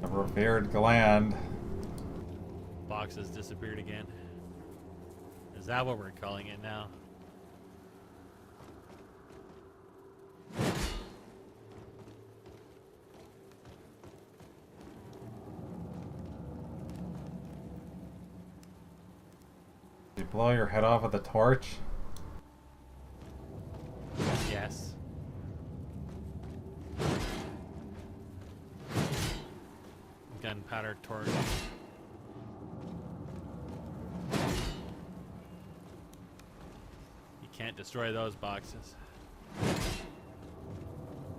revered gland. Box has disappeared again. Is that what we're calling it now? You blow your head off with a torch? Yes. Gunpowder torch. You can't destroy those boxes.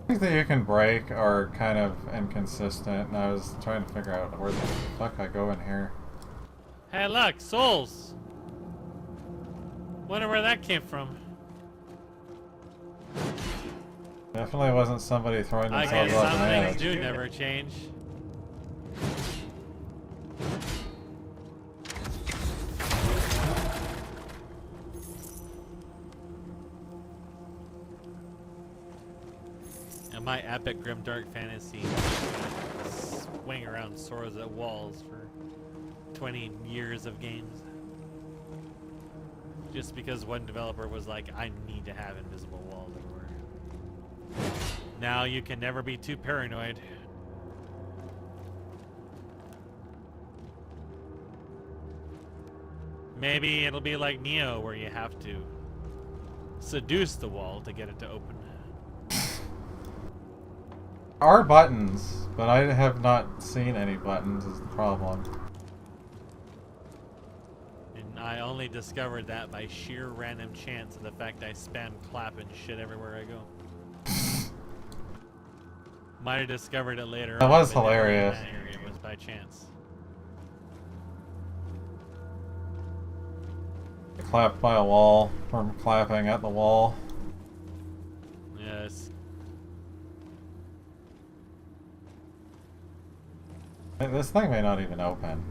Things that you can break are kind of inconsistent, and I was trying to figure out where the fuck I go in here. Hey, look, souls. Wonder where that came from. Definitely wasn't somebody throwing I themselves guess off some an things edge. do never change. And my epic grimdark fantasy swing around swords at walls for 20 years of games. Just because one developer was like, I need to have invisible walls everywhere. Now you can never be too paranoid. Maybe it'll be like Neo, where you have to seduce the wall to get it to open. Are buttons, but I have not seen any buttons is the problem. And I only discovered that by sheer random chance of the fact I spam clap and shit everywhere I go. Might have discovered it later That on, was but never in hilarious. that area. It was by chance. Clapped by a wall from clapping at the wall. Yes. This thing may not even open.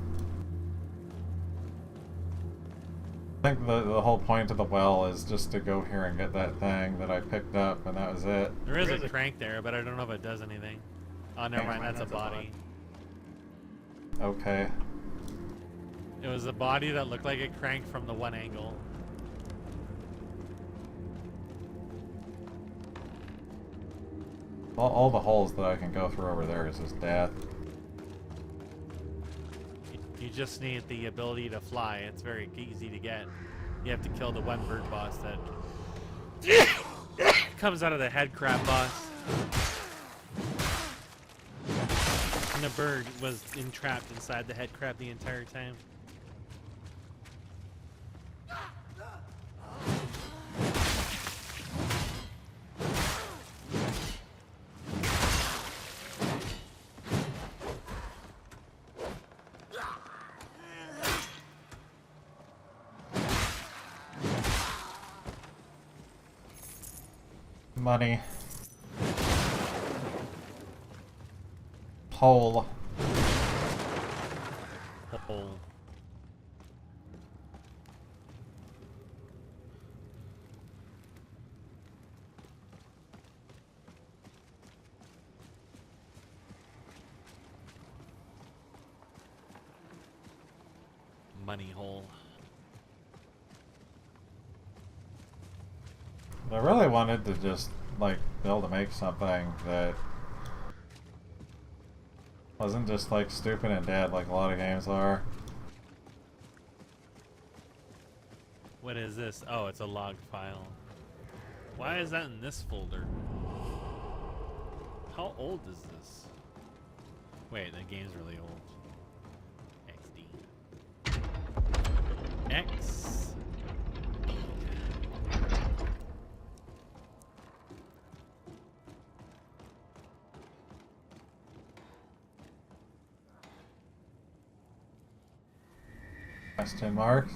I think the whole point of the well is just to go here and get that thing that I picked up, and that was it. There is a crank there, but I don't know if it does anything. Oh, never mind, that's a body. Okay. It was a body that looked like it cranked from the one angle. All the holes that I can go through over there is just death. You just need the ability to fly. It's very easy to get. You have to kill the one bird boss that comes out of the head crab boss. And the bird was entrapped inside the head crab the entire time. Money. Hole. Hole. Money hole. I really wanted to just, like, be able to make something that wasn't just, like, stupid and dead like a lot of games are. What is this? Oh, it's a log file. Why is that in this folder? How old is this? Wait, the game's really old. XD. X. Question marks?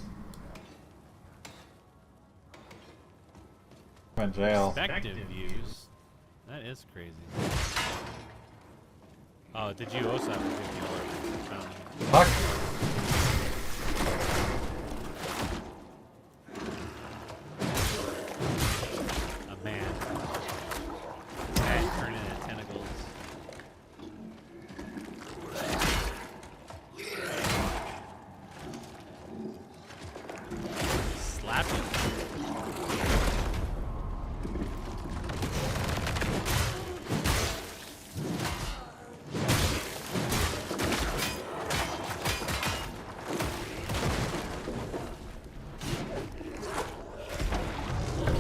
I'm in jail. Perspective views. That is crazy. Oh, did you also have a video? Fuck! A man. Head turning into tentacles.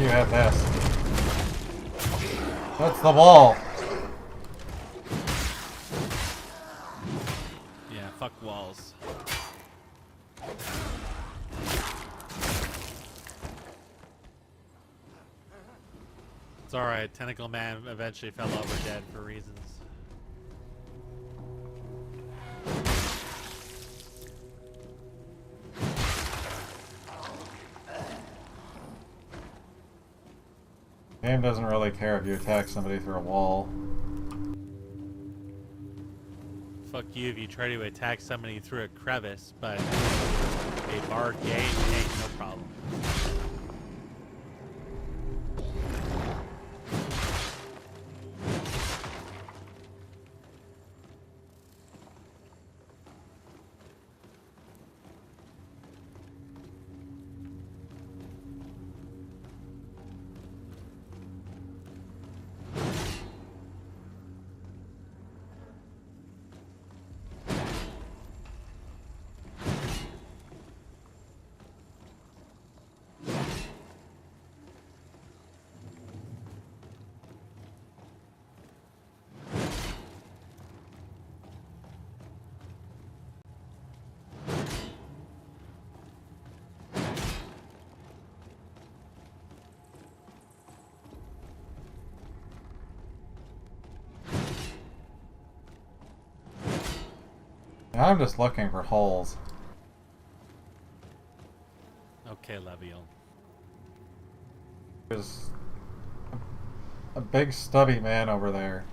you have this. That's the wall. Yeah, fuck walls. It's alright, Tentacle Man eventually fell over dead for reasons. Game doesn't really care if you attack somebody through a wall. Fuck you if you try to attack somebody through a crevice, but a barred gate, hey, no problem. I'm just looking for holes. Okay, Leviel. There's a big stubby man over there.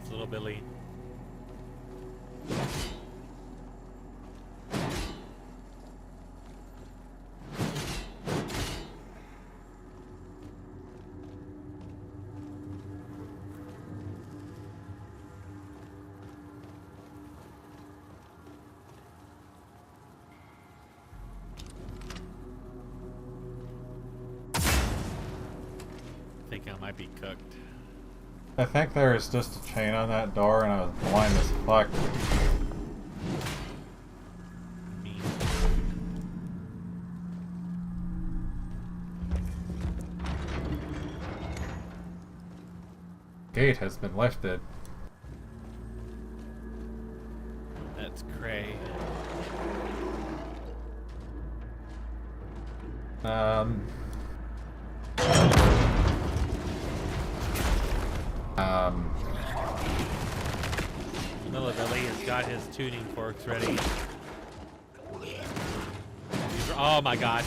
It's little Billy. I think I might be cooked. I think there is just a chain on that door and I was blind as fuck. Me. Gate has been lifted. That's cray. Little Billy has got his tuning forks ready. Oh my god.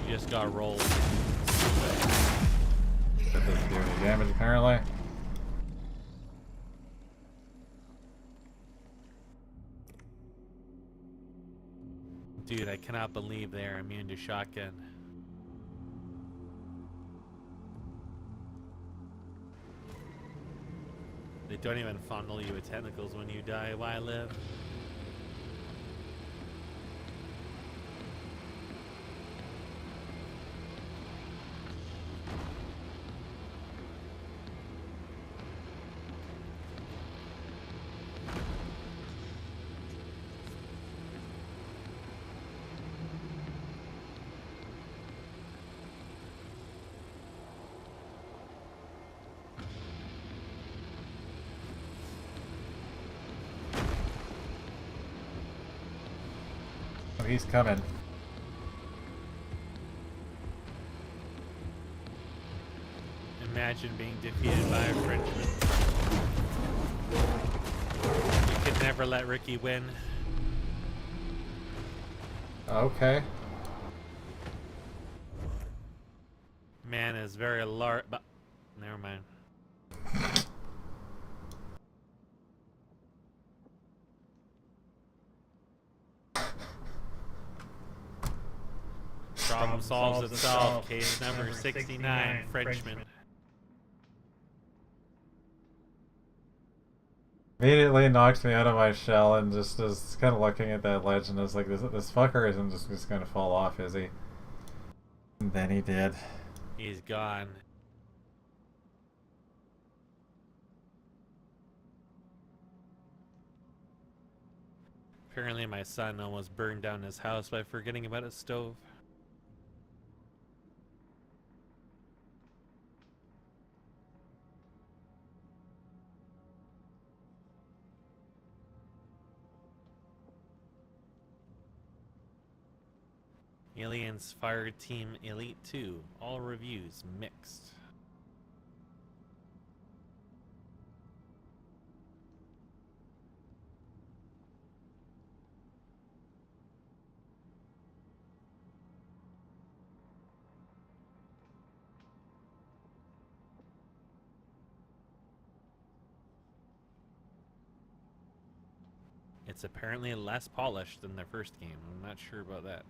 He just got rolled. That doesn't do any damage apparently. Dude, I cannot believe they are immune to shotgun. They don't even fondle you with tentacles when you die. Why live? Oh, he's coming. Imagine being defeated by a Frenchman. You could never let Ricky win. Okay. Man is very large, but never mind. Problem solves itself. Case number 69, Frenchman. Immediately knocks me out of my shell and just is kind of looking at that legend is like, this fucker isn't just going to fall off, is he? And then he did. He's gone. Apparently my son almost burned down his house by forgetting about his stove. Aliens Fire Team Elite 2. All reviews mixed. It's apparently less polished than their first game. I'm not sure about that.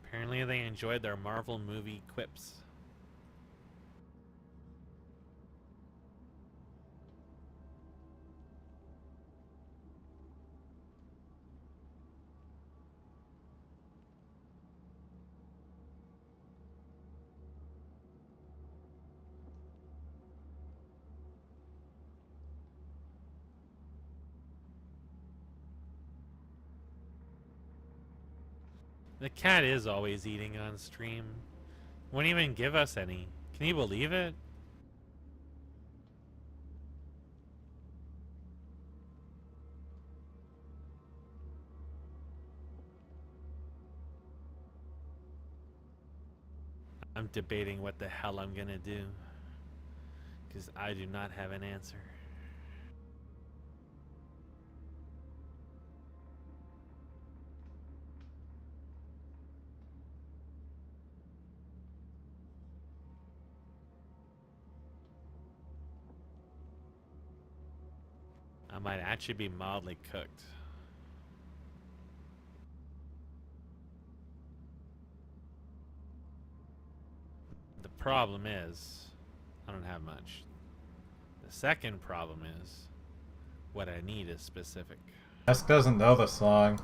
Apparently they enjoyed their Marvel movie quips. The cat is always eating on stream. Won't even give us any. Can you believe it? I'm debating what the hell I'm gonna do, because I do not have an answer. I might actually be mildly cooked. The problem is, I don't have much. The second problem is, what I need is specific. Esk doesn't know the song.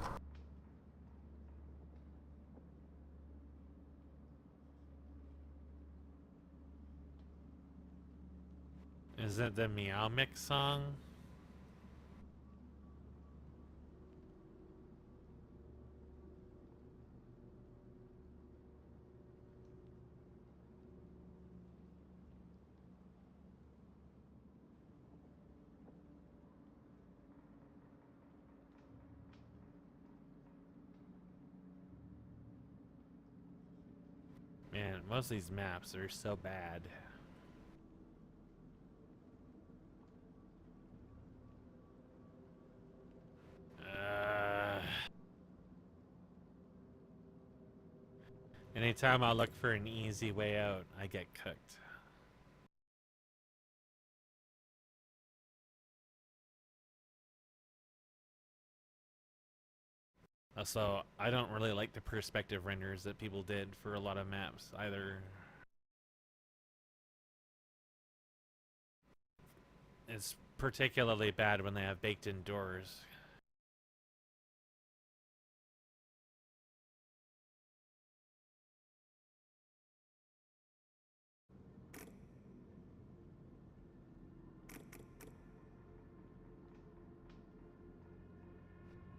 Is it the Meow Mix song? Man, most of these maps are so bad. Anytime I look for an easy way out, I get cooked. Also, I don't really like the perspective renders that people did for a lot of maps either. It's particularly bad when they have baked-in doors.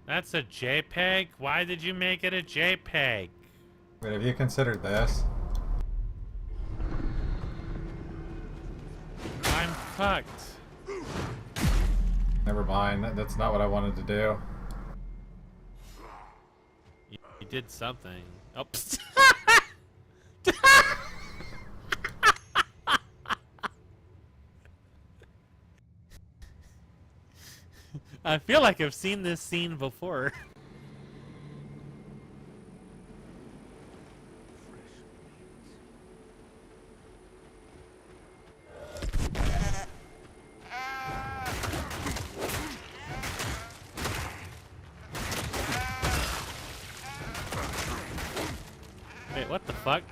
That's a JPEG? Why did you make it a JPEG? Wait, have you considered this? I'm fucked. Never mind, that's not what I wanted to do. You did something. Oh, psst. I feel like I've seen this scene before. Wait, what the fuck?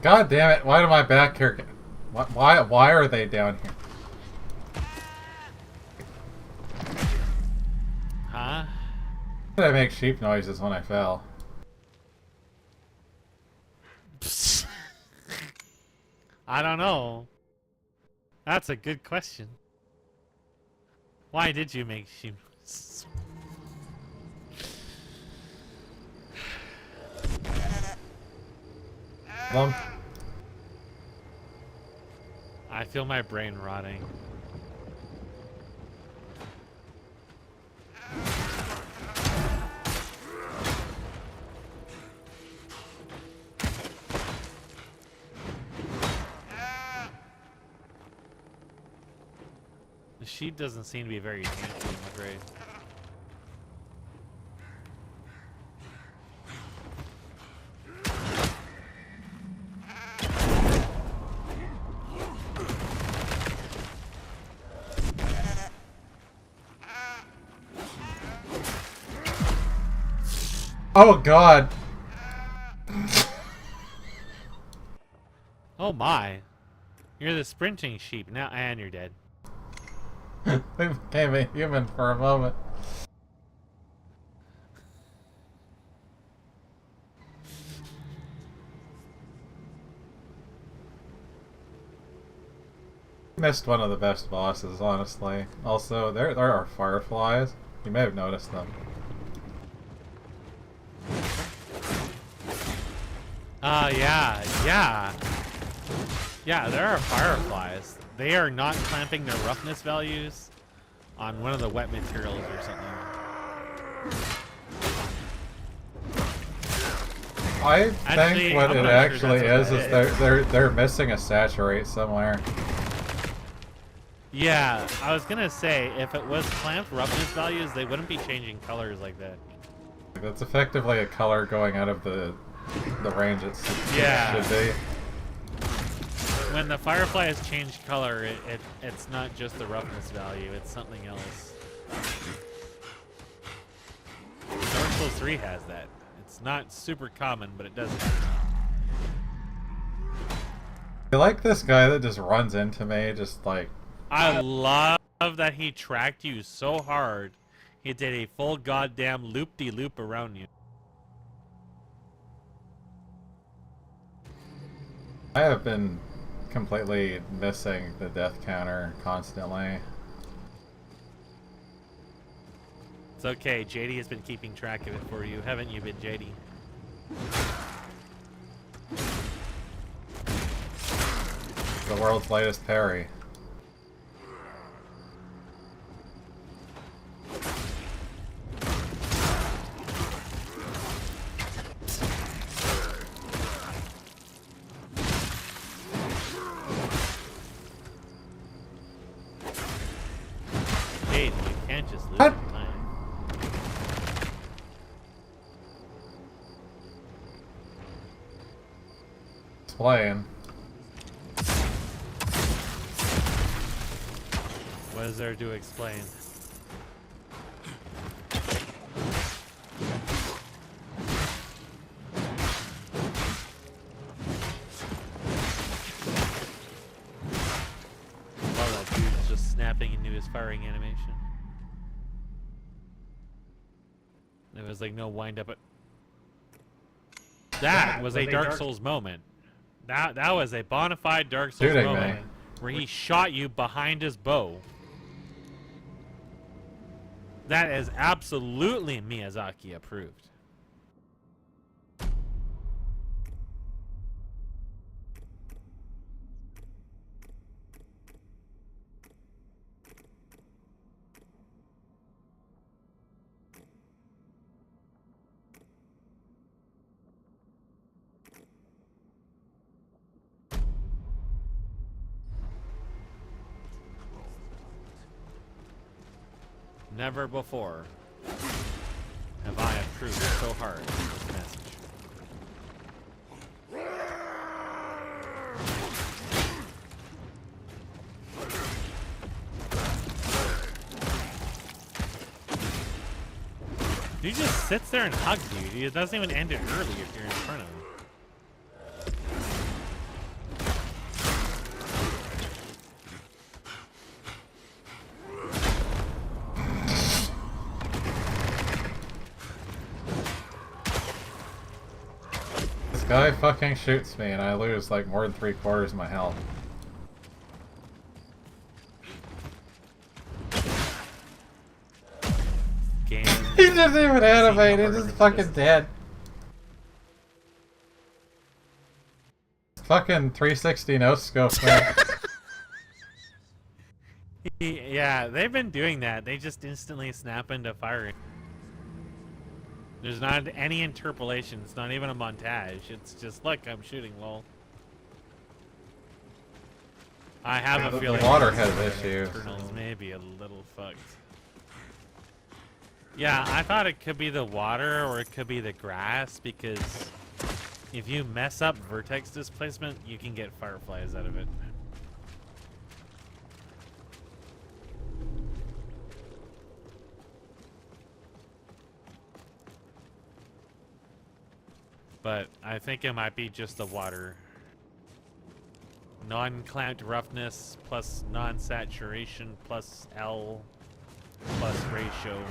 God damn it! Why do my back here? Why are they down here? Huh? Why did I make sheep noises when I fell? I don't know. That's a good question. Why did you make sheep? Lump. I feel my brain rotting. The sheep doesn't seem to be very dainty, I'm afraid. Oh God! Oh my! You're the sprinting sheep now, and you're dead. We became a human for a moment. Missed one of the best bosses, honestly. Also, there are fireflies. You may have noticed them. Yeah, there are fireflies. They are not clamping their roughness values on one of the wet materials or something. I Actually, think what I'm it not actually sure is that's what they're missing a saturate somewhere. Yeah, I was gonna say, if it was clamped roughness values, they wouldn't be changing colors like that. That's effectively a color going out of the range it should be. When the fireflies change color, it's not just the roughness value, it's something else. Dark Souls 3 has that. It's not super common, but it does have it. I like this guy that just runs into me, just like... I love that he tracked you so hard, he did a full goddamn loop-de-loop around you. I have been completely missing the death counter constantly. It's okay, JD has been keeping track of it for you, haven't you been, JD? The world's latest parry. JD, you can't just lose What? your time. Explain. What is there to explain? Well, that dude's just snapping into his firing animation. There was like no wind up. That was a Dark Souls moment. That was a bona fide Dark Souls Shooting moment me. where he shot you behind his bow. That is absolutely Miyazaki approved. Never before have I approved so hard of this message. He just sits there and hugs you. He doesn't even end it early if you're in front of him. guy fucking shoots me and I lose like more than 3/4 of my health. Game. He doesn't even animate, he's just fucking dead. Fucking 360 no scope, man. Yeah, they've been doing that. They just instantly snap into firing. There's not any interpolation. It's not even a montage. It's just, look, I'm shooting, lol. I have a feeling The water has issues. Colonel's maybe a little fucked. Yeah, I thought it could be the water or it could be the grass, because if you mess up vertex displacement, you can get fireflies out of it. But I think it might be just the water. Non-clamped roughness plus non-saturation plus L plus ratio.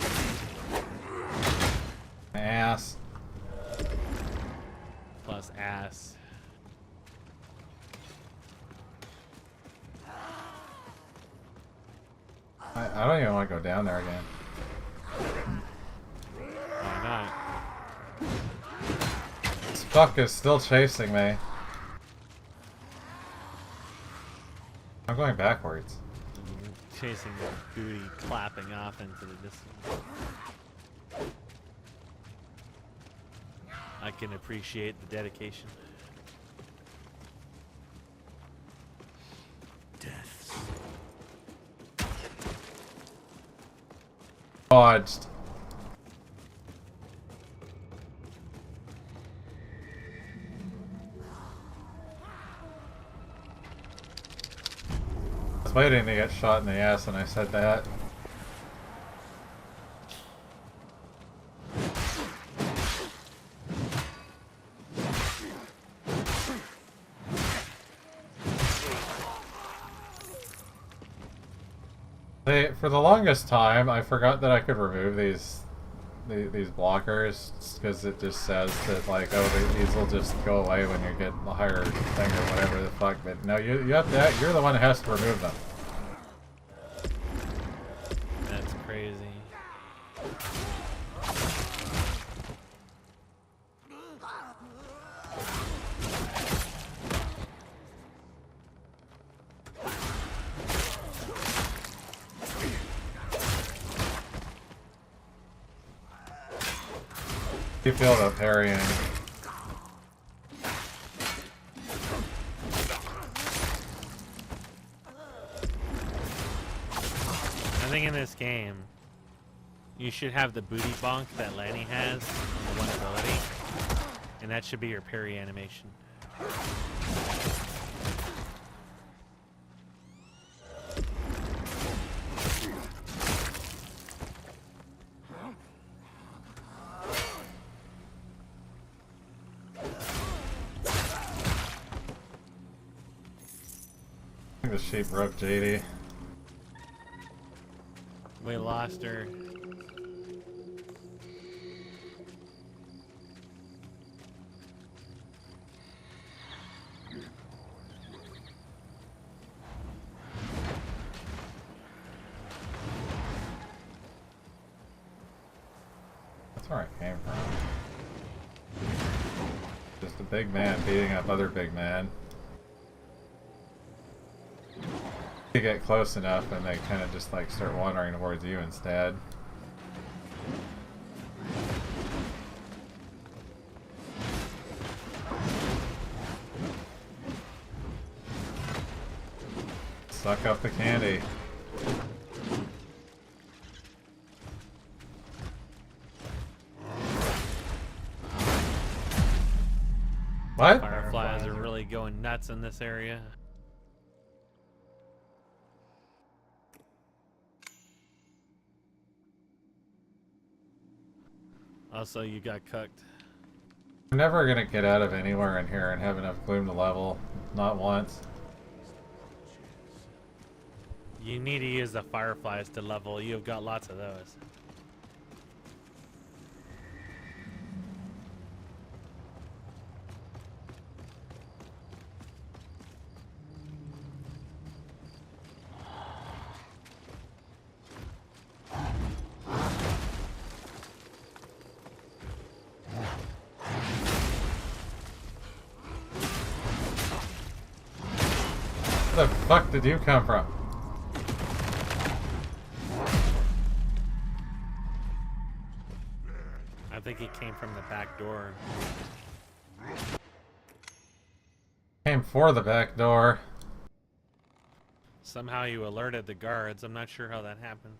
Ass. Plus ass. I don't even want to go down there again. Why not? This fuck is still chasing me. I'm going backwards. Chasing the booty, clapping off into the distance. I can appreciate the dedication. Deaths. Dodged. I was waiting to get shot in the ass and I said that. For the longest time, I forgot that I could remove these blockers, because it just says that, like, oh, these will just go away when you get the higher thing or whatever the fuck. But no, you have to. You're the one that has to remove them. That's crazy. You feel the parrying. I think in this game, you should have the booty bonk that Lanny has on the one ability, and that should be your parry animation. The sheep broke JD. We lost her. That's where I came from. Just a big man beating up other big men. You get close enough and they kind of just like start wandering towards you instead. Suck up the candy. What? Fireflies are really going nuts in this area. Also, you got cucked. I'm never gonna get out of anywhere in here and have enough gloom to level. Not once. You need to use the fireflies to level. You've got lots of those. Where the fuck did you come from? I think he came from the back door. Came for the back door. Somehow you alerted the guards. I'm not sure how that happened.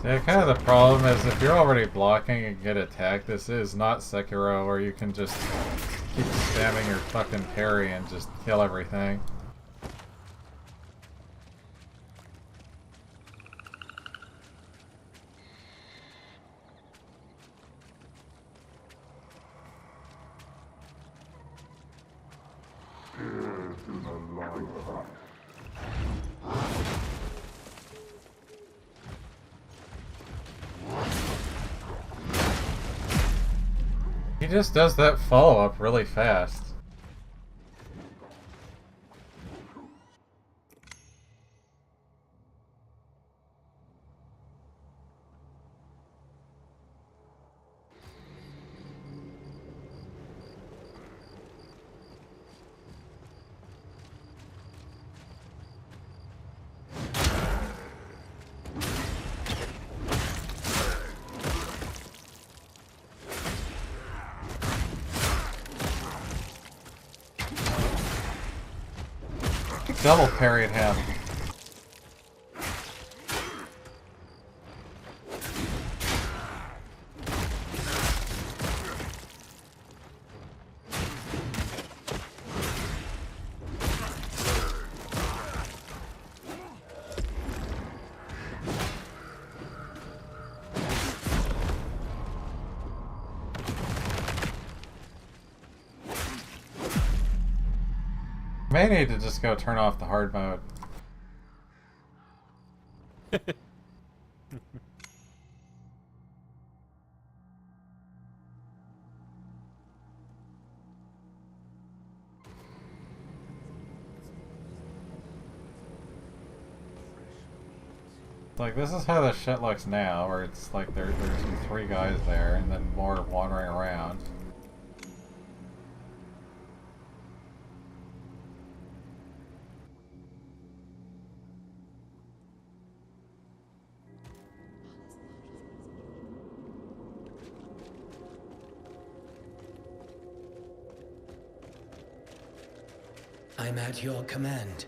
Yeah, kind of the problem is if you're already blocking and get attacked, this is not Sekiro where you can just keep spamming your fucking parry and just kill everything. He just does that follow-up really fast. Double parried him. May need to just go turn off the hard mode. Like, this is how the shit looks now, where it's like there's 3 guys there and then more wandering around. I'm at your command.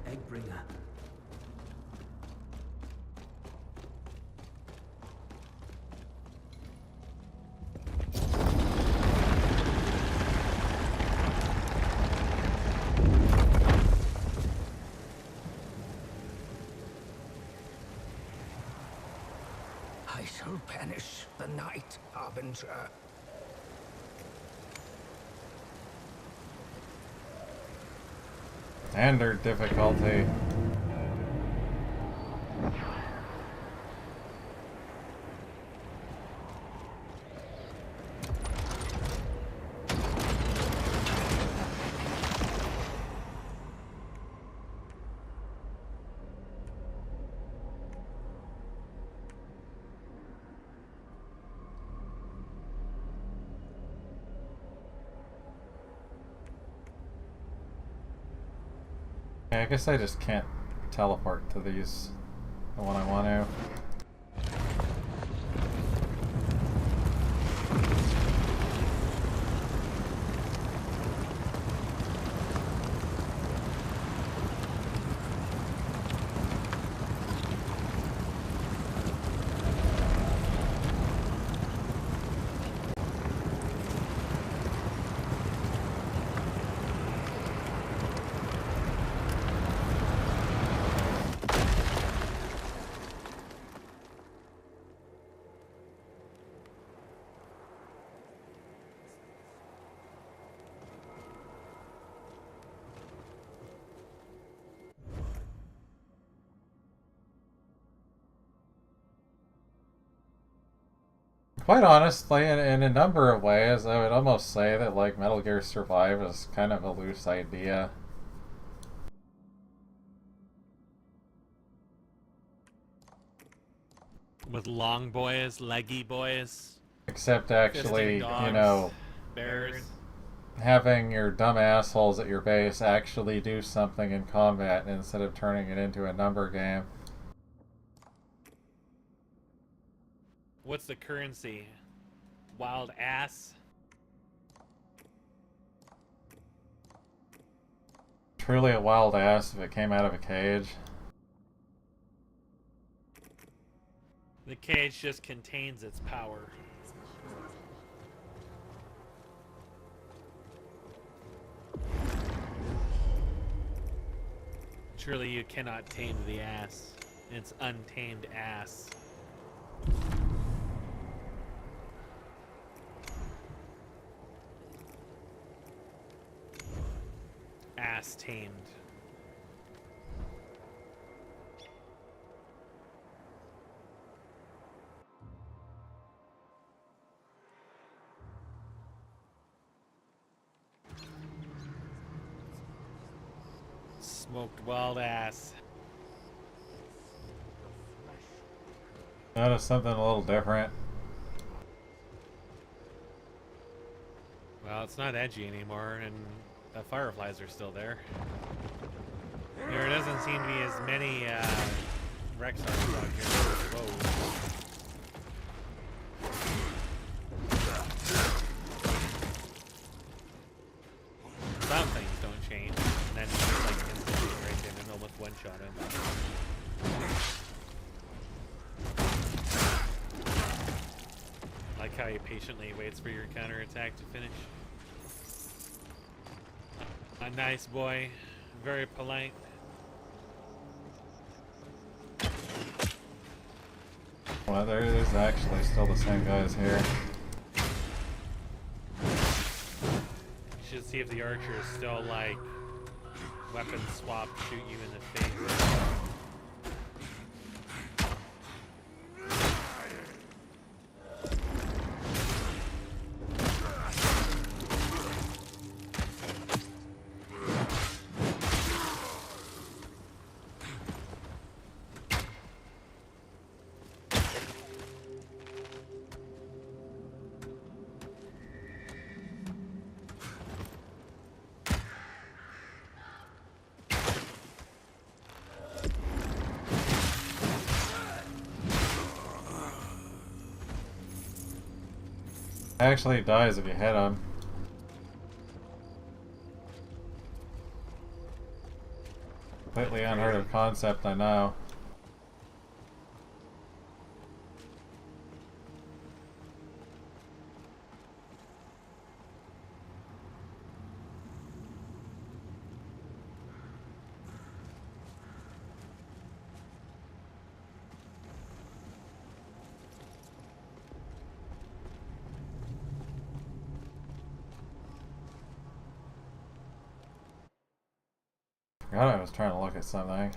Eggbringer. I shall banish the night, Harbinger. Standard difficulty. Yeah, I guess I just can't teleport to these when I want to. Quite honestly, in a number of ways, I would almost say that like Metal Gear Survive is kind of a loose idea. With long boys, leggy boys, Except fisting actually, dogs, you know, bears. having your dumb assholes at your base actually do something in combat instead of turning it into a number game. What's the currency? Wild ass? Truly a wild ass if it came out of a cage. The cage just contains its power. Surely you cannot tame the ass. It's untamed ass. Ass tamed. Smoked wild ass. Notice something a little different. Well, it's not edgy anymore, and the fireflies are still there. There doesn't seem to be as many Rexars out here. Whoa. Some things don't change, and then just like instantly right in and almost one-shot him. Like how he patiently waits for your counterattack to finish. A nice boy, very polite. Well, there's actually still the same guys here. You should see if the archer is still like weapon swap, shoot you in the face. Actually, it dies if you hit him. Completely unheard of concept, I know. God, I was trying to look at something.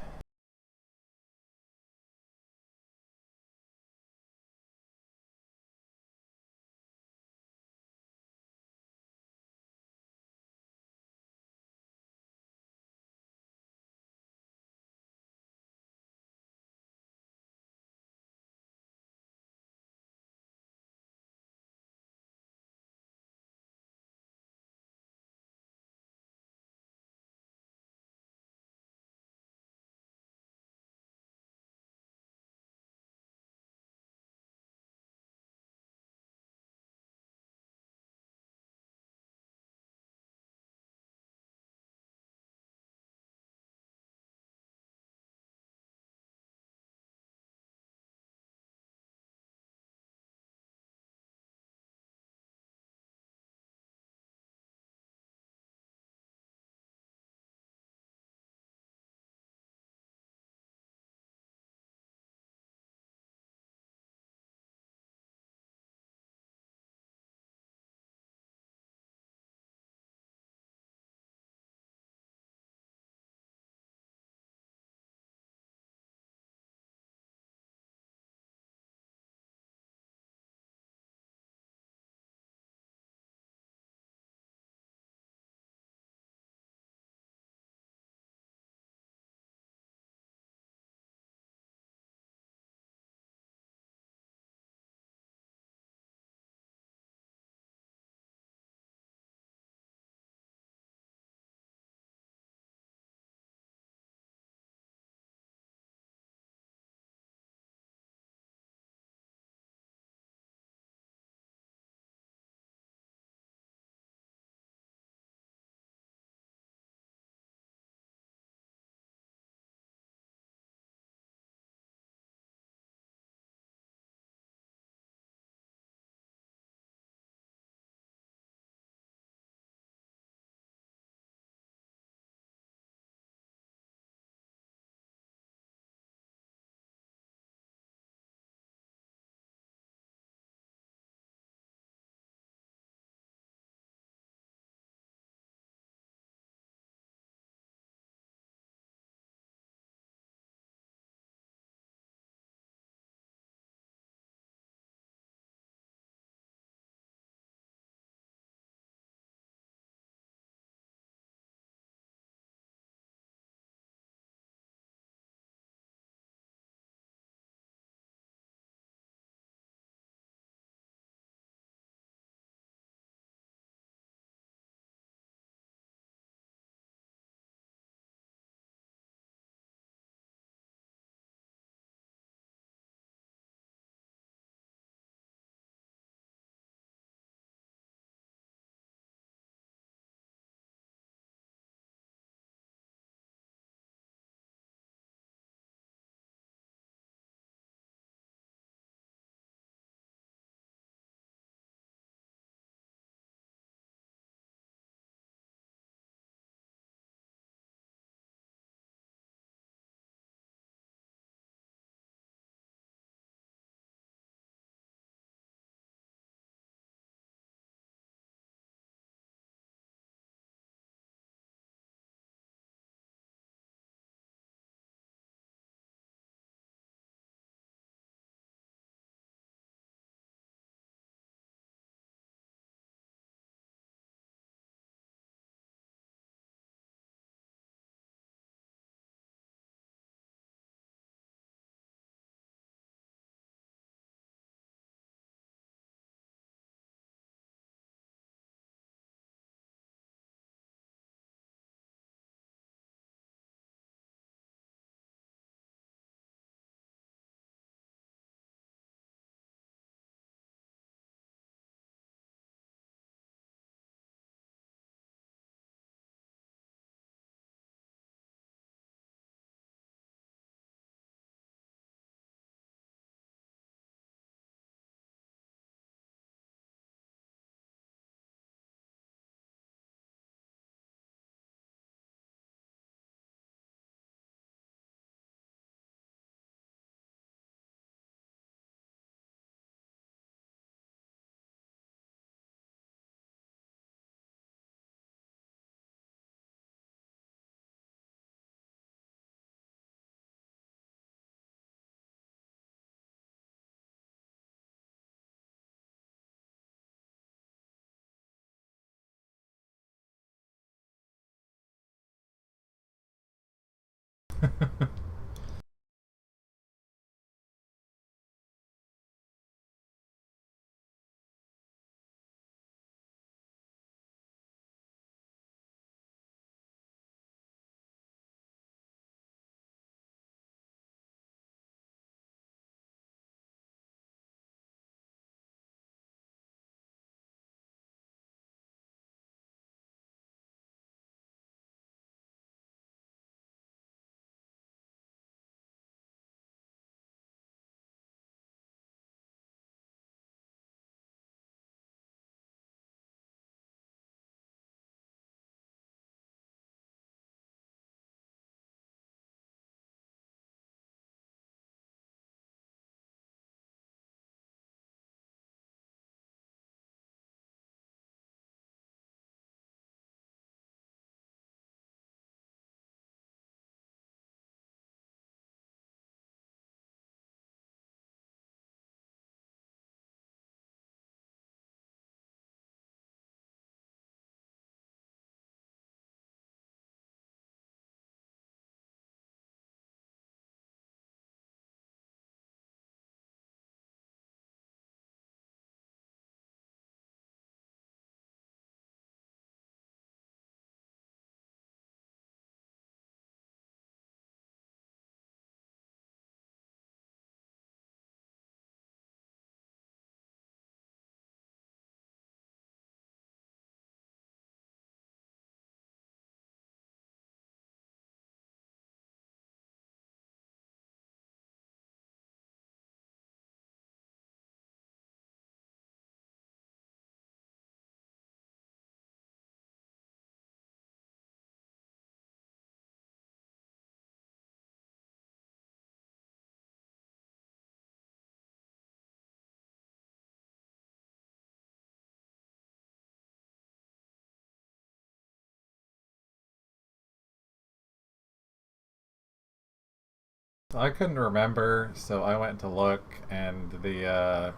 I couldn't remember, so I went to look, and the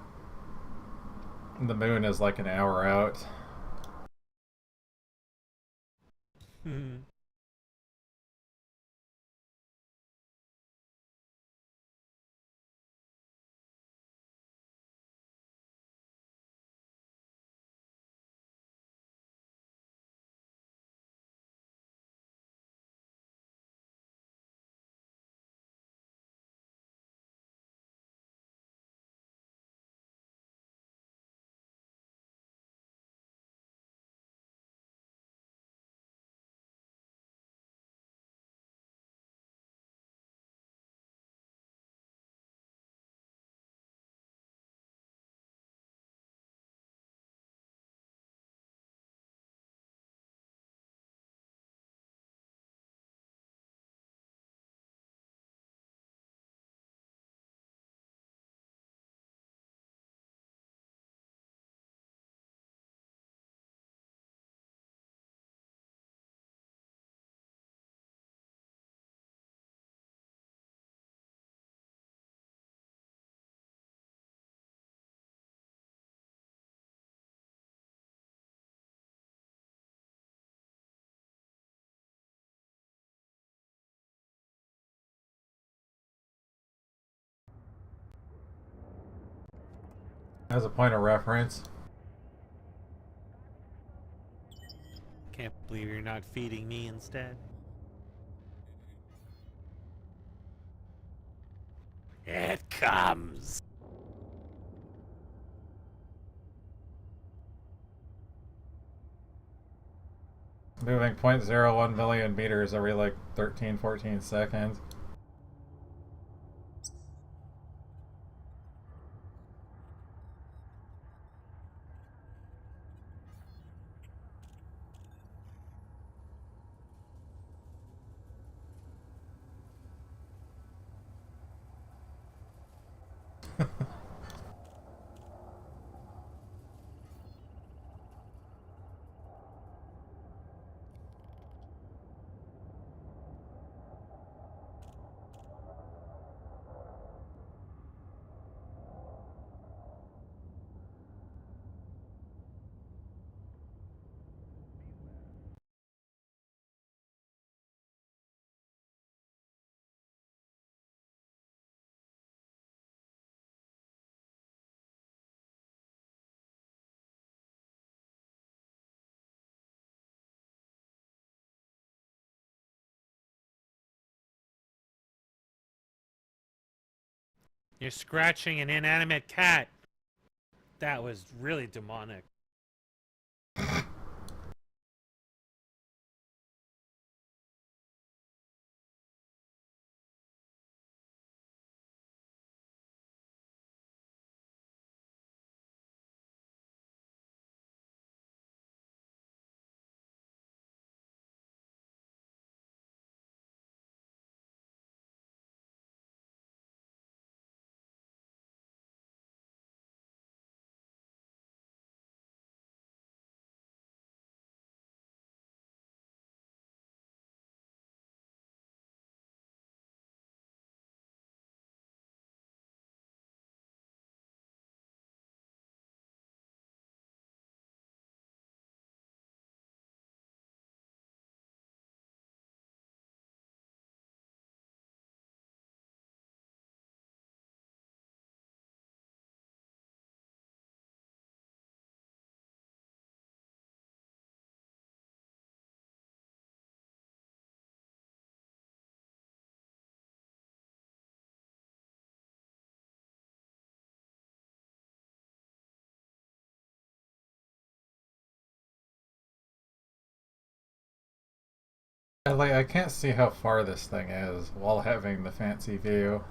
moon is like an hour out. As a point of reference, Can't believe you're not feeding me instead. It comes. moving 0.01 million meters every like 13-14 seconds. You're scratching an inanimate cat. That was really demonic. I can't see how far this thing is while having the fancy view.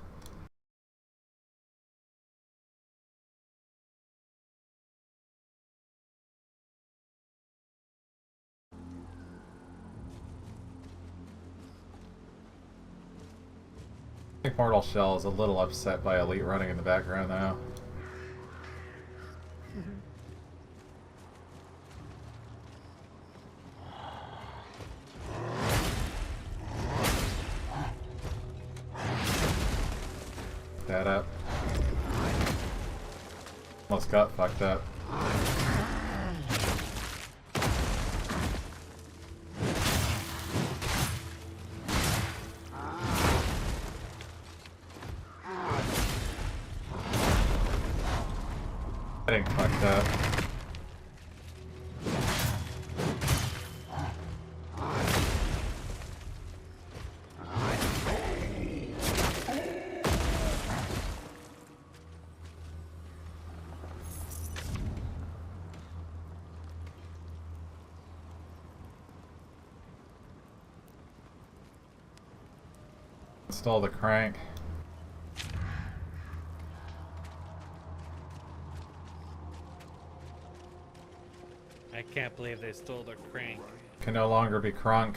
I think Mortal Shell is a little upset by Elite running in the background though. that up. Almost got fucked up. Getting fucked up. Install the crank. I can't believe they stole the crank. Can no longer be crunk.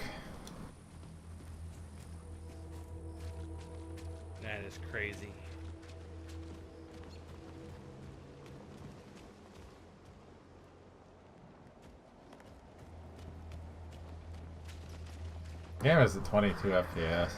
That is crazy. Game is at 22 FPS.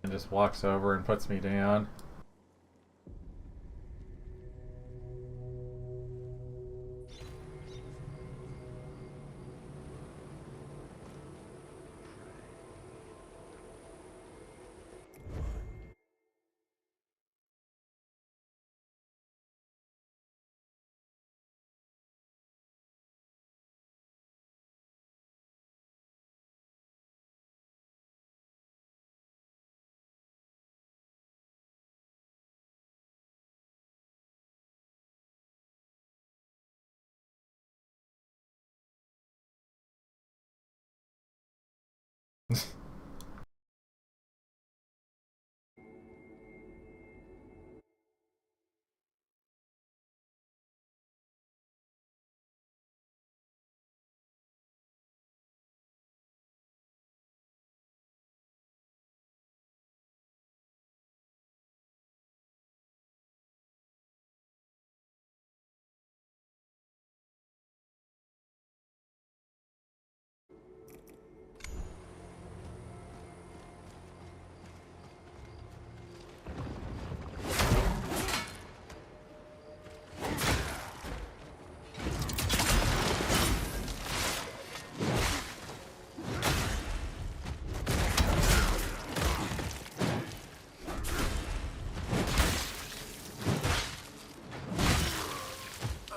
And just walks over and puts me down.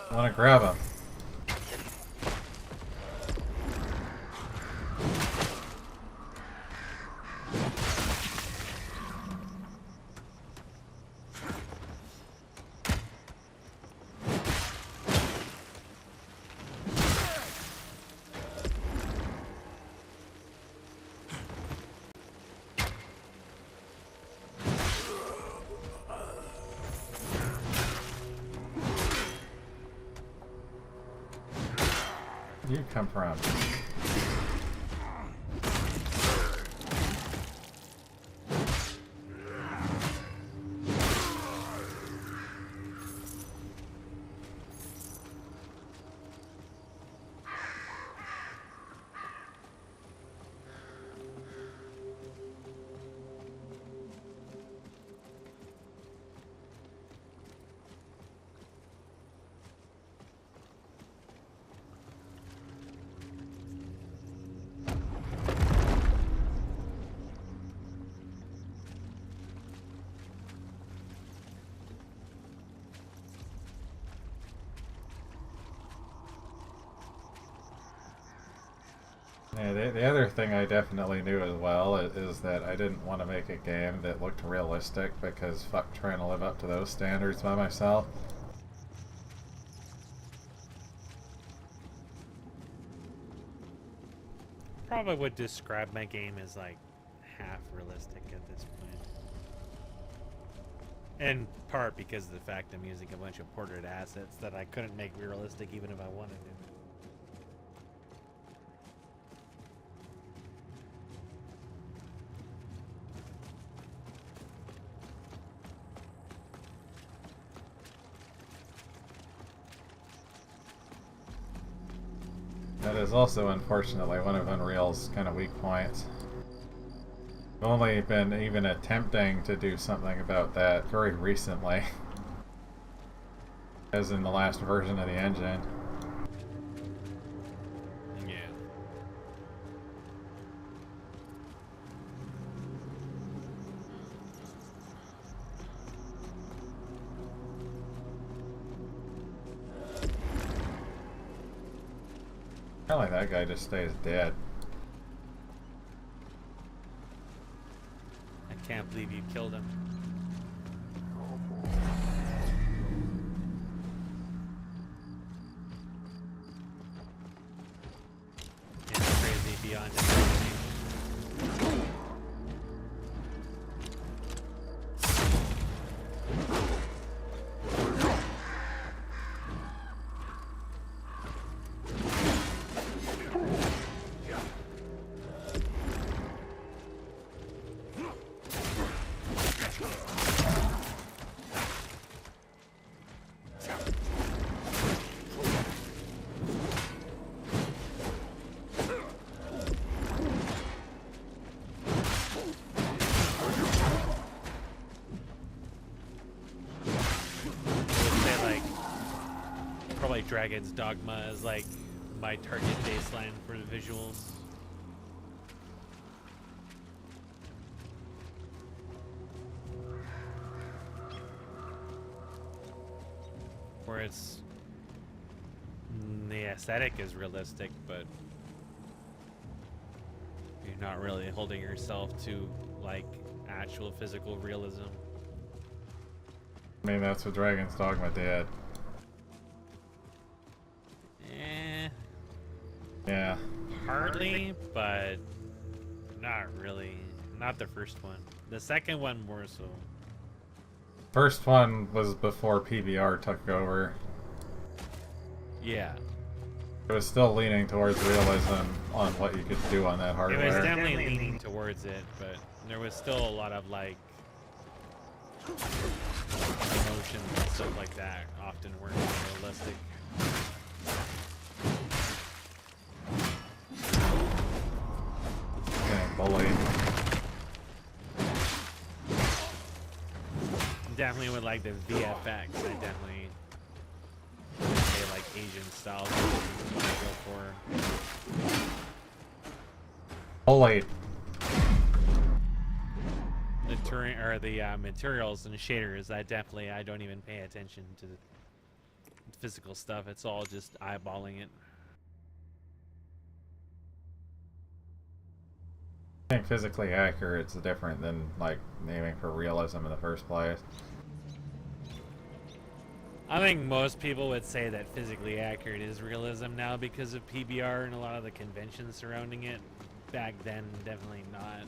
I want to grab him. Where you come from? Yeah, the other thing I definitely knew as well is that I didn't want to make a game that looked realistic because fuck trying to live up to those standards by myself. Probably would describe my game as like half realistic at this point. In part because of the fact I'm using a bunch of portrait assets that I couldn't make realistic even if I wanted to. That is also, unfortunately, one of Unreal's kind of weak points. I've only been even attempting to do something about that very recently. As in the last version of the engine. Yeah. Apparently that guy just stays dead. I can't believe you killed him. It's crazy beyond imagination. Probably Dragon's Dogma is like my target baseline for the visuals. Where it's the aesthetic is realistic, but you're not really holding yourself to like actual physical realism. I mean, that's what Dragon's Dogma did. Yeah. Hardly, but not really. Not the first one. The second one more so. First one was before PBR took over. Yeah. It was still leaning towards realism on what you could do on that hardware. It was definitely leaning towards it, but there was still a lot of like emotion and stuff like that often weren't realistic. Getting bullied. Definitely with like the VFX, I definitely would say like Asian style is what I go for. Bullied. The terrain or the materials and shaders, I don't even pay attention to the physical stuff. It's all just eyeballing it. I think physically accurate is different than like aiming for realism in the first place. I think most people would say that physically accurate is realism now because of PBR and a lot of the conventions surrounding it. Back then, definitely not.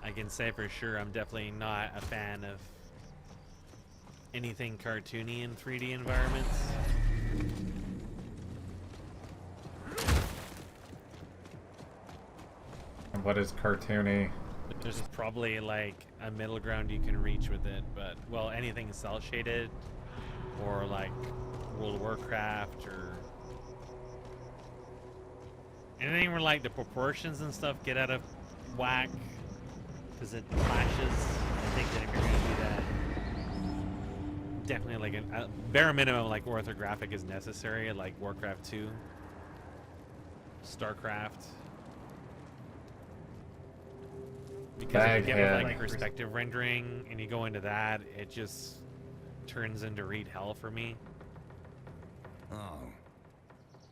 I can say for sure I'm definitely not a fan of anything cartoony in 3D environments. And what is cartoony? There's probably like a middle ground you can reach with it, but well, anything cell shaded or like World of Warcraft or anything where like the proportions and stuff get out of whack because it clashes. I think that if you're gonna do that, definitely like a bare minimum like orthographic is necessary, like Warcraft 2, StarCraft. Because if you get with like perspective rendering and you go into that, it just turns into read hell for me. Oh.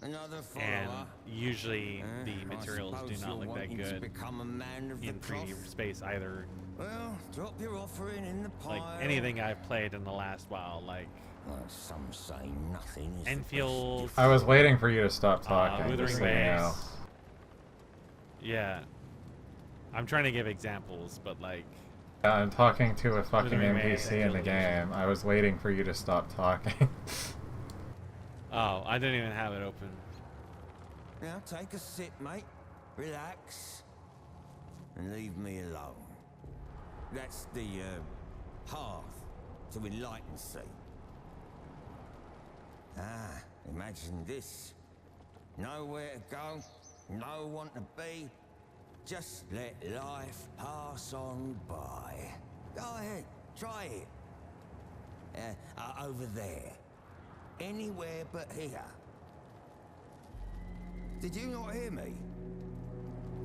Another follower. and usually Eh, the I materials do suppose not you're look that wanting to good become a man of the in 3D cloth. space either. Well, drop your offering in the pile. Like anything I've played in the last while, like Well, some say nothing is the Enfield, best I was waiting for you to stop talking. Wuthering just so you know. Waves. Yeah, I'm trying to give examples, but like, Yeah, I'm talking to a fucking Wuthering Waves, NPC in the Enfield. game. I was waiting for you to stop talking. oh, I didn't even have it open. Now take a sip, mate. Relax. And leave me alone. That's the path to enlightency. Ah, imagine this. Nowhere to go, no one to be. Just let life pass on by. Go ahead, try it. Over there. Anywhere but here. Did you not hear me?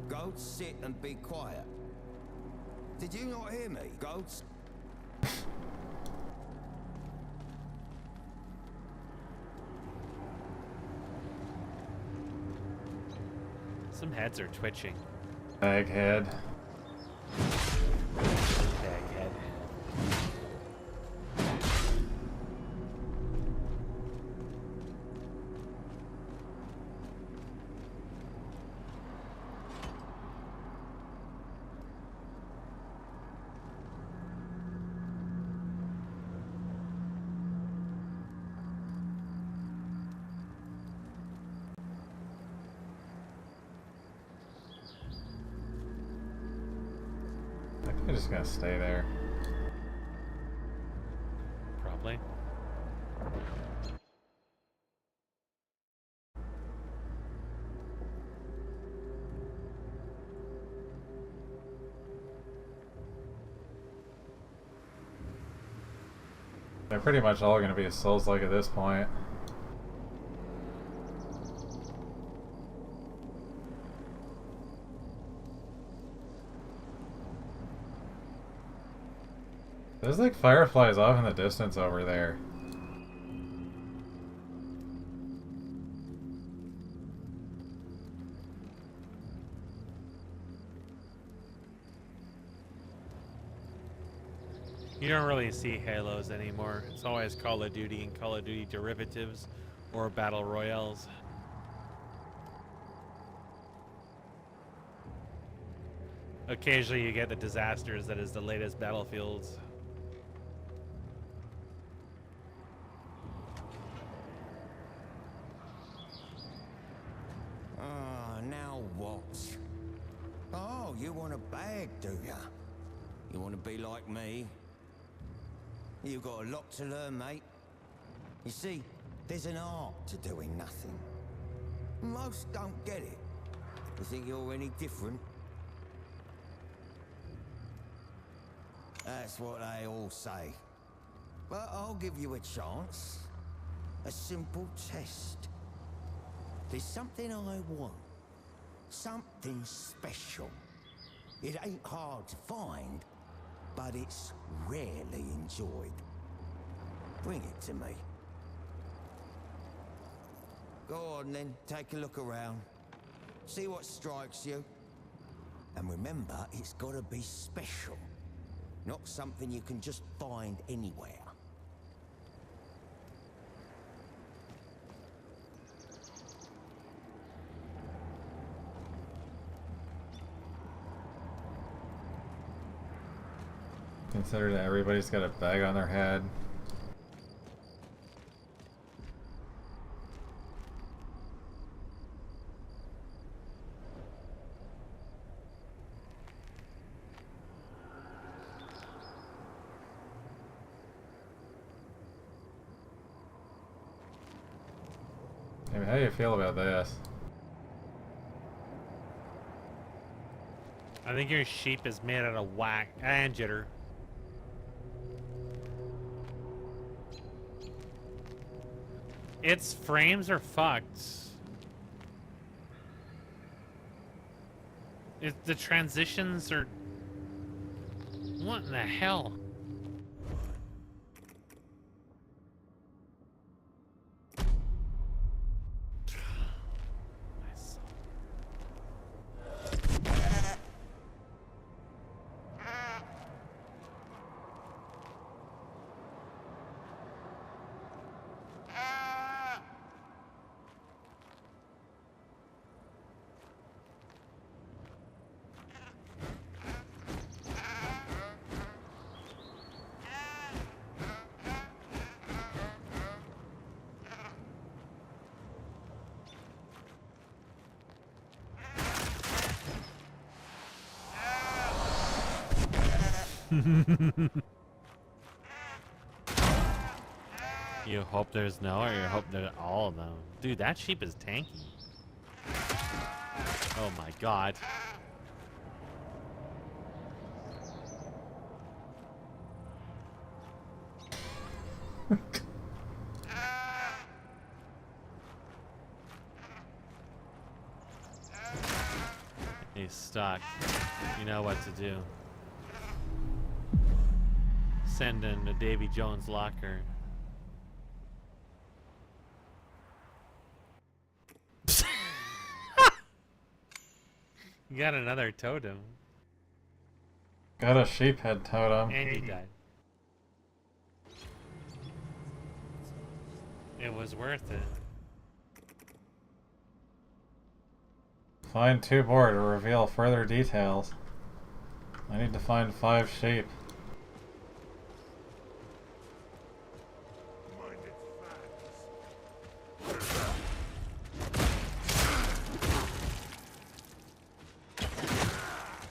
Go sit and be quiet. Did you not hear me? Go. Some heads are twitching. Egghead. Egghead. I think I'm just gonna stay there. Probably. They're pretty much all gonna be Souls-like at this point. There's like fireflies off in the distance over there. You don't really see Halos anymore. It's always Call of Duty and Call of Duty derivatives or Battle Royales. Occasionally you get the disasters that is the latest Battlefields. Ah, now what? Oh, you want a bag, do ya? You want to be like me? You've got a lot to learn, mate. You see, there's an art to doing nothing. Most don't get it. You think you're any different? That's what they all say. But I'll give you a chance. A simple test. There's something I want. Something special. It ain't hard to find, but it's rarely enjoyed. Bring it to me. Go on then, take a look around. See what strikes you. And remember, it's gotta be special. Not something you can just find anywhere. Consider that everybody's got a bag on their head. I mean, how do you feel about this? I think your sheep is made out of whack and jitter. Its frames are fucked. The transitions are... What in the hell? You hope there's no, or you hope there's all of them. Dude, that sheep is tanky. Oh my god. He's stuck. You know what to do. Send him to Davy Jones' locker. You got another totem. Got a sheep head totem. And you died. It was worth it. Find 2 more to reveal further details. I need to find 5 sheep.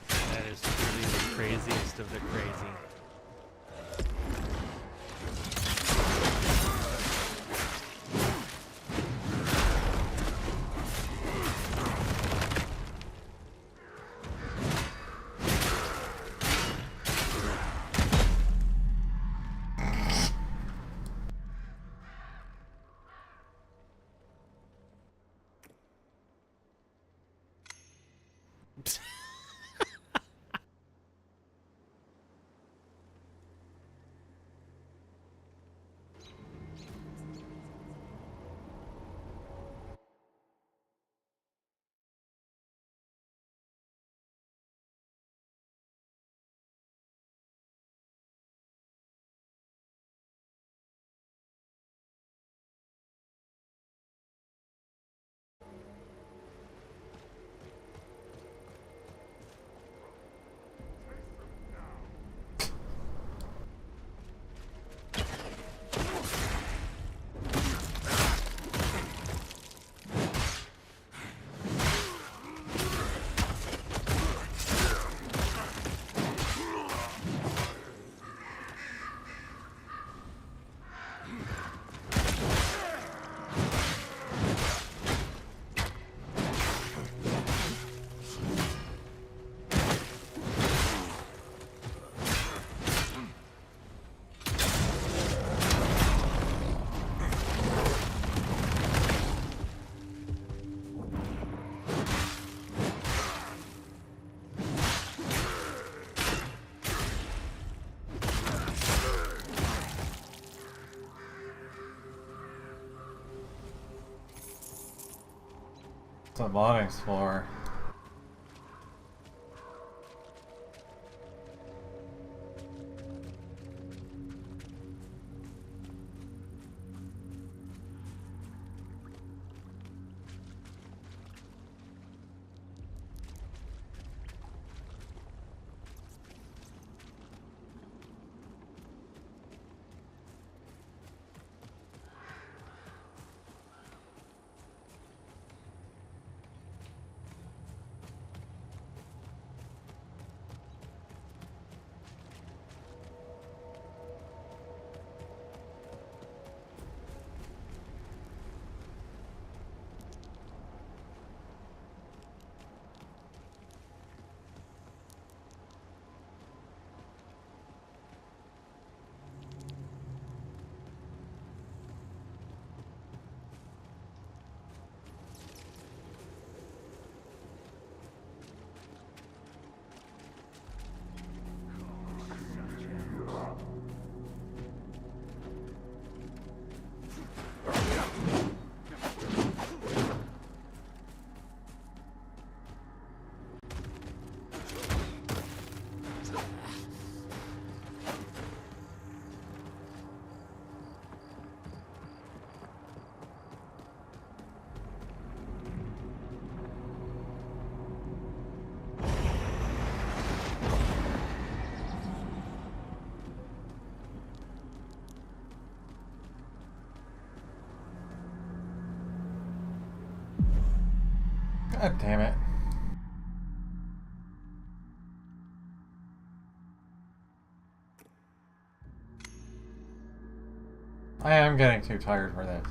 That is truly the craziest of the crazy. What's the modding's for? God damn it. I am getting too tired for this.